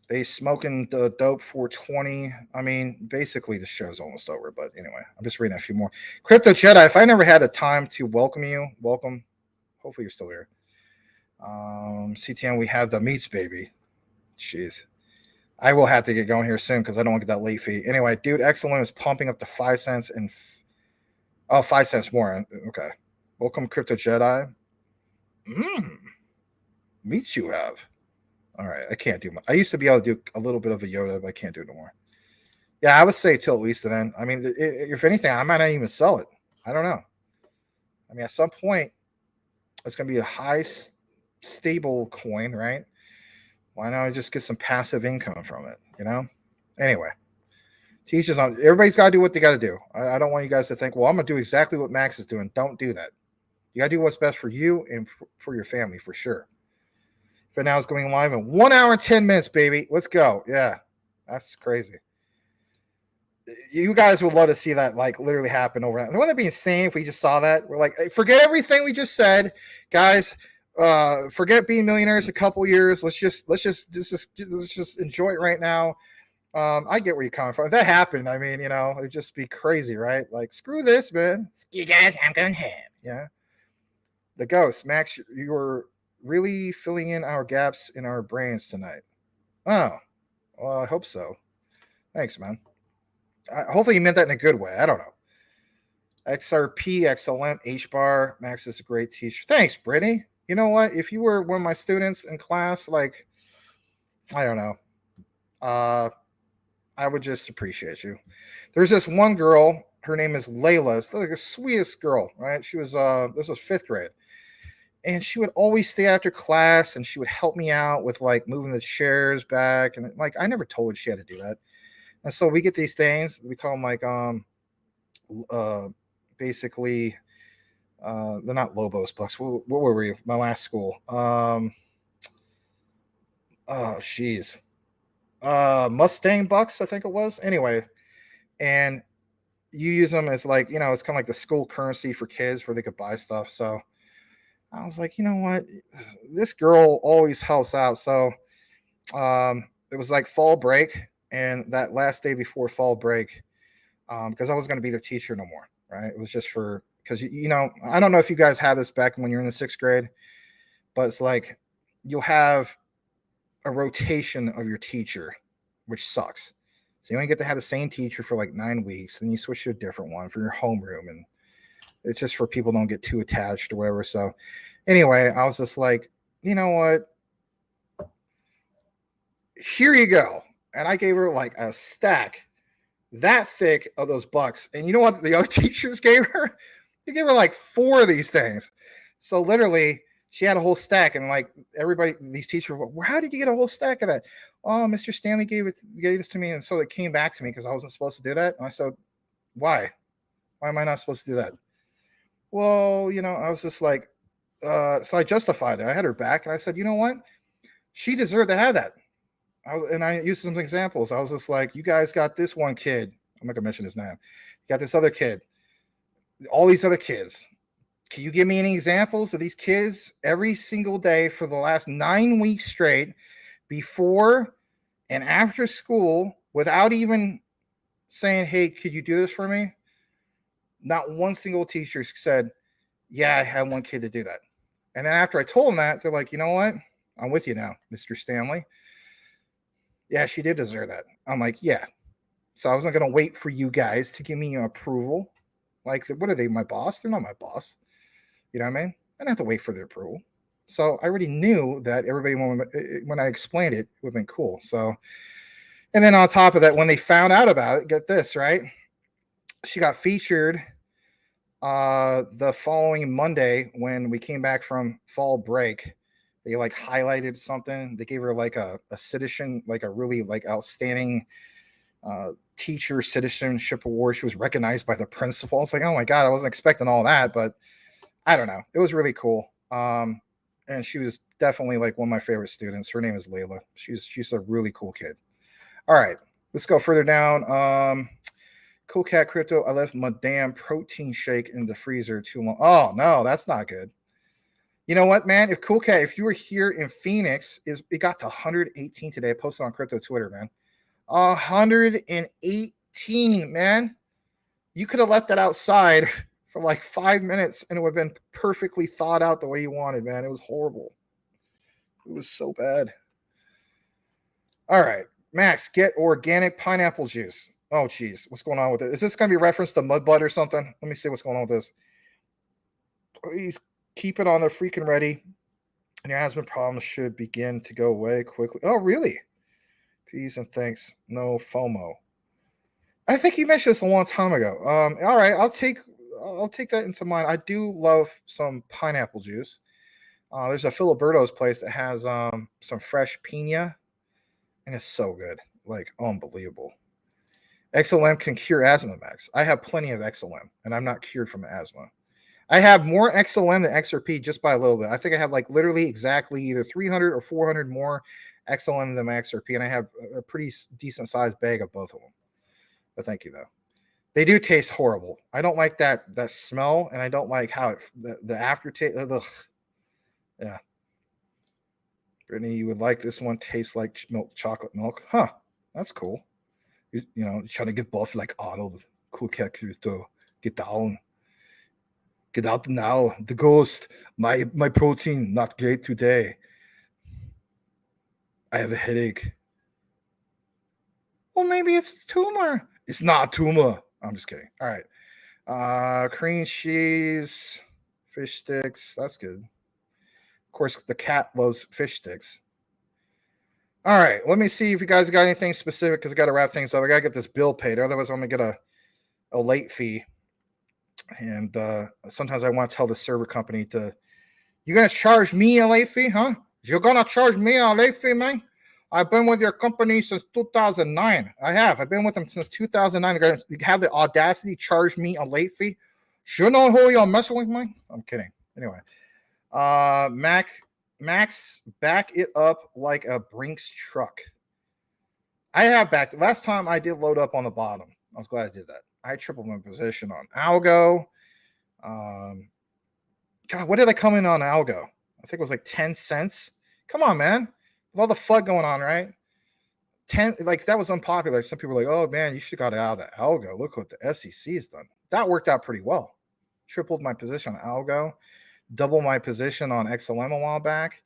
A: They smoking the dope 420. I mean, basically the show's almost over, but anyway, I'm just reading a few more. Crypto Jedi, if I never had the time to welcome you, welcome. Hopefully you're still here. CTN, we have the meats, baby. Jeez. I will have to get going here soon because I don't want to get that late fee. Anyway, dude, Excellent is pumping up to 5 cents and 5 cents more. Okay. Welcome, Crypto Jedi. Meats you have. All right, I can't do much. I used to be able to do a little bit of a Yoda, but I can't do it no more. Yeah, I would say till at least then. I mean, if anything, I might not even sell it. I don't know. I mean, at some point, it's going to be a high, stable coin, right? Why not just get some passive income from it, Anyway, teaches on. Everybody's got to do what they got to do. I don't want you guys to think, well, I'm going to do exactly what Max is doing. Don't do that. You got to do what's best for you and for your family, for sure. FedNow is going live in 1 hour and 10 minutes, baby. Let's go. Yeah, that's crazy. You guys would love to see that like literally happen overnight. Wouldn't that be insane if we just saw that? We're like, hey, forget everything we just said, guys. Forget being millionaires a couple years. Let's just enjoy it right now. I get where you're coming from. If that happened, I mean, it'd just be crazy, right? Like, screw this, man. You guys, I'm going ham. Yeah. The ghost, Max, you were really filling in our gaps in our brains tonight. Oh, well, I hope so. Thanks, man. Hopefully you meant that in a good way. I don't know. XRP, XLM, HBAR, Max is a great teacher. Thanks, Brittany. You know what? If you were one of my students in class, like, I don't know. I would just appreciate you. There's this one girl. Her name is Layla. It's like the sweetest girl, right? She was, this was 5th grade. And she would always stay after class and she would help me out with like moving the chairs back. And like, I never told her she had to do that. And so we get these things, we call them like, basically, they're not Lobos bucks. What were we? My last school. Mustang bucks, I think it was. Anyway, and you use them as like, it's kind of like the school currency for kids where they could buy stuff. So I was like, you know what? This girl always helps out. So it was like fall break. And that last day before fall break, because I wasn't going to be their teacher no more, right? It was just because, I don't know if you guys have this back when you're in the 6th grade, but it's like you'll have a rotation of your teacher, which sucks. So you only get to have the same teacher for like 9 weeks, then you switch to a different one for your homeroom. And it's just for people don't get too attached or whatever. So anyway, I was just like, you know what? Here you go. And I gave her like a stack that thick of those bucks. And you know what the other teachers gave her? They gave her like 4 of these things. So literally, she had a whole stack. And like everybody, these teachers were, well, how did you get a whole stack of that? Oh, Mr. Stanley gave this to me. And so it came back to me because I wasn't supposed to do that. And I said, why? Why am I not supposed to do that? Well, I was just like, so I justified it. I had her back and I said, you know what? She deserved to have that. I used some examples. I was just like, you guys got this one kid. I'm not going to mention his name. You got this other kid. All these other kids. Can you give me any examples of these kids every single day for the last 9 weeks straight before and after school without even saying, hey, could you do this for me? Not one single teacher said, yeah, I had one kid to do that. And then after I told them that, they're like, you know what? I'm with you now, Mr. Stanley. Yeah, she did deserve that. I'm like, yeah. So I wasn't going to wait for you guys to give me approval. Like, what are they, my boss? They're not my boss. You know what I mean? I didn't have to wait for their approval. So I already knew that everybody, when I explained it, it would have been cool. So, and then on top of that, when they found out about it, get this, right? She got featured the following Monday when we came back from fall break. They like highlighted something. They gave her like a citizen, like a really like outstanding teacher citizenship award. She was recognized by the principal. I was like, oh my God, I wasn't expecting all that, but I don't know. It was really cool. And she was definitely like one of my favorite students. Her name is Layla. She's a really cool kid. All right, let's go further down. Cool Cat Crypto. I left my damn protein shake in the freezer too long. Oh no, that's not good. You know what, man? If Cool Cat, if you were here in Phoenix, it got to 118 today. I posted on crypto Twitter, man. 118, man. You could have left that outside for like 5 minutes and it would have been perfectly thought out the way you wanted, man. It was horrible. It was so bad. All right, Max, get organic pineapple juice. Oh, geez. What's going on with it? Is this going to be referenced to Mudbud or something? Let me see what's going on with this. Please keep it on the freaking ready. And your asthma problems should begin to go away quickly. Oh, really? Peace and thanks. No FOMO. I think you mentioned this a long time ago. All right, I'll take that into mind. I do love some pineapple juice. There's a Filiberto's place that has some fresh pina, and it's so good, like unbelievable. XLM can cure asthma, Max. I have plenty of XLM, and I'm not cured from asthma. I have more XLM than XRP just by a little bit. I think I have like literally exactly either 300 or 400 more XLM than my XRP, and I have a pretty decent sized bag of both of them. But thank you though. They do taste horrible. I don't like that smell, and I don't like how the aftertaste. Yeah. Brittany, you would like this one. Tastes like chocolate milk. Huh. That's cool. You know, trying to get buff like Otto, the cool character to get down. Get out now. The ghost. My protein not great today. I have a headache. Well, maybe it's a tumor. It's not a tumor. I'm just kidding. All right. Cream cheese, fish sticks. That's good. Of course, the cat loves fish sticks. All right. Let me see if you guys got anything specific because I got to wrap things up. I got to get this bill paid. Otherwise, I'm going to get a late fee. And sometimes I want to tell the server company you're going to charge me a late fee, huh? You're going to charge me a late fee, man? I've been with your company since 2009. I have. I've been with them since 2009. They're going to have the audacity to charge me a late fee. You know who you're messing with, man? I'm kidding. Anyway, Max, back it up like a Brinks truck. I have backed. Last time I did load up on the bottom. I was glad I did that. I tripled my position on Algo. God, what did I come in on Algo? I think it was like 10 cents. Come on, man. With all the FUD going on, right? 10, like that was unpopular. Some people were like, oh man, you should have got out of Algo. Look what the SEC has done. That worked out pretty well. Tripled my position on Algo, double my position on XLM a while back.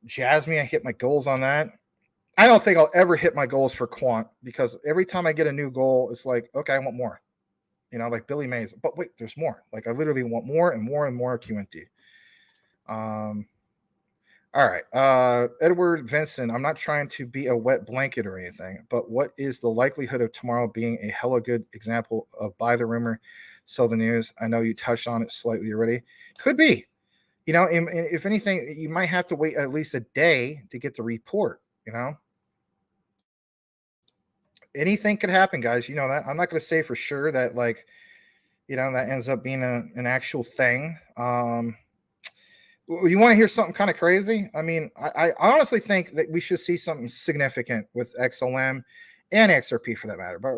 A: Jasmy, I hit my goals on that. I don't think I'll ever hit my goals for Quant because every time I get a new goal, it's like, okay, I want more. You know, like Billy Mays. But wait, there's more. Like I literally want more and more and more QNT. All right. Edward Vincent, I'm not trying to be a wet blanket or anything, but what is the likelihood of tomorrow being a hella good example of buy the rumor, sell the news? I know you touched on it slightly already. Could be. You know, if anything, you might have to wait at least a day to get the report, you know? Anything could happen, guys. You know that. I'm not going to say for sure that, like, you know, that ends up being an actual thing. You want to hear something kind of crazy? I mean, I honestly think that we should see something significant with XLM and XRP for that matter. But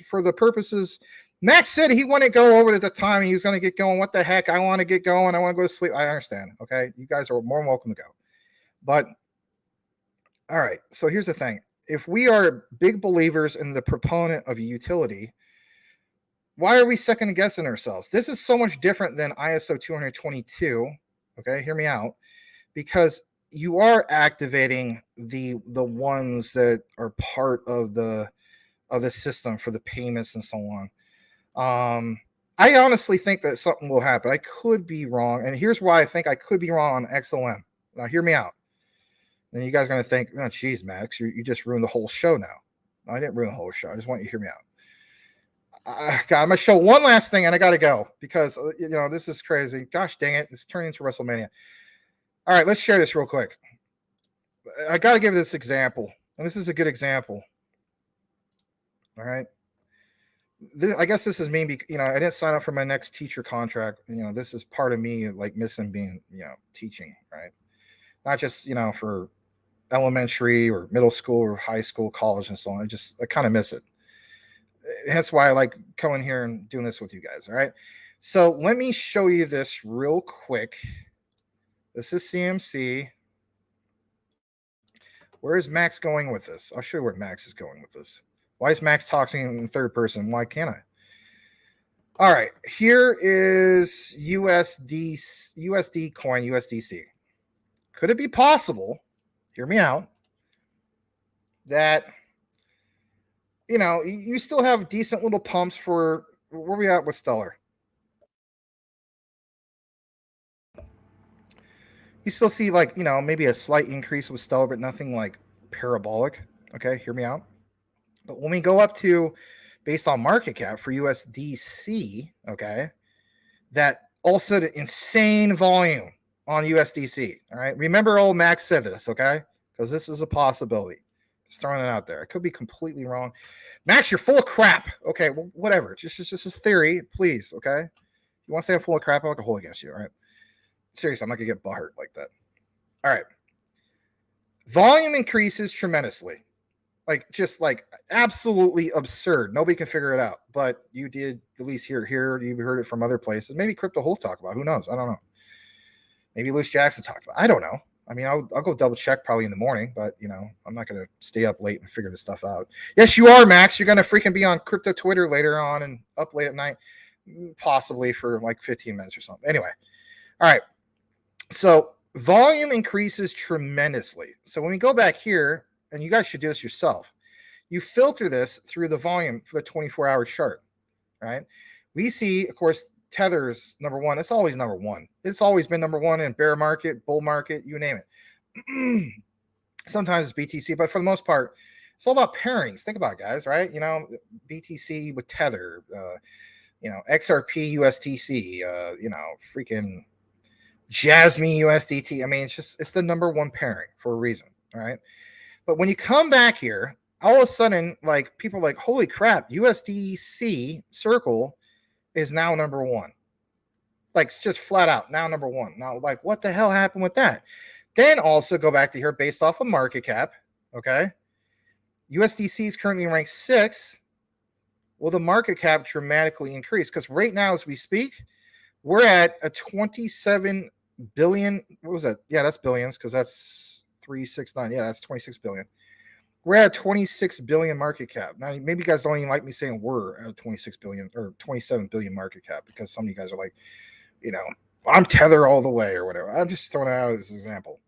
A: for the purposes, Max said he wanted to go over at the time. He was going to get going. What the heck? I want to get going. I want to go to sleep. I understand. Okay. You guys are more than welcome to go. But all right. So here's the thing. If we are big believers in the proponent of utility, why are we second guessing ourselves? This is so much different than ISO 222. Okay, hear me out, because you are activating the ones that are part of the system for the payments and so on. I honestly think that something will happen. I could be wrong, and here's why I think I could be wrong on XLM. Now, hear me out. And you guys are going to think, oh, geez, Max, you just ruined the whole show now. No, I didn't ruin the whole show. I just want you to hear me out. God, I'm going to show one last thing, and I got to go because, you know, this is crazy. Gosh dang it. It's turning into WrestleMania. All right, let's share this real quick. I got to give this example, and this is a good example. All right. I guess this is me, you know, I didn't sign up for my next teacher contract. You know, this is part of me, like, missing being, you know, teaching, right? Not just, you know, for elementary or middle school or high school, college, and so on. I kind of miss it. That's why I like coming here and doing this with you guys. All right. So let me show you this real quick. This is CMC. Where is Max going with this? I'll show you where Max is going with this. Why is Max talking in third person? Why can't I? All right. Here is USD coin, USDC. Could it be possible, hear me out, that, you know, you still have decent little pumps for, where are we at with Stellar? You still see, like, you know, maybe a slight increase with Stellar, but nothing like parabolic. Okay, hear me out. But when we go up to, based on market cap for USDC, okay, that also the insane volume on USDC. All right. Remember old Max said this, okay? Because this is a possibility. Just throwing it out there. I could be completely wrong. Max, you're full of crap. Okay, well, whatever. Just a theory, please, okay? You You want to say I'm full of crap? I'm not gonna hold against you, all right? Seriously, I'm not gonna get butthurt like that. All right. Volume increases tremendously. Like, just like absolutely absurd. Nobody can figure it out. But you did at least hear you heard it from other places. Maybe Crypto Hole talk about. Who knows? I don't know. Maybe Louis Jackson talked about. I don't know. I mean, I'll go double check probably in the morning, but I'm not gonna stay up late and figure this stuff out. Yes, you are, Max. You're gonna freaking be on crypto Twitter later on and up late at night, possibly for like 15 minutes or something. Anyway, all right. So volume increases tremendously. So when we go back here, and you guys should do this yourself, you filter this through the volume for the 24-hour chart, right? We see, of course, Tether's number one. It's always number one. It's always been number one in bear market, bull market, you name it. Sometimes it's BTC, but for the most part, it's all about pairings. Think about it, guys, right? BTC with Tether, XRP, USDC, freaking Jasmy, USDT. I mean, it's the number one pairing for a reason, all right? But when you come back here, all of a sudden, like, people are like, holy crap, USDC Circle is now number one. Like, it's just flat out now number one. Now, like, what the hell happened with that? Then also go back to here based off of market cap. Okay. USDC is currently ranked 6th. Well, the market cap dramatically increased because right now, as we speak, we're at a 27 billion. What was that? Yeah, that's billions because that's 369. Yeah, that's 26 billion. We're at 26 billion market cap. Now, maybe you guys don't even like me saying we're at 26 billion or 27 billion market cap because some of you guys are like, I'm Tether all the way or whatever. I'm just throwing it out as an example.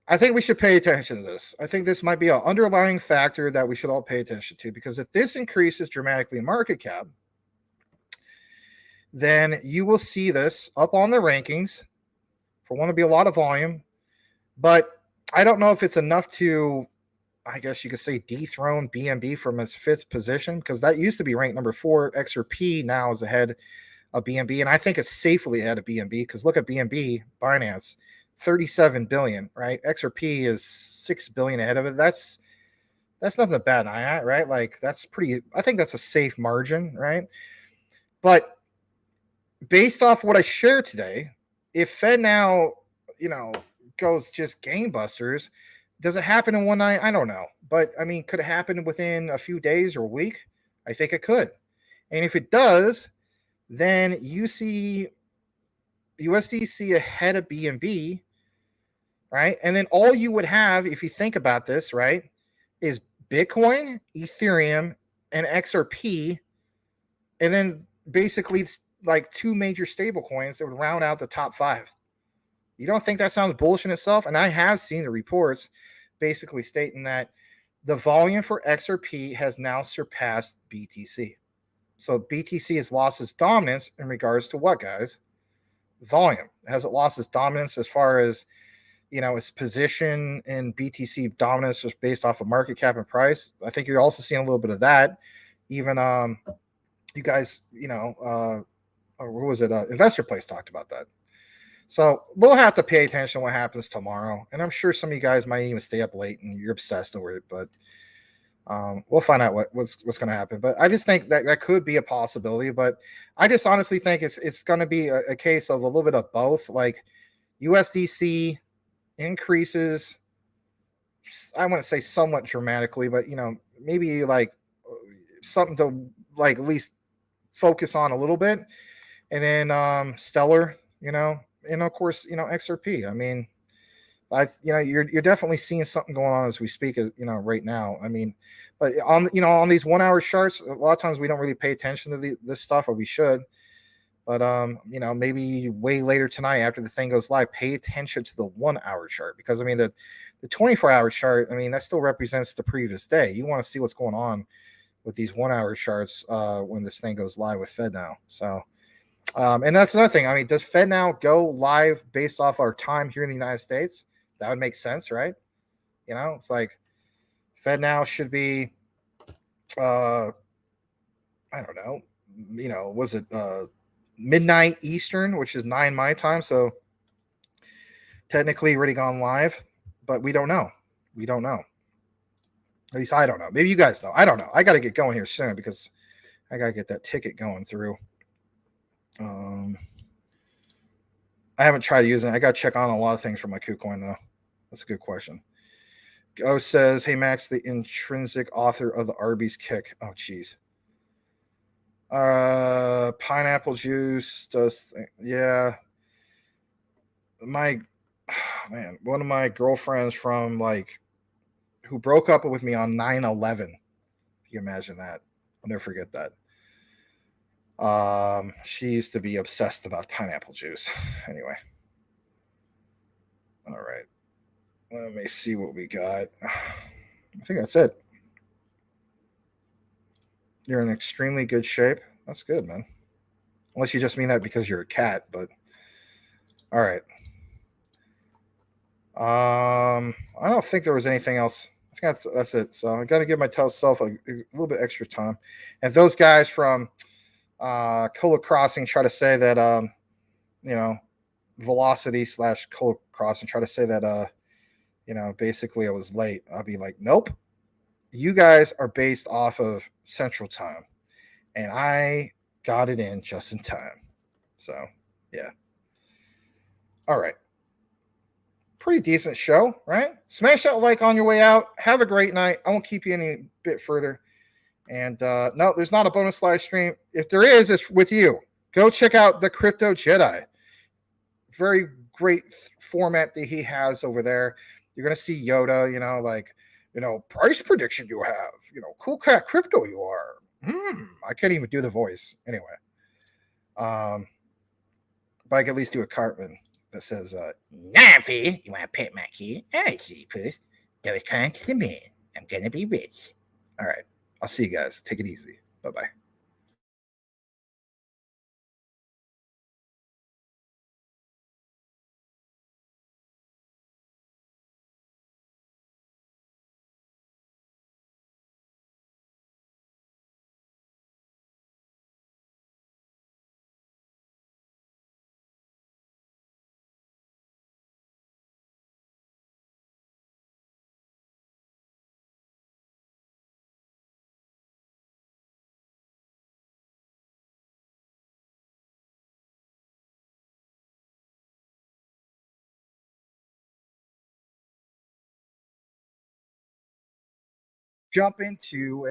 A: I think we should pay attention to this. I think this might be an underlying factor that we should all pay attention to, because if this increases dramatically in market cap, then you will see this up on the rankings. For one, to be a lot of volume, but I don't know if it's enough to, I guess you could say, dethrone BNB from its 5th position, because that used to be ranked number 4. XRP now is ahead of BNB, and I think it's safely ahead of BNB, because look at BNB, Binance, 37 billion, right? XRP is 6 billion ahead of it. That's nothing to bat an eye at, right? Like, that's pretty, I think that's a safe margin, right? But based off what I shared today, if FedNow, goes just gangbusters, does it happen in one night? I don't know. But, I mean, could it happen within a few days or a week? I think it could. And if it does, then you see USDC ahead of BNB, right? And then all you would have, if you think about this, right, is Bitcoin, Ethereum, and XRP, and then basically like 2 major stable coins that would round out the top 5. You don't think that sounds bullish in itself? And I have seen the reports basically stating that the volume for XRP has now surpassed BTC. So BTC has lost its dominance in regards to what, guys? Volume. Has it lost its dominance as far as, its position in BTC dominance just based off of market cap and price? I think you're also seeing a little bit of that. Even you guys, or who was it? Investor Place talked about that. So we'll have to pay attention to what happens tomorrow. And I'm sure some of you guys might even stay up late and you're obsessed over it. But we'll find out what's going to happen. But I just think that could be a possibility. But I just honestly think it's going to be a case of a little bit of both. Like, USDC increases, I wouldn't say somewhat dramatically, but, maybe like something to like at least focus on a little bit. And then Stellar, and of course, XRP. I mean, you're definitely seeing something going on as we speak, right now. I mean, but on these 1-hour charts, a lot of times we don't really pay attention to this stuff, or we should. But maybe way later tonight after the thing goes live, pay attention to the 1-hour chart, because I mean the 24-hour chart, I mean, that still represents the previous day. You want to see what's going on with these 1-hour charts when this thing goes live with FedNow. So. And that's another thing. I mean, does FedNow go live based off our time here in the United States? That would make sense, right? It's like FedNow should be, I don't know, was it midnight Eastern, which is 9 my time? So technically already gone live, but we don't know. We don't know. At least I don't know. Maybe you guys know. I don't know. I got to get going here soon because I got to get that ticket going through. I haven't tried using it. I got to check on a lot of things for my KuCoin though. That's a good question. Go says, "Hey Max, the intrinsic author of the Arby's kick." Oh, jeez. Pineapple juice does. Yeah. Man, one of my girlfriends from who broke up with me on 9/11. You imagine that? I'll never forget that. She used to be obsessed about pineapple juice. Anyway. All right. Let me see what we got. I think that's it. You're in extremely good shape. That's good, man. Unless you just mean that because you're a cat, but all right. I don't think there was anything else. I think that's it. So I got to give myself a little bit extra time. And if those guys from Cola Crossing try to say that Velocity / Cola Crossing try to say that basically I was late, I'll be like, nope. You guys are based off of Central Time, and I got it in just in time. So yeah. All right. Pretty decent show, right? Smash that like on your way out. Have a great night. I won't keep you any bit further. And no, there's not a bonus live stream. If there is, it's with you. Go check out the Crypto Jedi. Very great format that he has over there. You're gonna see Yoda, price prediction you have, cool cat crypto you are. I can't even do the voice anyway. But I can at least do a Cartman that says, Navi, you want to pet my kid? I see, puss. Those kind to the man. I'm gonna be rich. All right. I'll see you guys. Take it easy. Bye-bye. Jump into